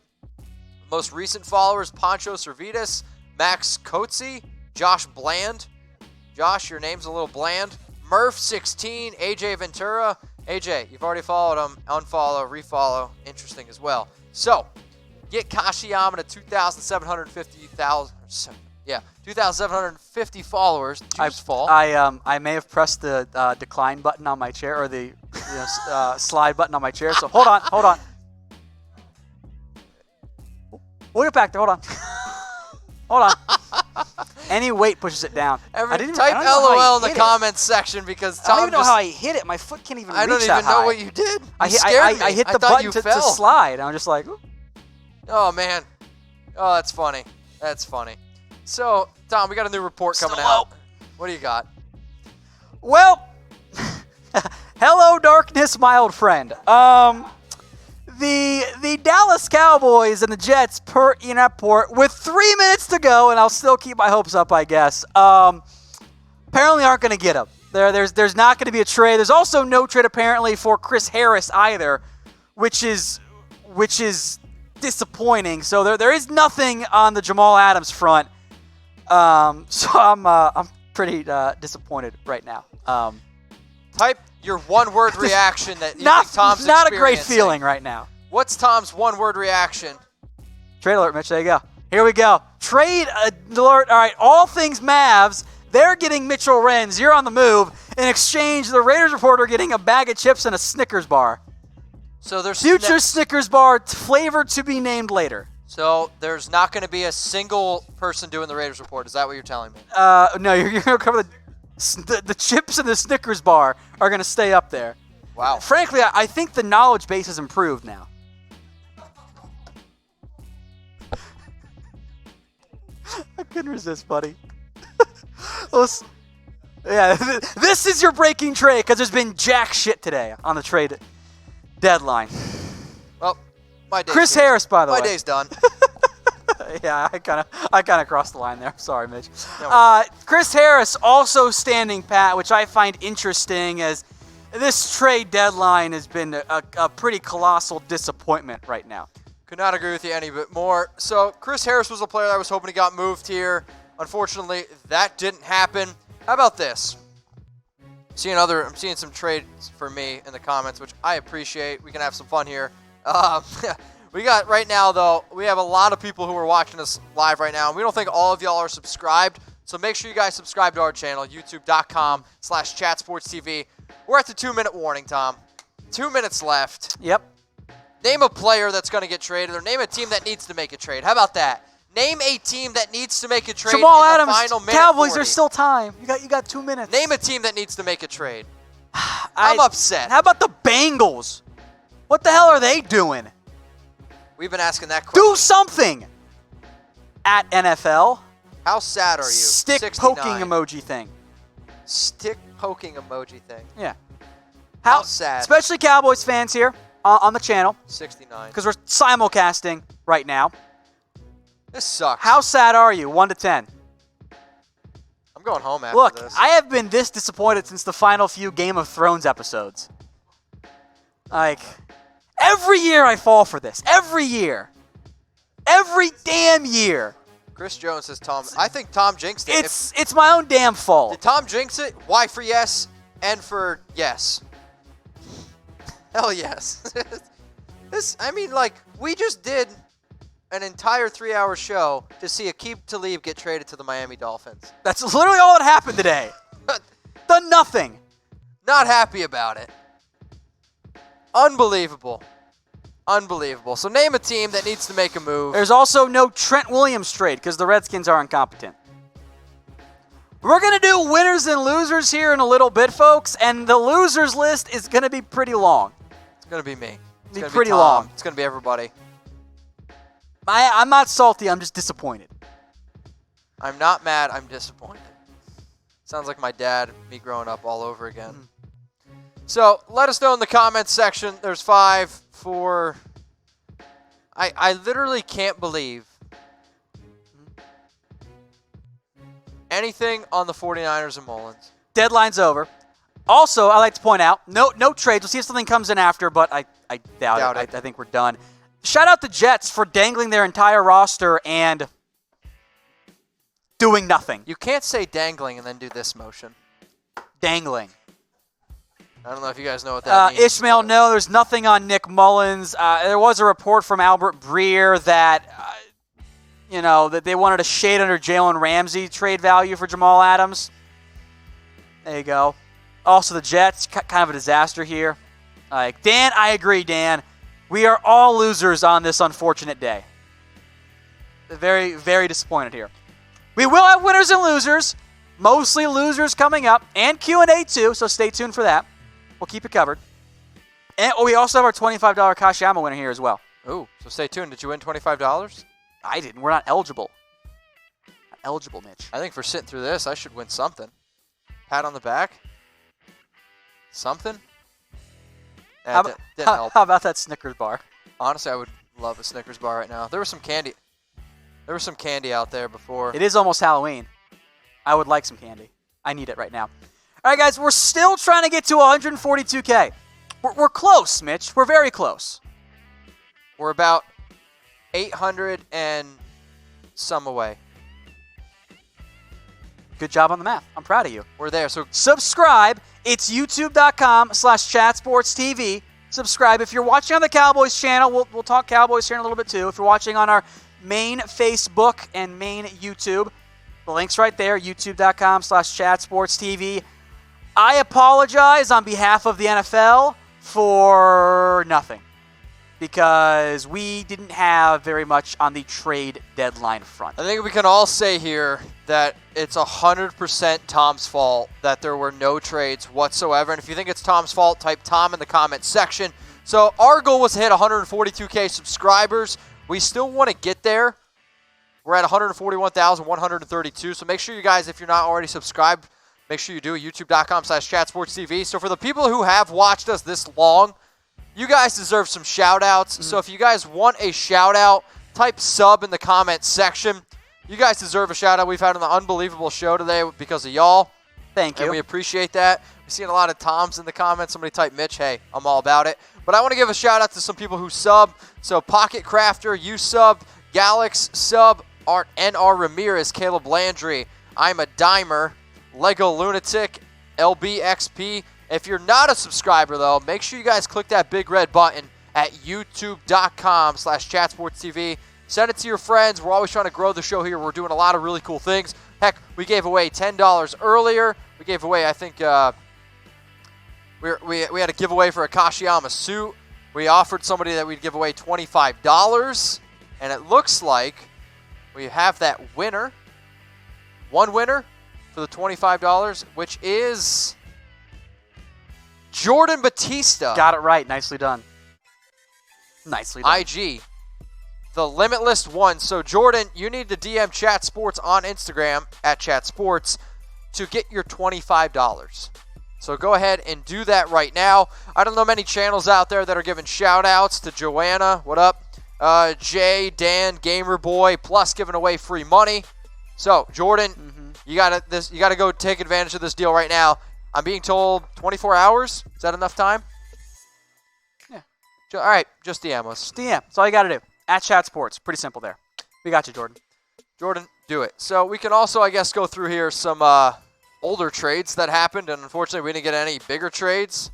Most recent followers, Pancho Servidis, Max Coetzee, Josh Bland. Josh, your name's a little bland. Murph16, AJ Ventura. AJ, you've already followed him. Unfollow, refollow. Interesting as well. So, get Kashiyama to 2,750 followers. I may have pressed the decline button on my chair, or the slide button on my chair. So hold on. We'll get back there. Hold on. Any weight pushes it down. Type LOL in the comments section because Tom I don't even know how I hit it. My foot can't even reach that high. I don't even know what you did. I hit the button to slide. I'm just like, ooh. Oh, man. Oh, that's funny. So, Tom, we got a new report coming out. What do you got? Well, hello, darkness, my old friend. The Dallas Cowboys and the Jets per Ian Rappaport with 3 minutes to go, and I'll still keep my hopes up, I guess. Apparently aren't going to get him. There's not going to be a trade. There's also no trade apparently for Chris Harris either, which is disappointing. So there is nothing on the Jamal Adams front. So I'm pretty disappointed right now. Type your one-word reaction that you think Tom's not a great feeling right now. What's Tom's one-word reaction? Trade alert, Mitch. There you go. Here we go. Trade alert. All right, all things Mavs. They're getting Mitchell Renz. You're on the move. In exchange, the Raiders reporter getting a bag of chips and a Snickers bar. So there's future Snickers bar flavor to be named later. So there's not going to be a single person doing the Raiders report. Is that what you're telling me? No, you're going to cover the chips and the Snickers bar are going to stay up there. Wow. Frankly, I think the knowledge base has improved now. I couldn't resist, buddy. Yeah, this is your breaking trade because there's been jack shit today on the trade deadline. Well, my day's Chris here. Harris, by the way. My day's done. Yeah, I kind of crossed the line there. Sorry, Mitch. No Chris Harris also standing pat, which I find interesting as this trade deadline has been a pretty colossal disappointment right now. Could not agree with you any bit more. So Chris Harris was a player I was hoping he got moved here. Unfortunately, that didn't happen. How about this? I'm seeing some trades for me in the comments, which I appreciate. We can have some fun here. We got right now, though, we have a lot of people who are watching us live right now. And we don't think all of y'all are subscribed. So make sure you guys subscribe to our channel, youtube.com/chatsportstv. We're at the 2-minute warning, Tom. 2 minutes left. Yep. Name a player that's going to get traded, or name a team that needs to make a trade. How about that? Name a team that needs to make a trade Jamal in Adams, the final minute. Cowboys, 40. there's still time. You got 2 minutes. Name a team that needs to make a trade. I'm upset. How about the Bengals? What the hell are they doing? We've been asking that question. Do something. At NFL. How sad are you? Stick 69. poking emoji thing. Stick poking emoji thing. Yeah. How sad. Especially Cowboys fans here on the channel. 69. Because we're simulcasting right now. This sucks. How sad are you? 1 to 10. I'm going home after Look, this. I have been this disappointed since the final few Game of Thrones episodes. Like, every year I fall for this. Every year. Every damn year. Chris Jones says Tom. I think Tom jinxed it. It's my own damn fault. Did Tom jinx it? Y for yes, N for yes. Hell yes. We just did an entire 3-hour show to see Aqib Talib get traded to the Miami Dolphins. That's literally all that happened today. Done nothing. Not happy about it. Unbelievable. Unbelievable. So name a team that needs to make a move. There's also no Trent Williams trade because the Redskins are incompetent. We're going to do winners and losers here in a little bit, folks, and the losers list is going to be pretty long. It's going to be me. It's going to be pretty Tom. long. It's going to be everybody. I'm not salty. I'm just disappointed. I'm not mad. I'm disappointed. Sounds like my dad, me growing up all over again. So let us know in the comments section. There's 5, 4. I literally can't believe anything on the 49ers and Mullins. Deadline's over. Also, I like to point out, no trades. We'll see if something comes in after, but I doubt it. I think we're done. Shout out the Jets for dangling their entire roster and doing nothing. You can't say dangling and then do this motion. Dangling. I don't know if you guys know what that means. Ishmael, no, there's nothing on Nick Mullins. There was a report from Albert Breer that, that they wanted a shade under Jalen Ramsey trade value for Jamal Adams. There you go. Also, the Jets, kind of a disaster here. Dan, I agree, Dan. We are all losers on this unfortunate day. Very, very disappointed here. We will have winners and losers, mostly losers coming up, and Q&A too, so stay tuned for that. We'll keep it covered. And we also have our $25 Kashiyama winner here as well. Ooh, so stay tuned. Did you win $25? I didn't. We're not eligible. Not eligible, Mitch. I think for sitting through this, I should win something. Pat on the back. Something. Didn't help. How about that Snickers bar? Honestly, I would love a Snickers bar right now. There was some candy. There was some candy out there before. It is almost Halloween. I would like some candy. I need it right now. All right, guys, we're still trying to get to 142K. We're close, Mitch. We're very close. We're about 800 and some away. Good job on the math. I'm proud of you. We're there. So subscribe. It's youtube.com/chatsportstv. Subscribe. If you're watching on the Cowboys channel, we'll talk Cowboys here in a little bit too. If you're watching on our main Facebook and main YouTube, the link's right there, youtube.com/chatsportstv. I apologize on behalf of the NFL for nothing. because we didn't have very much on the trade deadline front. I think we can all say here that it's 100% Tom's fault that there were no trades whatsoever. And if you think it's Tom's fault, type Tom in the comments section. So our goal was to hit 142K subscribers. We still want to get there. We're at 141,132. So make sure you guys, if you're not already subscribed, make sure you do. YouTube.com/chatsportstv. So for the people who have watched us this long, you guys deserve some shout-outs. So if you guys want a shout-out, type sub in the comments section. You guys deserve a shout-out. We've had an unbelievable show today because of y'all. Thank you. And we appreciate that. We've seen a lot of Toms in the comments. Somebody type Mitch. Hey, I'm all about it. But I want to give a shout-out to some people who sub. So Pocket Crafter, you subbed. Galax sub. Art N.R. Ramirez, Caleb Landry, I'm a Dimer, Lego Lunatic, LBXP. If you're not a subscriber, though, make sure you guys click that big red button at youtube.com/chatsportstv. Send it to your friends. We're always trying to grow the show here. We're doing a lot of really cool things. Heck, we gave away $10 earlier. We gave away, I think, we had a giveaway for a Kashiyama suit. We offered somebody that we'd give away $25. And it looks like we have that winner. One winner for the $25, which is Jordan Batista. Got it right. Nicely done. Nicely done. IG. The Limitless one. So, Jordan, you need to DM Chat Sports on Instagram at Chat Sports to get your $25. So go ahead and do that right now. I don't know many channels out there that are giving shout-outs to Joanna. What up? Jay, Dan, Gamer Boy, plus giving away free money. So, Jordan, you gotta go take advantage of this deal right now. I'm being told 24 hours. Is that enough time? Yeah. All right, just DM us. Just DM. That's all you got to do. At Chat Sports. Pretty simple there. We got you, Jordan. Jordan, do it. So we can also, I guess, go through here some older trades that happened, and unfortunately we didn't get any bigger trades.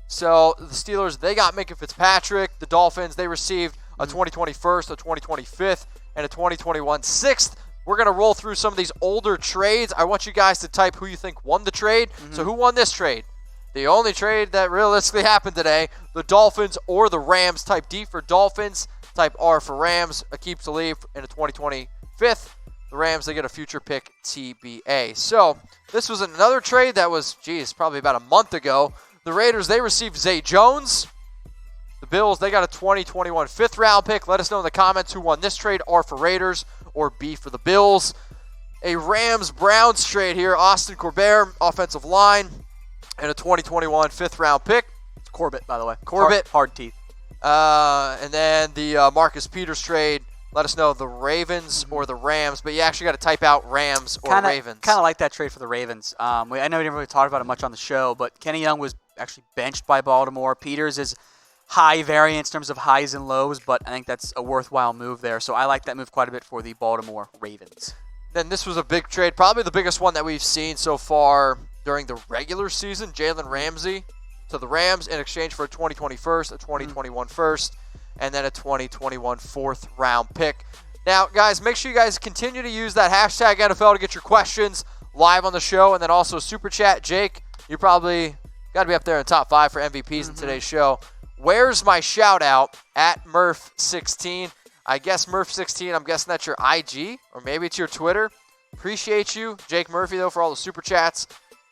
So the Steelers, they got Minkah Fitzpatrick. The Dolphins, they received a 2020 first, a 2020 fifth, and a 2021 sixth. We're going to roll through some of these older trades. I want you guys to type who you think won the trade. So who won this trade? The only trade that realistically happened today, the Dolphins or the Rams. Type D for Dolphins. Type R for Rams. Aqib Talib in a 2020 fifth. The Rams, they get a future pick TBA. So this was another trade that was, probably about a month ago. The Raiders, they received Zay Jones. The Bills, they got a 2021 fifth-round pick. Let us know in the comments who won this trade, R for Raiders or B for the Bills. A Rams-Browns trade here. Austin Corbett, offensive line, and a 2021 fifth-round pick. It's Corbett, by the way. Corbett. Hard teeth. And then the Marcus Peters trade. Let us know the Ravens or the Rams, but you actually got to type out Rams or Ravens. Kind of like that trade for the Ravens. I know we didn't really talk about it much on the show, but Kenny Young was actually benched by Baltimore. Peters is high variance in terms of highs and lows, but I think that's a worthwhile move there. So I like that move quite a bit for the Baltimore Ravens. Then this was a big trade, probably the biggest one that we've seen so far during the regular season. Jalen Ramsey to the Rams in exchange for a 2020 first, a 2021 first, and then a 2021 fourth round pick. Now, guys, make sure you guys continue to use that hashtag NFL to get your questions live on the show, and then also Super Chat. Jake, you probably got to be up there in the top 5 for MVPs in today's show. Where's my shout-out? At Murph16. I guess Murph16, I'm guessing that's your IG, or maybe it's your Twitter. Appreciate you, Jake Murphy, though, for all the Super Chats.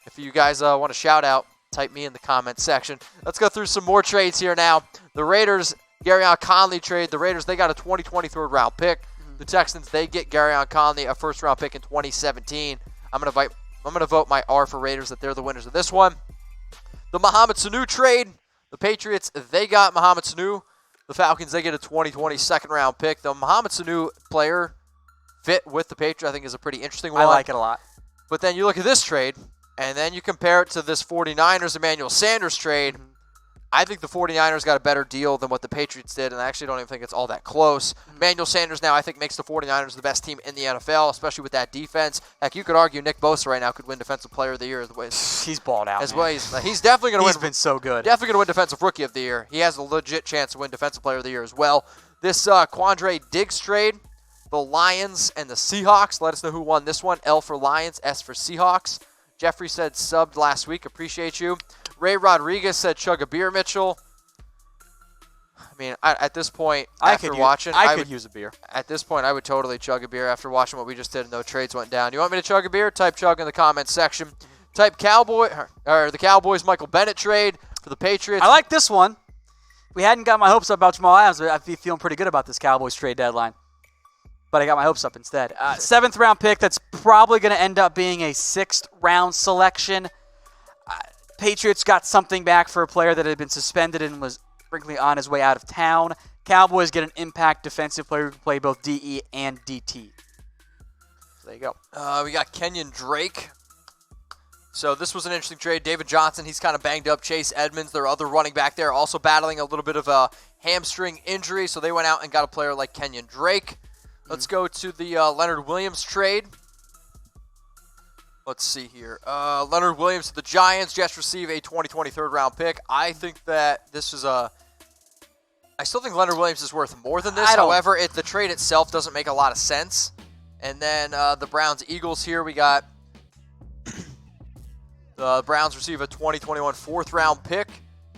If you guys want a shout-out, type me in the comments section. Let's go through some more trades here now. The Raiders, Garyon Conley trade. The Raiders, they got a 2020 third-round pick. The Texans, they get Garyon Conley, a first-round pick in 2017. I'm gonna vote my R for Raiders that they're the winners of this one. The Mohamed Sanu trade. The Patriots, they got Mohamed Sanu. The Falcons, they get a 2020 second-round pick. The Mohamed Sanu player fit with the Patriots, I think, is a pretty interesting one. I like it a lot. But then you look at this trade, and then you compare it to this 49ers Emmanuel Sanders trade. I think the 49ers got a better deal than what the Patriots did, and I actually don't even think it's all that close. Emmanuel Sanders now, I think, makes the 49ers the best team in the NFL, especially with that defense. Heck, you could argue Nick Bosa right now could win Defensive Player of the Year. He's balled out, as well. He's definitely going to win. He's been so good. Definitely going to win Defensive Rookie of the Year. He has a legit chance to win Defensive Player of the Year as well. This Quandre Diggs trade, the Lions and the Seahawks. Let us know who won this one. L for Lions, S for Seahawks. Jeffrey said subbed last week. Appreciate you. Ray Rodriguez said chug a beer, Mitchell. I mean, at this point, I after could watching, I could use a beer. At this point, I would totally chug a beer after watching what we just did and no trades went down. You want me to chug a beer? Type chug in the comments section. Type the Cowboys Michael Bennett trade for the Patriots. I like this one. We hadn't got my hopes up about Jamal Adams, but I'd be feeling pretty good about this Cowboys trade deadline. But I got my hopes up instead. 7th round pick that's probably going to end up being a 6th round selection. Patriots got something back for a player that had been suspended and was frankly on his way out of town. Cowboys get an impact defensive player who can play both DE and DT. So there you go. We got Kenyon Drake. So this was an interesting trade. David Johnson, he's kind of banged up. Chase Edmonds, their other running back there, also battling a little bit of a hamstring injury. So they went out and got a player like Kenyon Drake. Let's go to the Leonard Williams trade. Let's see here. Leonard Williams to the Giants. Jets receive a 2020 third-round pick. I think that this is a... I still think Leonard Williams is worth more than this. However, the trade itself doesn't make a lot of sense. And then the Browns-Eagles here. We got the Browns receive a 2021 fourth-round pick.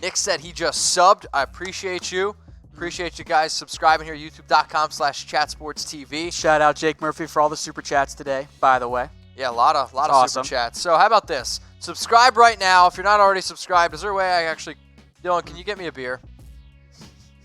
Nick said he just subbed. I appreciate you. Appreciate you guys subscribing here. YouTube.com/chatsportstv. Shout out Jake Murphy for all the super chats today, by the way. Yeah, a lot of awesome. super chats. So how about this? Subscribe right now. If you're not already subscribed, is there a way I actually... Dylan, can you get me a beer?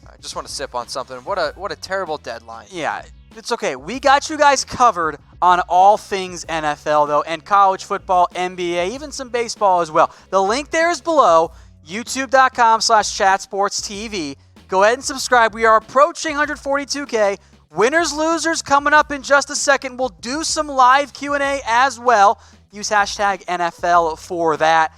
I just want to sip on something. What a terrible deadline. Yeah, it's okay. We got you guys covered on all things NFL, though, and college football, NBA, even some baseball as well. The link there is below, youtube.com/chatsportstv. Go ahead and subscribe. We are approaching 142K. Winners, losers coming up in just a second. We'll do some live Q&A as well. Use hashtag NFL for that.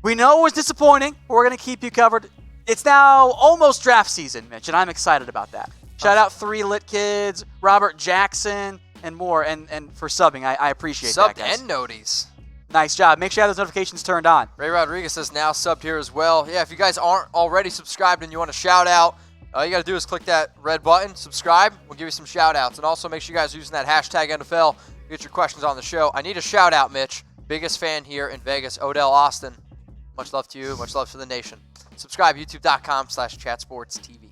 We know it was disappointing. We're going to keep you covered. It's now almost draft season, Mitch, and I'm excited about that. Shout out 3 Lit Kids, Robert Jackson, and more, and for subbing. I appreciate that, guys. Subbed and noties. Nice job. Make sure you have those notifications turned on. Ray Rodriguez says now subbed here as well. Yeah, if you guys aren't already subscribed and you want to shout out, all you got to do is click that red button, subscribe. We'll give you some shout outs. And also make sure you guys are using that hashtag NFL to get your questions on the show. I need a shout out, Mitch. Biggest fan here in Vegas, Odell Austin. Much love to you. Much love to the nation. Subscribe, youtube.com/chatsportstv.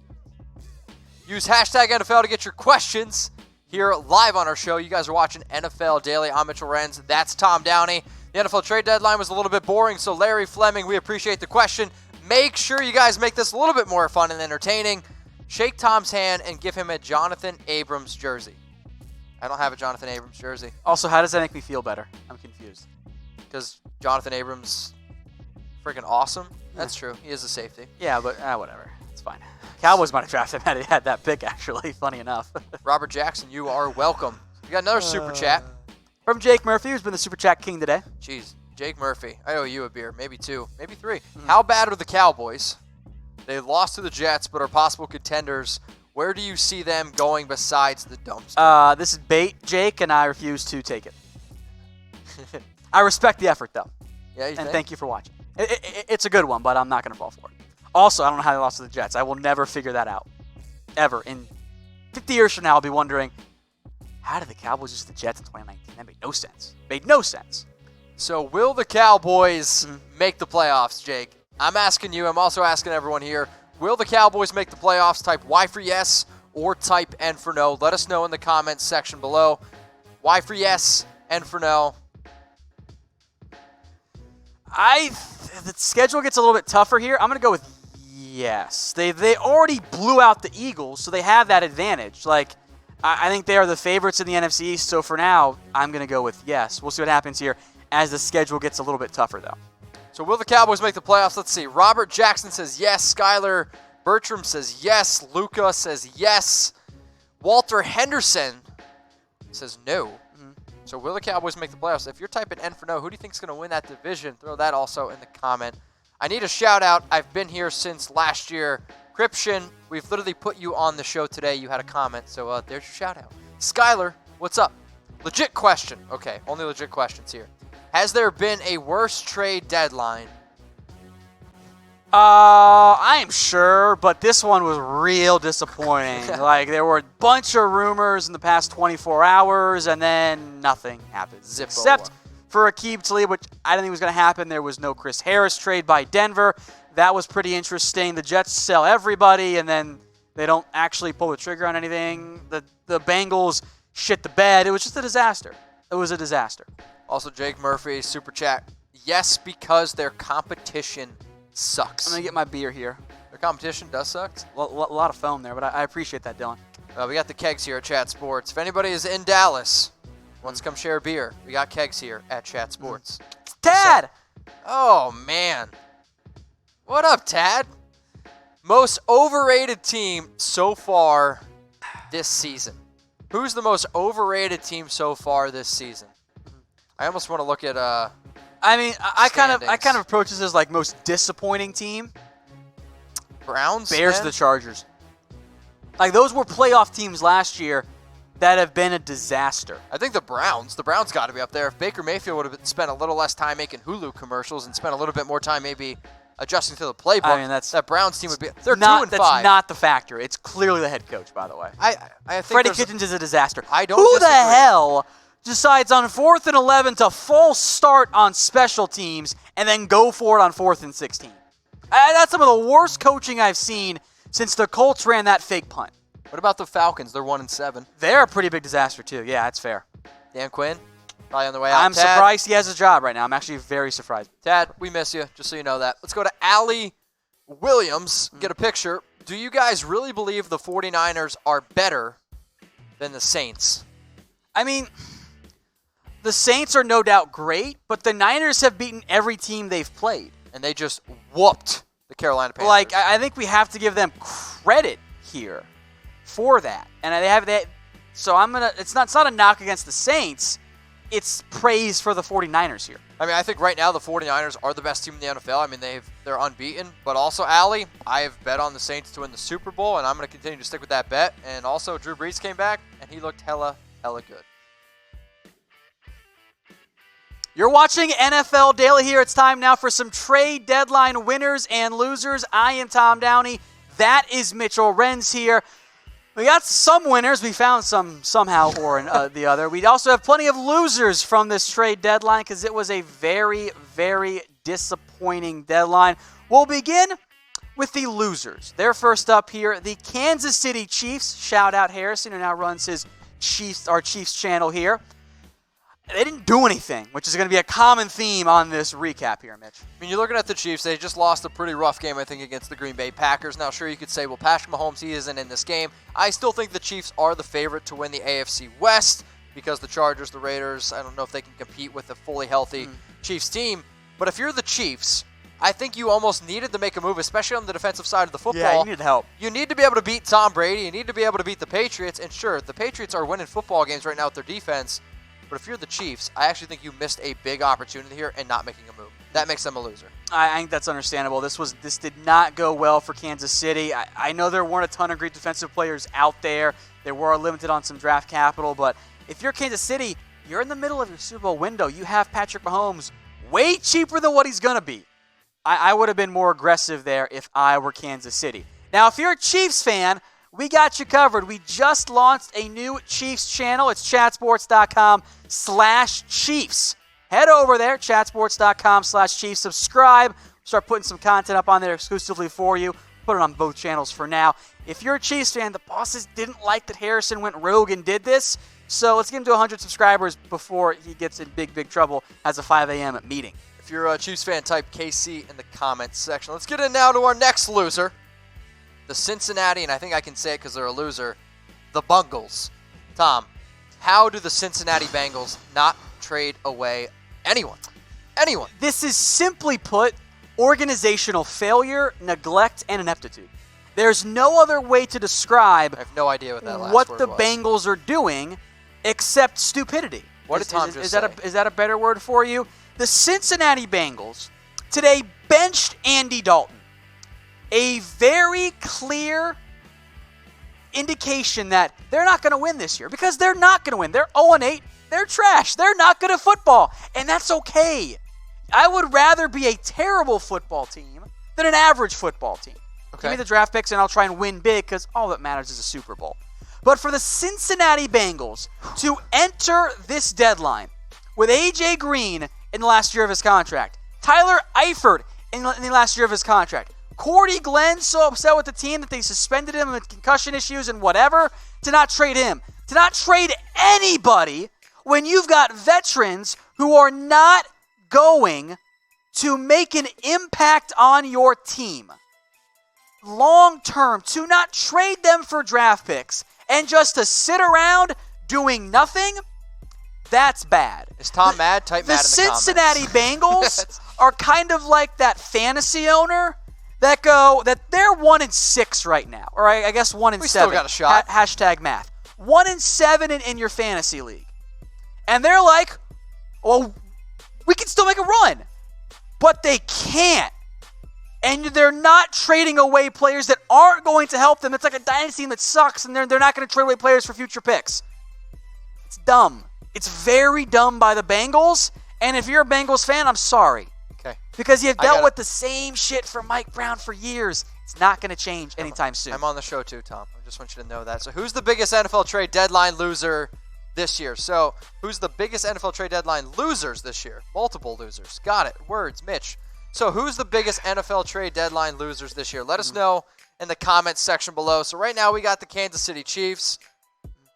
Use hashtag NFL to get your questions here live on our show. You guys are watching NFL Daily. I'm Mitchell Renz. That's Tom Downey. The NFL trade deadline was a little bit boring, so Larry Fleming, we appreciate the question. Make sure you guys make this a little bit more fun and entertaining. Shake Tom's hand and give him a Jonathan Abrams jersey. I don't have a Jonathan Abrams jersey. Also, how does that make me feel better? I'm confused. Because Jonathan Abrams, freaking awesome. That's true. He is a safety. Yeah, but whatever. It's fine. Cowboys might have drafted him had he had that pick, actually. Funny enough. Robert Jackson, you are welcome. We got another super chat. From Jake Murphy, who's been the super chat king today. Jeez, Jake Murphy. I owe you a beer. Maybe 2, maybe 3. How bad are the Cowboys? They lost to the Jets, but are possible contenders. Where do you see them going besides the dumpster? This is bait, Jake, and I refuse to take it. I respect the effort, though. Yeah, and thank you for watching. It's a good one, but I'm not going to fall for it. Also, I don't know how they lost to the Jets. I will never figure that out. Ever. In 50 years from now, I'll be wondering, how did the Cowboys lose to the Jets in 2019? That made no sense. Made no sense. So will the Cowboys make the playoffs, Jake? I'm asking you. I'm also asking everyone here. Will the Cowboys make the playoffs? Type Y for yes or type N for no. Let us know in the comments section below. Y for yes, N for no. The schedule gets a little bit tougher here. I'm going to go with yes. They already blew out the Eagles, so they have that advantage. Like, I think they are the favorites in the NFC East, so for now, I'm going to go with yes. We'll see what happens here as the schedule gets a little bit tougher, though. So will the Cowboys make the playoffs? Let's see. Robert Jackson says yes. Skylar Bertram says yes. Luca says yes. Walter Henderson says no. So will the Cowboys make the playoffs? If you're typing N for no, who do you think is going to win that division? Throw that also in the comment. I need a shout out. I've been here since last year. Cryption, we've literally put you on the show today. You had a comment, so there's your shout out. Skylar, what's up? Legit question. Okay, only legit questions here. Has there been a worse trade deadline? I am sure, but this one was real disappointing. Like, there were a bunch of rumors in the past 24 hours, and then nothing happened. Zippo. Except for Aqib Talib, which I didn't think was going to happen. There was no Chris Harris trade by Denver. That was pretty interesting. The Jets sell everybody, and then They don't actually pull the trigger on anything. The Bengals shit the bed. It was just a disaster. It was a disaster. Also, Jake Murphy, super chat. Yes, because their competition sucks. I'm going to get my beer here. Their competition does suck? A lot of foam there, but I appreciate that, Dylan. We got the kegs here at Chat Sports. If anybody is in Dallas, wants to come share a beer, we got kegs here at Chat Sports. Tad! Oh, man. What up, Tad? Most overrated team so far this season. Who's the most overrated team so far this season? I almost want to look at I kind of approach this as like most disappointing team. Browns? Bears man? to the Chargers. Like, those were playoff teams last year that have been a disaster. I think the Browns got to be up there. If Baker Mayfield would have spent a little less time making Hulu commercials and spent a little bit more time maybe adjusting to the playbook, I mean, that Browns team would be. They're 2-5. That's not the factor. It's clearly the head coach, by the way. I think Freddie Kitchens is a disaster. I don't Who disagree. the hell decides on 4th and 11 to false start on special teams and then go for it on 4th and 16? That's some of the worst coaching I've seen since the Colts ran that fake punt. What about the Falcons? They're 1-7. They're a pretty big disaster, too. Yeah, that's fair. Dan Quinn, probably on the way out. I'm Tad, surprised he has a job right now. I'm actually very surprised. Tad, we miss you, just so you know that. Let's go to Allie Williams, get a picture. Do you guys really believe the 49ers are better than the Saints? I mean, the Saints are no doubt great, but the Niners have beaten every team they've played. And they just whooped the Carolina Panthers. Like, I think we have to give them credit here for that. And they have that. So it's not a knock against the Saints. It's praise for the 49ers here. I mean, I think right now the 49ers are the best team in the NFL. I mean, they're unbeaten. But also, Allie, I have bet on the Saints to win the Super Bowl, and I'm going to continue to stick with that bet. And also, Drew Brees came back, and he looked hella good. You're watching NFL Daily here. It's time now for some trade deadline winners and losers. I am Tom Downey. That is Mitchell Renz here. We got some winners. We found some somehow or the other. We also have plenty of losers from this trade deadline because it was a very, very disappointing deadline. We'll begin with the losers. They're first up here, the Kansas City Chiefs. Shout out Harrison, who now runs our Chiefs channel here. They didn't do anything, which is going to be a common theme on this recap here, Mitch. I mean, you're looking at the Chiefs. They just lost a pretty rough game, I think, against the Green Bay Packers. Now, sure, you could say, well, Patrick Mahomes, he isn't in this game. I still think the Chiefs are the favorite to win the AFC West because the Chargers, the Raiders, I don't know if they can compete with a fully healthy Chiefs team. But if you're the Chiefs, I think you almost needed to make a move, especially on the defensive side of the football. Yeah, you need help. You need to be able to beat Tom Brady. You need to be able to beat the Patriots. And sure, the Patriots are winning football games right now with their defense. But if you're the Chiefs, I actually think you missed a big opportunity here and not making a move. That makes them a loser. I think that's understandable. This did not go well for Kansas City. I know there weren't a ton of great defensive players out there. They were limited on some draft capital. But if you're Kansas City, you're in the middle of your Super Bowl window. You have Patrick Mahomes way cheaper than what he's going to be. I would have been more aggressive there if I were Kansas City. Now, if you're a Chiefs fan, we got you covered. We just launched a new Chiefs channel. It's chatsports.com/Chiefs. Head over there, chatsports.com/Chiefs. Subscribe. Start putting some content up on there exclusively for you. Put it on both channels for now. If you're a Chiefs fan, the bosses didn't like that Harrison went rogue and did this. So let's get him to 100 subscribers before he gets in big trouble as a 5 a.m. meeting. If you're a Chiefs fan, type KC in the comments section. Let's get in now to our next loser. The Cincinnati, and I think I can say it because they're a loser, the Bungles. Tom, how do the Cincinnati Bengals not trade away anyone? Anyone. This is simply put organizational failure, neglect, and ineptitude. There's no other way to describe I have no idea what that last what word the was. Bengals are doing except stupidity. What did Tom just say? Is that a better word for you? The Cincinnati Bengals today benched Andy Dalton. A very clear indication that they're not going to win this year because they're not going to win. They're 0-8. They're trash. They're not good at football, and that's okay. I would rather be a terrible football team than an average football team. Okay. Give me the draft picks, and I'll try and win big because all that matters is a Super Bowl. But for the Cincinnati Bengals to enter this deadline with A.J. Green in the last year of his contract, Tyler Eifert in the last year of his contract, Cordy Glenn so upset with the team that they suspended him with concussion issues and whatever, to not trade him. To not trade anybody when you've got veterans who are not going to make an impact on your team. Long term, to not trade them for draft picks and just to sit around doing nothing, that's bad. Is Tom mad? Type mad in the Cincinnati comments. Bengals are kind of like that fantasy owner that they're 1-6 right now, or I guess 1-7. We still got a shot. Hashtag math. 1-7 in your fantasy league, and they're like, well, we can still make a run, but they can't. And they're not trading away players that aren't going to help them. It's like a dynasty team that sucks, and they're not going to trade away players for future picks. It's dumb. It's very dumb by the Bengals. And if you're a Bengals fan, I'm sorry. Okay. Because you've dealt with the same shit from Mike Brown for years. It's not going to change anytime soon. I'm on the show too, Tom. I just want you to know that. So who's the biggest NFL trade deadline loser this year? So who's the biggest NFL trade deadline losers this year? Multiple losers. Got it. Words, Mitch. So who's the biggest NFL trade deadline losers this year? Let us know in the comments section below. So right now we got the Kansas City Chiefs.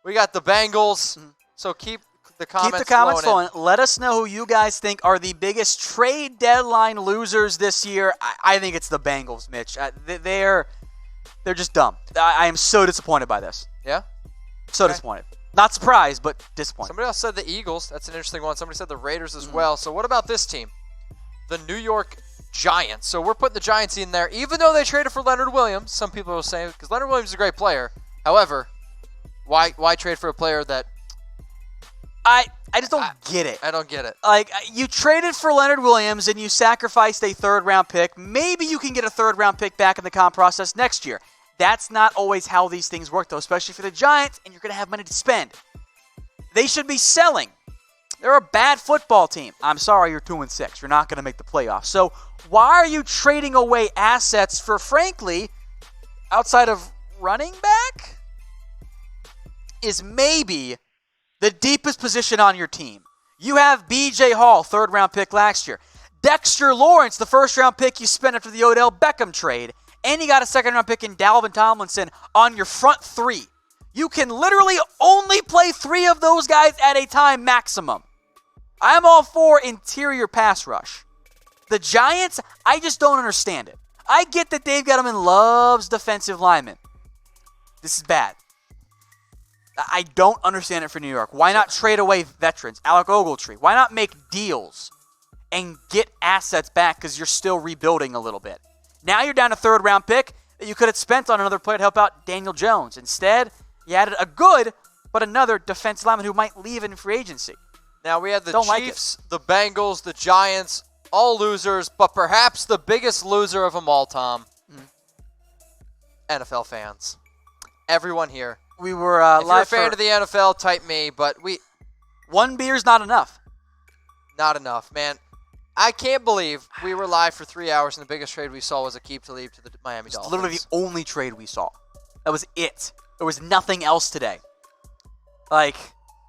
We got the Bengals. So keep the comments flowing. Let us know who you guys think are the biggest trade deadline losers this year. I think it's the Bengals, Mitch. They're just dumb. I am so disappointed by this. Yeah? So disappointed. Not surprised, but disappointed. Somebody else said the Eagles. That's an interesting one. Somebody said the Raiders as well. So what about this team? The New York Giants. So we're putting the Giants in there, even though they traded for Leonard Williams. Some people will say, because Leonard Williams is a great player. However, why trade for a player that... I just don't get it. I don't get it. Like, you traded for Leonard Williams and you sacrificed a third-round pick. Maybe you can get a third-round pick back in the comp process next year. That's not always how these things work, though, especially for the Giants, and you're going to have money to spend. They should be selling. They're a bad football team. I'm sorry, you're 2-6. You're not going to make the playoffs. So why are you trading away assets for, frankly, outside of running back, is maybe the deepest position on your team? You have B.J. Hall, third-round pick last year. Dexter Lawrence, the first-round pick you spent after the Odell Beckham trade. And you got a second-round pick in Dalvin Tomlinson on your front three. You can literally only play 3 of those guys at a time maximum. I'm all for interior pass rush. The Giants, I just don't understand it. I get that Dave Gettleman loves defensive linemen. This is bad. I don't understand it for New York. Why not trade away veterans? Alec Ogletree. Why not make deals and get assets back because you're still rebuilding a little bit? Now you're down a third-round pick that you could have spent on another player to help out Daniel Jones. Instead, you added a good but another defensive lineman who might leave in free agency. Now we have the Chiefs, the Bengals, the Giants, all losers, but perhaps the biggest loser of them all, Tom, NFL fans. Everyone here. We were if you're a fan of the NFL, type me, but one beer's not enough. Not enough, man. I can't believe we were live for 3 hours and the biggest trade we saw was Aqib Talib to the Miami Dolphins. It's literally the only trade we saw. That was it. There was nothing else today. Like,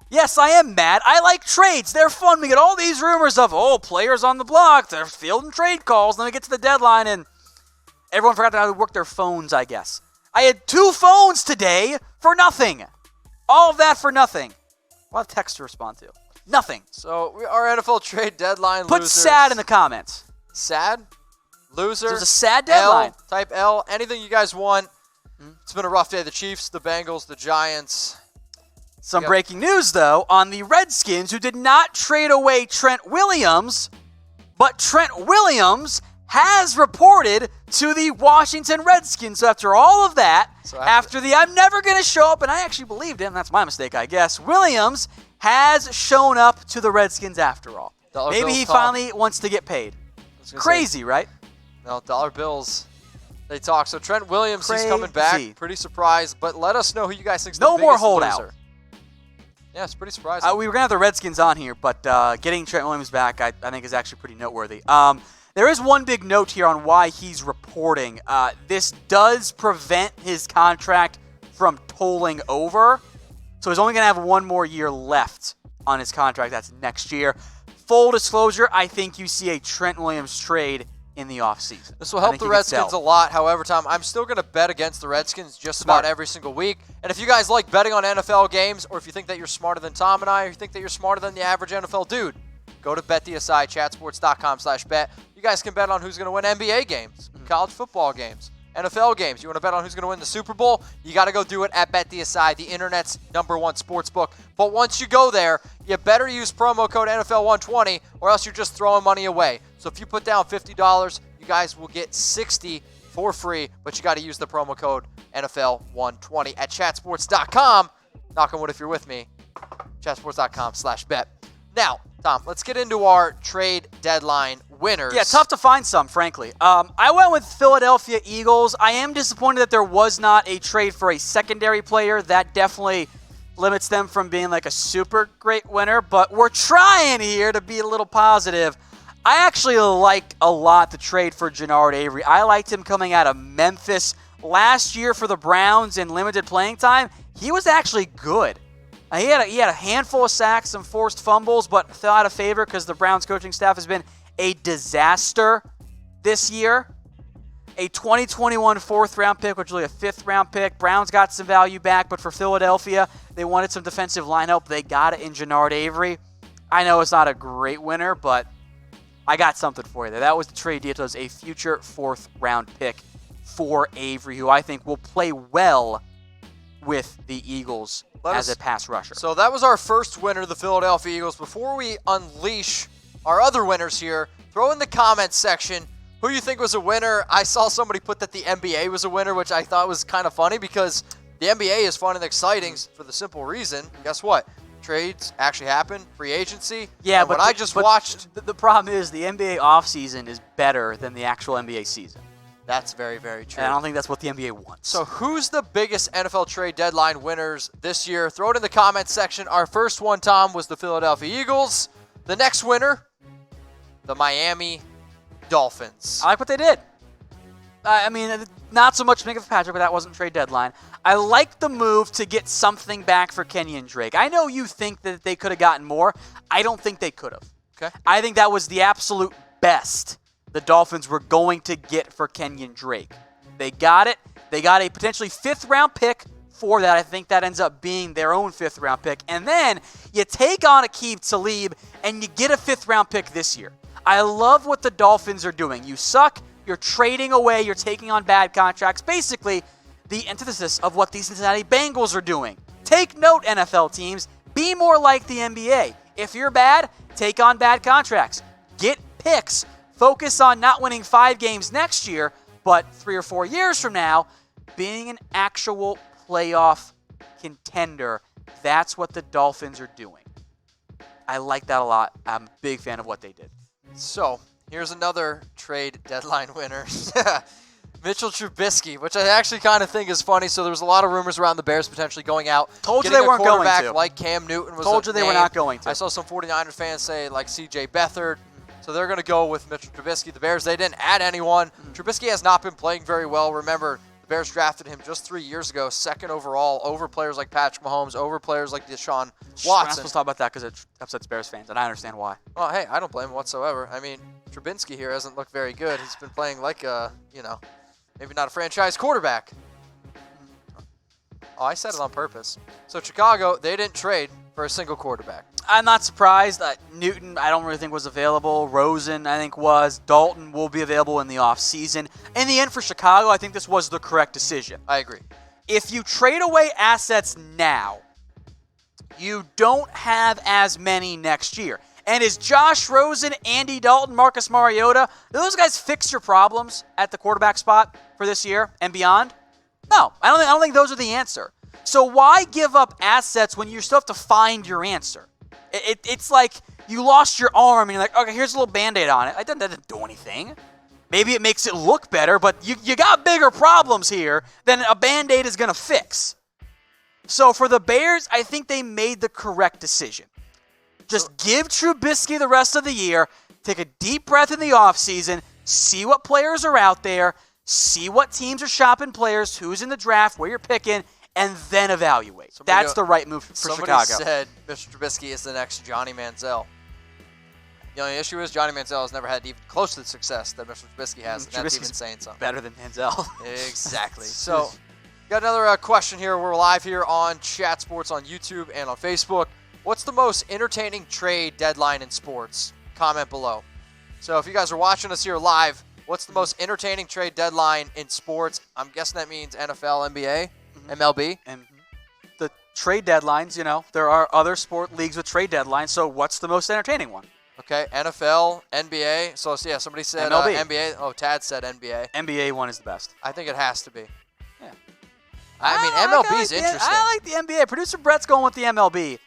yes, I am mad. I like trades. They're fun. We get all these rumors of, players on the block. They're fielding trade calls. Then we get to the deadline, and everyone forgot how to work their phones, I guess. I had 2 phones today for nothing. All of that for nothing. What text to respond to? Nothing. So, our NFL trade deadline Put losers. sad in the comments. Sad? Loser? It was a sad deadline. L, type L. Anything you guys want. It's been a rough day. The Chiefs, the Bengals, the Giants. Some breaking news, though, on the Redskins, who did not trade away Trent Williams, but Trent Williams has reported to the Washington Redskins. So after all of that, after the I'm never going to show up, and I actually believed him, that's my mistake, I guess, Williams has shown up to the Redskins after all. Maybe he finally wants to get paid. Crazy, right? No, dollar bills. They talk. So Trent Williams, he's coming back. Pretty surprised, but let us know who you guys think is the biggest more holdout. loser. Yeah, it's pretty surprising. We were going to have the Redskins on here, but getting Trent Williams back, I think, is actually pretty noteworthy. There is one big note here on why he's reporting. This does prevent his contract from tolling over, so he's only going to have 1 more year left on his contract. That's next year. Full disclosure, I think you see a Trent Williams trade in the offseason. This will help the Redskins a lot. However, Tom, I'm still going to bet against the Redskins just about every single week. And if you guys like betting on NFL games, or if you think that you're smarter than Tom and I, or you think that you're smarter than the average NFL dude, go to BetDSI, chatsports.com/bet. You guys can bet on who's going to win NBA games, college football games, NFL games. You want to bet on who's going to win the Super Bowl? You got to go do it at BetDSI, the internet's #1 sports book. But once you go there, you better use promo code NFL120 or else you're just throwing money away. So if you put down $50, you guys will get $60 for free, but you got to use the promo code NFL120 at chatsports.com. Knock on wood if you're with me. Chatsports.com/bet. Now, Tom, let's get into our trade deadline winners. Yeah, tough to find some, frankly. I went with Philadelphia Eagles. I am disappointed that there was not a trade for a secondary player. That definitely limits them from being like a super great winner, but we're trying here to be a little positive. I actually like a lot the trade for Genard Avery. I liked him coming out of Memphis. Last year for the Browns in limited playing time, he was actually good. He had a handful of sacks, some forced fumbles, but fell out of favor because the Browns coaching staff has been a disaster this year. A 2021 4th-round pick, which was really a 5th-round pick. Browns got some value back, but for Philadelphia, they wanted some defensive line help. They got it in Genard Avery. I know it's not a great winner, but I got something for you there. That was the trade deal. It was a future 4th-round pick for Avery, who I think will play well with the Eagles as a pass rusher. So that was our first winner, the Philadelphia Eagles. Before we unleash our other winners here, throw in the comments section who you think was a winner. I saw somebody put that the NBA was a winner, which I thought was kind of funny because the NBA is fun and exciting for the simple reason. Guess what? Trades actually happen, free agency. Yeah, but I just watched. The problem is the NBA offseason is better than the actual NBA season. That's very, very true. And I don't think that's what the NBA wants. So who's the biggest NFL trade deadline winners this year? Throw it in the comments section. Our first one, Tom, was the Philadelphia Eagles. The next winner, the Miami Dolphins. I like what they did. I mean, not so much Minkah Fitzpatrick, but that wasn't trade deadline. I like the move to get something back for Kenyon Drake. I know you think that they could have gotten more. I don't think they could have. Okay. I think that was the absolute best the Dolphins were going to get for Kenyon Drake. They got it. They got a potentially 5th-round pick for that. I think that ends up being their own 5th-round pick. And then you take on Aqib Talib and you get a 5th-round pick this year. I love what the Dolphins are doing. You suck. You're trading away. You're taking on bad contracts. Basically, the antithesis of what the Cincinnati Bengals are doing. Take note, NFL teams. Be more like the NBA. If you're bad, take on bad contracts. Get picks. Focus on not winning 5 games next year, but 3 or 4 years from now, being an actual playoff contender. That's what the Dolphins are doing. I like that a lot. I'm a big fan of what they did. So, here's another trade deadline winner. Mitchell Trubisky, which I actually kind of think is funny. So there was a lot of rumors around the Bears potentially going out. Told you they weren't going to. Like Cam Newton was Told you they were not going to. I saw some 49ers fans say like C.J. Beathard. So they're going to go with Mitchell Trubisky. The Bears, they didn't add anyone. Trubisky has not been playing very well. Remember, the Bears drafted him just 3 years ago, 2nd overall, over players like Patrick Mahomes, over players like Deshaun Watson. We're not supposed to talk about that because it upsets Bears fans, and I understand why. Well, hey, I don't blame him whatsoever. I mean, Trubisky here hasn't looked very good. He's been playing like a, maybe not a franchise quarterback. Oh, I said it on purpose. So Chicago, they didn't trade for a single quarterback. I'm not surprised. Newton, I don't really think was available. Rosen, I think was. Dalton will be available in the offseason. In the end, for Chicago, I think this was the correct decision. I agree. If you trade away assets now, you don't have as many next year. And is Josh Rosen, Andy Dalton, Marcus Mariota, do those guys fix your problems at the quarterback spot for this year and beyond? No, I don't think those are the answer. So why give up assets when you still have to find your answer? It's like you lost your arm and you're like, okay, here's a little Band-Aid on it. That doesn't do anything. Maybe it makes it look better, but you got bigger problems here than a Band-Aid is going to fix. So for the Bears, I think they made the correct decision. Just give Trubisky the rest of the year, take a deep breath in the offseason, see what players are out there, see what teams are shopping players, who's in the draft, where you're picking, and then evaluate. That's the right move for Chicago. Somebody said Mr. Trubisky is the next Johnny Manziel. The only issue is Johnny Manziel has never had even close to the success that Mr. Trubisky has, and that's even saying something. Better than Manziel. Exactly. So, got another question here. We're live here on Chat Sports on YouTube and on Facebook. What's the most entertaining trade deadline in sports? Comment below. So, if you guys are watching us here live, what's the most entertaining trade deadline in sports? I'm guessing that means NFL, NBA, MLB. And the trade deadlines, there are other sport leagues with trade deadlines. So, what's the most entertaining one? Okay, NFL, NBA. So, yeah, somebody said MLB. NBA. Oh, Tad said NBA. NBA one is the best. I think it has to be. Yeah. I mean, MLB is interesting. I like the NBA. Producer Brett's going with the MLB.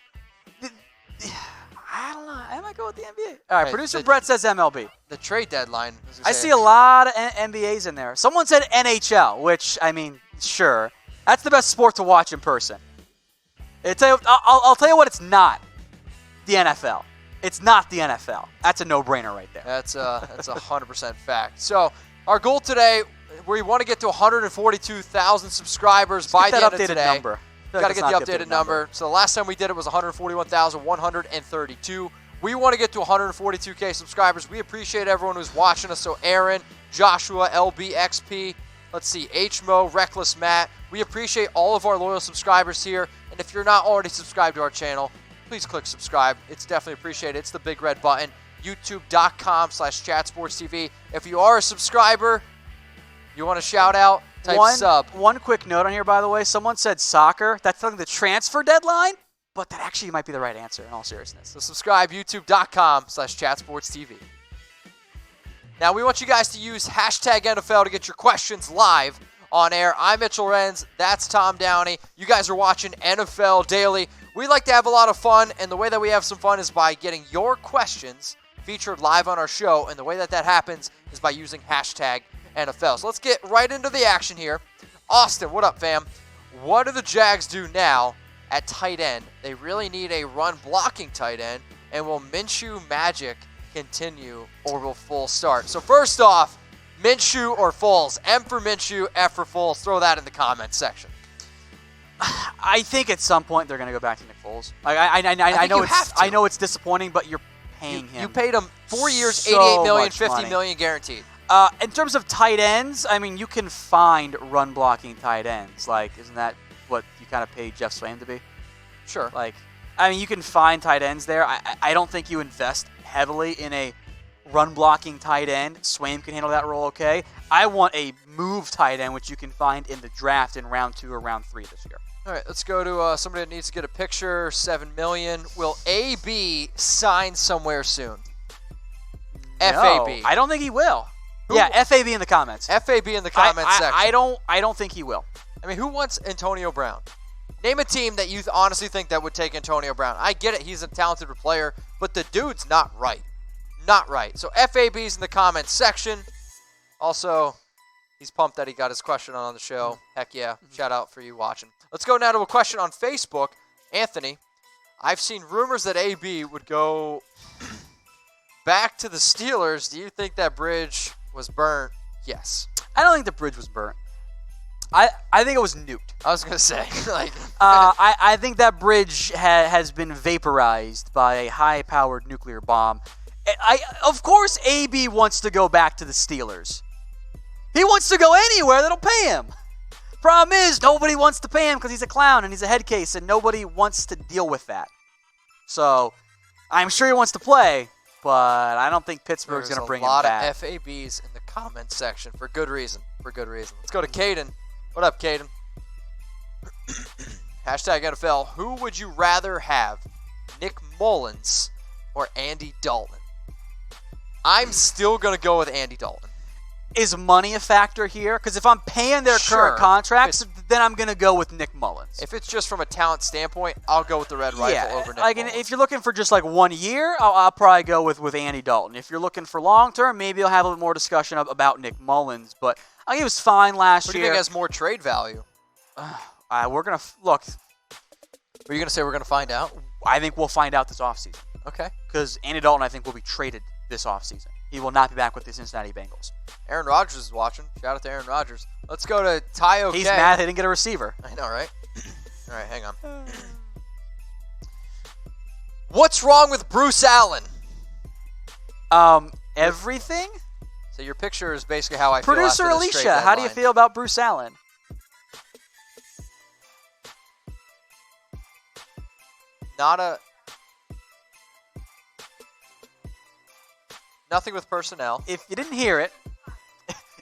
I don't know. I might go with the NBA. All right, Producer Brett says MLB. The trade deadline. I see a lot of NBAs in there. Someone said NHL, which, I mean, sure. That's the best sport to watch in person. I'll tell you what it's not. The NFL. It's not the NFL. That's a no-brainer right there. That's 100% fact. So our goal today, we want to get to 142,000 subscribers by the end of today. Number. Got to get the updated number. So the last time we did it was 141,132. We want to get to 142K subscribers. We appreciate everyone who's watching us. So Aaron, Joshua, LBXP, let's see, HMO, Reckless Matt. We appreciate all of our loyal subscribers here. And if you're not already subscribed to our channel, please click subscribe. It's definitely appreciated. It's the big red button. YouTube.com/chatsportstv. If you are a subscriber, you want a shout out, type sub. One quick note on here, by the way. Someone said soccer. That's something the transfer deadline, but that actually might be the right answer in all seriousness. So subscribe, youtube.com/chatsportstv. Now, we want you guys to use hashtag NFL to get your questions live on air. I'm Mitchell Renz. That's Tom Downey. You guys are watching NFL Daily. We like to have a lot of fun, and the way that we have some fun is by getting your questions featured live on our show, and the way that happens is by using hashtag NFL. So let's get right into the action here. Austin, what up, fam? What do the Jags do now at tight end? They really need a run-blocking tight end, and will Minshew magic continue, or will Foles start? So first off, Minshew or Foles? M for Minshew, F for Foles. Throw that in the comments section. I think at some point they're going to go back to Nick Foles. I know it's disappointing, but you're paying him. You paid him 4 years, so $88 million, $50 money. million guaranteed. In terms of tight ends, I mean, you can find run-blocking tight ends. Isn't that what you kind of paid Jeff Swaim to be? Sure. You can find tight ends there. I don't think you invest heavily in a run-blocking tight end. Swaim can handle that role okay. I want a move tight end, which you can find in the draft in round 2 or round 3 this year. All right, let's go to somebody that needs to get a picture. $7 million. Will AB sign somewhere soon? No, FAB. I don't think he will. Yeah, FAB in the comments. FAB in the comments section. I don't think he will. I mean, who wants Antonio Brown? Name a team that you honestly think that would take Antonio Brown. I get it, he's a talented player, but the dude's not right. Not right. So FAB's in the comments section. Also, he's pumped that he got his question on the show. Heck yeah. Shout out for you watching. Let's go now to a question on Facebook. Anthony, I've seen rumors that AB would go back to the Steelers. Do you think that bridge was burnt? Yes. I don't think the bridge was burnt. I think it was nuked. I was going to say. I think that bridge has been vaporized by a high-powered nuclear bomb. Of course, AB wants to go back to the Steelers. He wants to go anywhere that'll pay him. Problem is, nobody wants to pay him because he's a clown and he's a head case, and nobody wants to deal with that. So, I'm sure he wants to play, but I don't think Pittsburgh's going to bring him back. There's a lot of FABs in the comments section for good reason. Let's go to Caden. What up, Caden? Hashtag NFL. Who would you rather have, Nick Mullins or Andy Dalton? I'm still going to go with Andy Dalton. Is money a factor here? Because if I'm paying their current contracts, then I'm going to go with Nick Mullins. If it's just from a talent standpoint, I'll go with the Red Rifle over Nick Mullins. If you're looking for just 1 year, I'll probably go with Andy Dalton. If you're looking for long term, maybe I'll have a little more discussion about Nick Mullins. But I think he was fine last year. What do you think has more trade value? We're going to look. Were you going to say we're going to find out? I think we'll find out this offseason. Okay. Because Andy Dalton, I think, will be traded this offseason. He will not be back with the Cincinnati Bengals. Aaron Rodgers is watching. Shout out to Aaron Rodgers. Let's go to Ty OK. He's mad he didn't get a receiver. I know, right? All right, hang on. What's wrong with Bruce Allen? Everything? So your picture is basically how I feel Producer after this trade Alicia, how do you deadline. feel about Bruce Allen? Nothing with personnel. If you didn't hear it,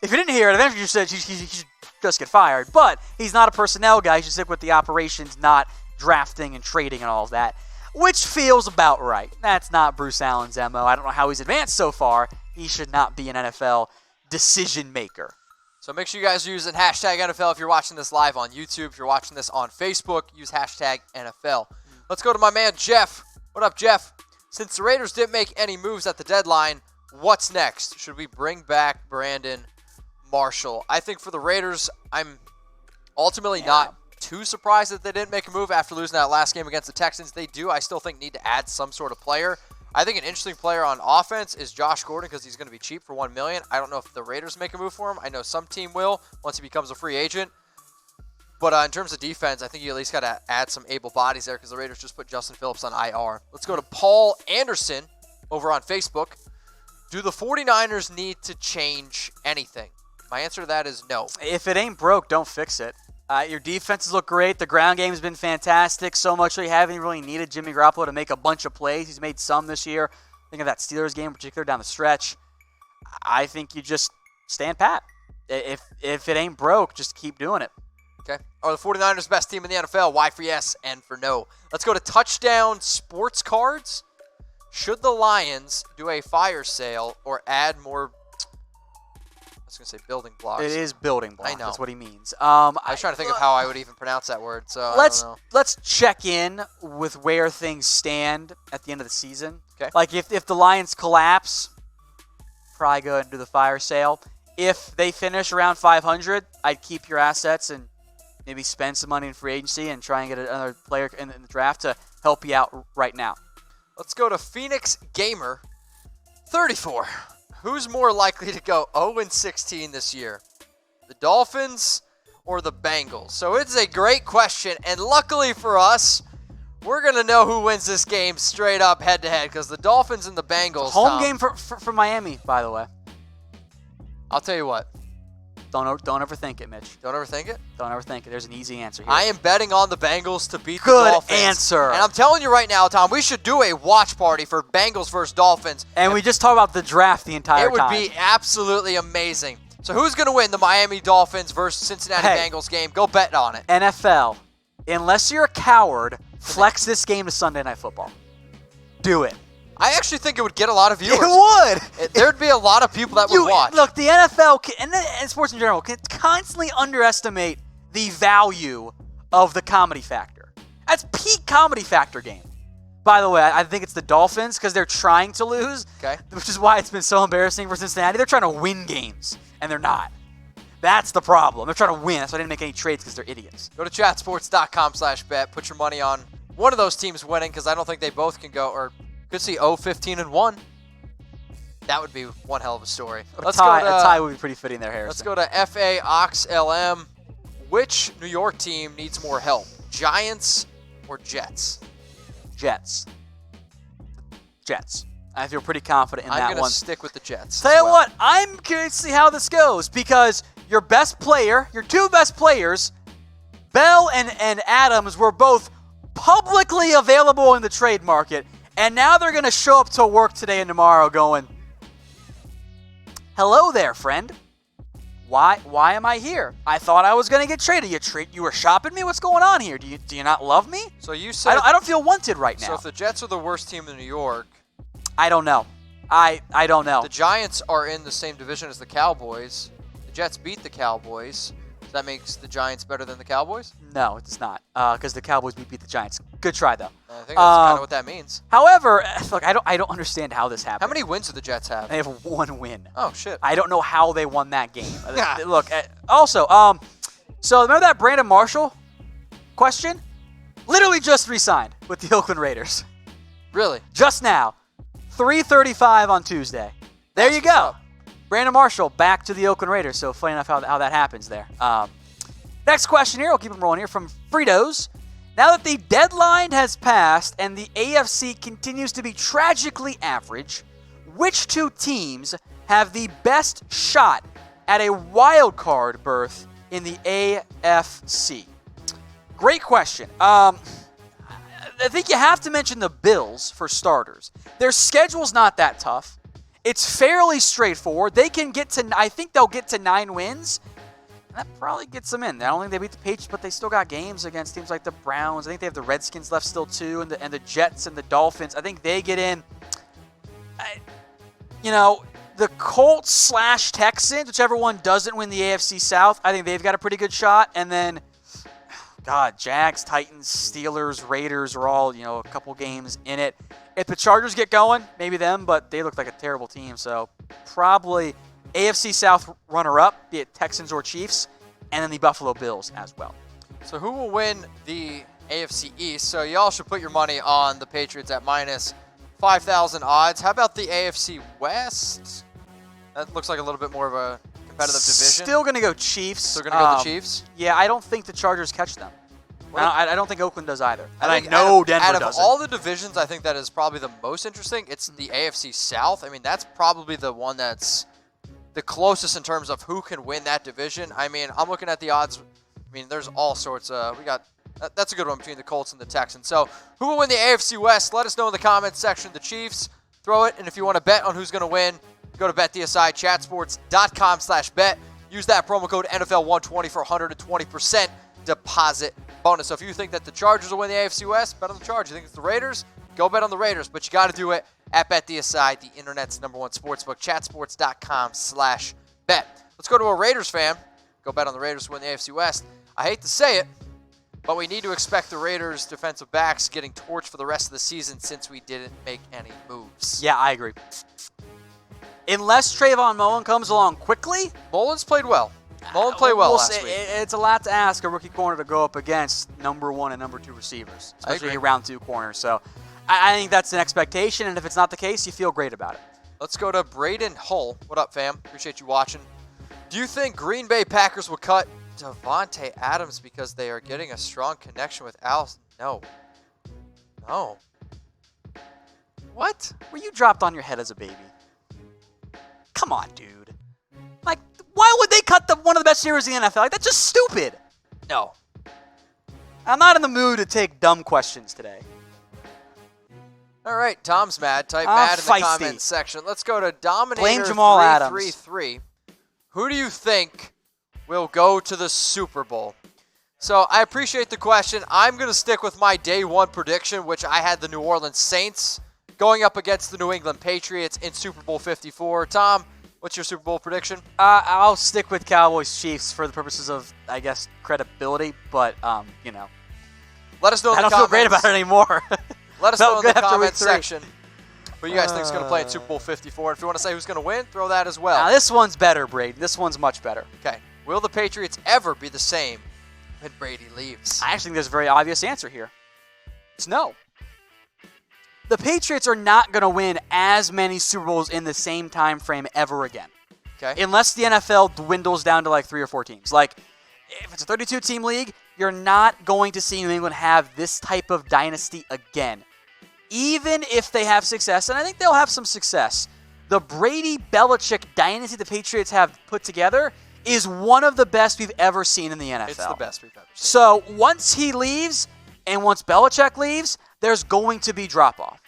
eventually you said he should just get fired. But he's not a personnel guy. He should stick with the operations, not drafting and trading and all of that, which feels about right. That's not Bruce Allen's MO. I don't know how he's advanced so far. He should not be an NFL decision maker. So make sure you guys are using hashtag NFL if you're watching this live on YouTube. If you're watching this on Facebook, use hashtag NFL. Let's go to my man, Jeff. What up, Jeff? Since the Raiders didn't make any moves at the deadline, what's next? Should we bring back Brandon Marshall? I think for the Raiders, I'm ultimately not too surprised that they didn't make a move after losing that last game against the Texans. They do, I still think, need to add some sort of player. I think an interesting player on offense is Josh Gordon because he's going to be cheap for $1 million. I don't know if the Raiders make a move for him. I know some team will once he becomes a free agent. But in terms of defense, I think you at least got to add some able bodies there because the Raiders just put Justin Phillips on IR. Let's go to Paul Anderson over on Facebook. Do the 49ers need to change anything? My answer to that is no. If it ain't broke, don't fix it. Your defenses look great. The ground game has been fantastic. So much that you haven't really needed Jimmy Garoppolo to make a bunch of plays. He's made some this year. Think of that Steelers game in particular down the stretch. I think you just stand pat. If it ain't broke, just keep doing it. Okay. Are the 49ers best team in the NFL? Y for yes and for no. Let's go to Touchdown Sports Cards. Should the Lions do a fire sale or add more, I was going to say building blocks. It is building blocks. I know. That's what he means. I was trying to think of how I would even pronounce that word. So let's check in with where things stand at the end of the season. Okay. Like if the Lions collapse, probably go ahead and do the fire sale. If they finish around 500, I'd keep your assets and maybe spend some money in free agency and try and get another player in the draft to help you out right now. Let's go to Phoenix Gamer 34. Who's more likely to go 0-16 this year? The Dolphins or the Bengals? So it's a great question, and luckily for us, we're going to know who wins this game straight up head-to-head because the Dolphins and the Bengals. Home game for Miami, by the way. I'll tell you what. Don't overthink it, Mitch. Don't overthink it? Don't overthink it. There's an easy answer here. I am betting on the Bengals to beat the Good Dolphins. answer. And I'm telling you right now, Tom, we should do a watch party for Bengals versus Dolphins. And we just talk about the draft the entire time. It would be absolutely amazing. So who's going to win the Miami Dolphins versus Cincinnati Bengals game? Go bet on it. NFL, unless you're a coward, flex this game to Sunday Night Football. Do it. I actually think it would get a lot of viewers. It would. There'd be a lot of people that would watch. Look, the NFL and sports in general can constantly underestimate the value of the comedy factor. That's peak comedy factor game. By the way, I think it's the Dolphins because they're trying to lose, which is why it's been so embarrassing for Cincinnati. They're trying to win games, and they're not. That's the problem. They're trying to win. That's why I didn't make any trades because they're idiots. Go to chatsports.com/bet. Put your money on one of those teams winning because I don't think they both can go or could see 0-15-1. That would be one hell of a story. A tie would be pretty fitting there, Harrison. Let's go to FA Ox LM. Which New York team needs more help? Giants or Jets? Jets. I feel pretty confident in that one. I'm going to stick with the Jets. Tell you what, I'm curious to see how this goes because your two best players, Bell and Adams, were both publicly available in the trade market. And now they're going to show up to work today and tomorrow going, hello there, friend. Why am I here? I thought I was going to get traded. You were shopping me? What's going on here? Do you not love me? So you said I don't feel wanted right now. So if the Jets are the worst team in New York, I don't know. I don't know. The Giants are in the same division as the Cowboys. The Jets beat the Cowboys. That makes the Giants better than the Cowboys? No, it does not. Because the Cowboys beat the Giants. Good try, though. I think that's kind of what that means. However, look, I don't understand how this happened. How many wins do the Jets have? They have one win. Oh, shit. I don't know how they won that game. Look, also, so remember that Brandon Marshall question? Literally just re-signed with the Oakland Raiders. Really? Just now. 3:35 on Tuesday. There you go. Brandon Marshall back to the Oakland Raiders. So funny enough how that happens there. Next question here. We'll keep them rolling here from Fritos. Now that the deadline has passed and the AFC continues to be tragically average, which two teams have the best shot at a wild card berth in the AFC? Great question. I think you have to mention the Bills for starters. Their schedule's not that tough. It's fairly straightforward. They can get to, I think they'll get to 9 wins. And that probably gets them in. I don't think they beat the Patriots, but they still got games against teams like the Browns. I think they have the Redskins left still too, and the Jets and the Dolphins. I think they get in. The Colts / Texans, whichever one doesn't win the AFC South, I think they've got a pretty good shot. And then, Jags, Titans, Steelers, Raiders are all, a couple games in it. If the Chargers get going, maybe them, but they look like a terrible team. So probably AFC South runner-up, be it Texans or Chiefs, and then the Buffalo Bills as well. So who will win the AFC East? So y'all should put your money on the Patriots at minus 5,000 odds. How about the AFC West? That looks like a little bit more of a competitive division. Still going to go Chiefs. So we're going to go the Chiefs? Yeah, I don't think the Chargers catch them. I don't think Oakland does either. I know Denver doesn't. Out of all the divisions, I think that is probably the most interesting. It's the AFC South. I mean, that's probably the one that's the closest in terms of who can win that division. I mean, I'm looking at the odds. I mean, there's all sorts of. That's a good one between the Colts and the Texans. So, who will win the AFC West? Let us know in the comments section. The Chiefs, throw it. And if you want to bet on who's going to win, go to BetDSI, chatsports.com/bet. Use that promo code NFL120 for 120% deposit bonus. So if you think that the Chargers will win the AFC West, bet on the Chargers. You think it's the Raiders? Go bet on the Raiders. But you got to do it at BetDSI, the internet's #1 sportsbook, chatsports.com/bet. Let's go to a Raiders fan. Go bet on the Raiders to win the AFC West. I hate to say it, but we need to expect the Raiders defensive backs getting torched for the rest of the season since we didn't make any moves. Yeah, I agree. Unless Trayvon Mullen comes along quickly. Mullen's played well. Mullen played well last week. It's a lot to ask a rookie corner to go up against number 1 and number 2 receivers, especially round 2 corners. So I think that's an expectation, and if it's not the case, you feel great about it. Let's go to Braden Hull. What up, fam? Appreciate you watching. Do you think Green Bay Packers will cut Davante Adams because they are getting a strong connection with Allison? No. What? Were you dropped on your head as a baby? Come on, dude. Like, why would they cut one of the best receivers in the NFL? Like, that's just stupid. No. I'm not in the mood to take dumb questions today. All right, Tom's mad. Type mad in the comments section. Let's go to Dominator. Blame Jamal Adams. 333. Who do you think will go to the Super Bowl? So I appreciate the question. I'm going to stick with my day 1 prediction, which I had the New Orleans Saints going up against the New England Patriots in Super Bowl 54. Tom, what's your Super Bowl prediction? I'll stick with Cowboys Chiefs for the purposes of, I guess, credibility, but, Let us know in the comments. I don't feel great about it anymore. Let us know in the comments section who you guys think is going to play in Super Bowl 54. If you want to say who's going to win, throw that as well. Now, this one's better, Brady. This one's much better. Okay. Will the Patriots ever be the same when Brady leaves? I actually think there's a very obvious answer here. It's no. The Patriots are not going to win as many Super Bowls in the same time frame ever again. Okay. Unless the NFL dwindles down to like 3 or 4 teams. Like, if it's a 32-team league, you're not going to see New England have this type of dynasty again. Even if they have success, and I think they'll have some success, the Brady-Belichick dynasty the Patriots have put together is one of the best we've ever seen in the NFL. It's the best we've ever seen. So once he leaves and once Belichick leaves, there's going to be drop-off.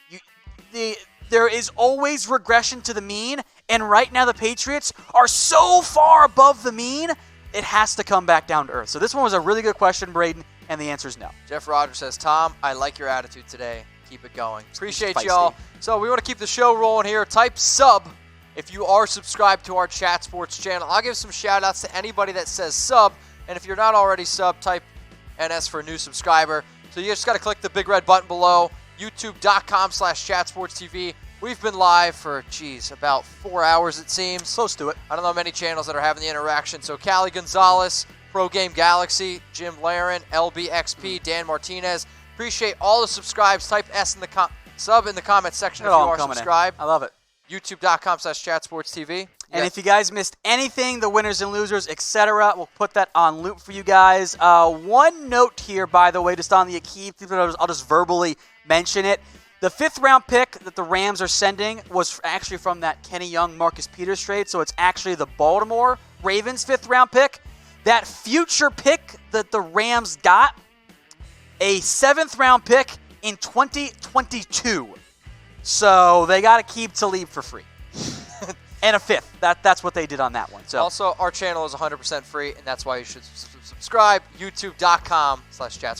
There is always regression to the mean, and right now the Patriots are so far above the mean, it has to come back down to earth. So this one was a really good question, Braden, and the answer is no. Jeff Rogers says, Tom, I like your attitude today. Keep it going. Appreciate y'all. So we want to keep the show rolling here. Type sub if you are subscribed to our Chat Sports channel. I'll give some shout-outs to anybody that says sub, and if you're not already sub, type NS for a new subscriber. So you just got to click the big red button below, youtube.com/chatsportstv. We've been live for, about 4 hours, it seems. Close to it. I don't know many channels that are having the interaction. So Callie Gonzalez, Pro Game Galaxy, Jim Laren, LBXP, Dan Martinez. Appreciate all the subscribes. Type S in the sub in the comments section if you are subscribed. I love it. youtube.com/chatsportstv. And if you guys missed anything, the winners and losers, etc., we'll put that on loop for you guys. One note here, by the way, just on the Akeem, I'll just verbally mention it. The 5th round pick that the Rams are sending was actually from that Kenny Young, Marcus Peters trade, so it's actually the Baltimore Ravens 5th round pick. That future pick that the Rams got, a 7th round pick in 2022. So they got to keep Talib for free. And a 5th. That's what they did on that one. So also, our channel is 100% free, and that's why you should subscribe. YouTube.com/chats.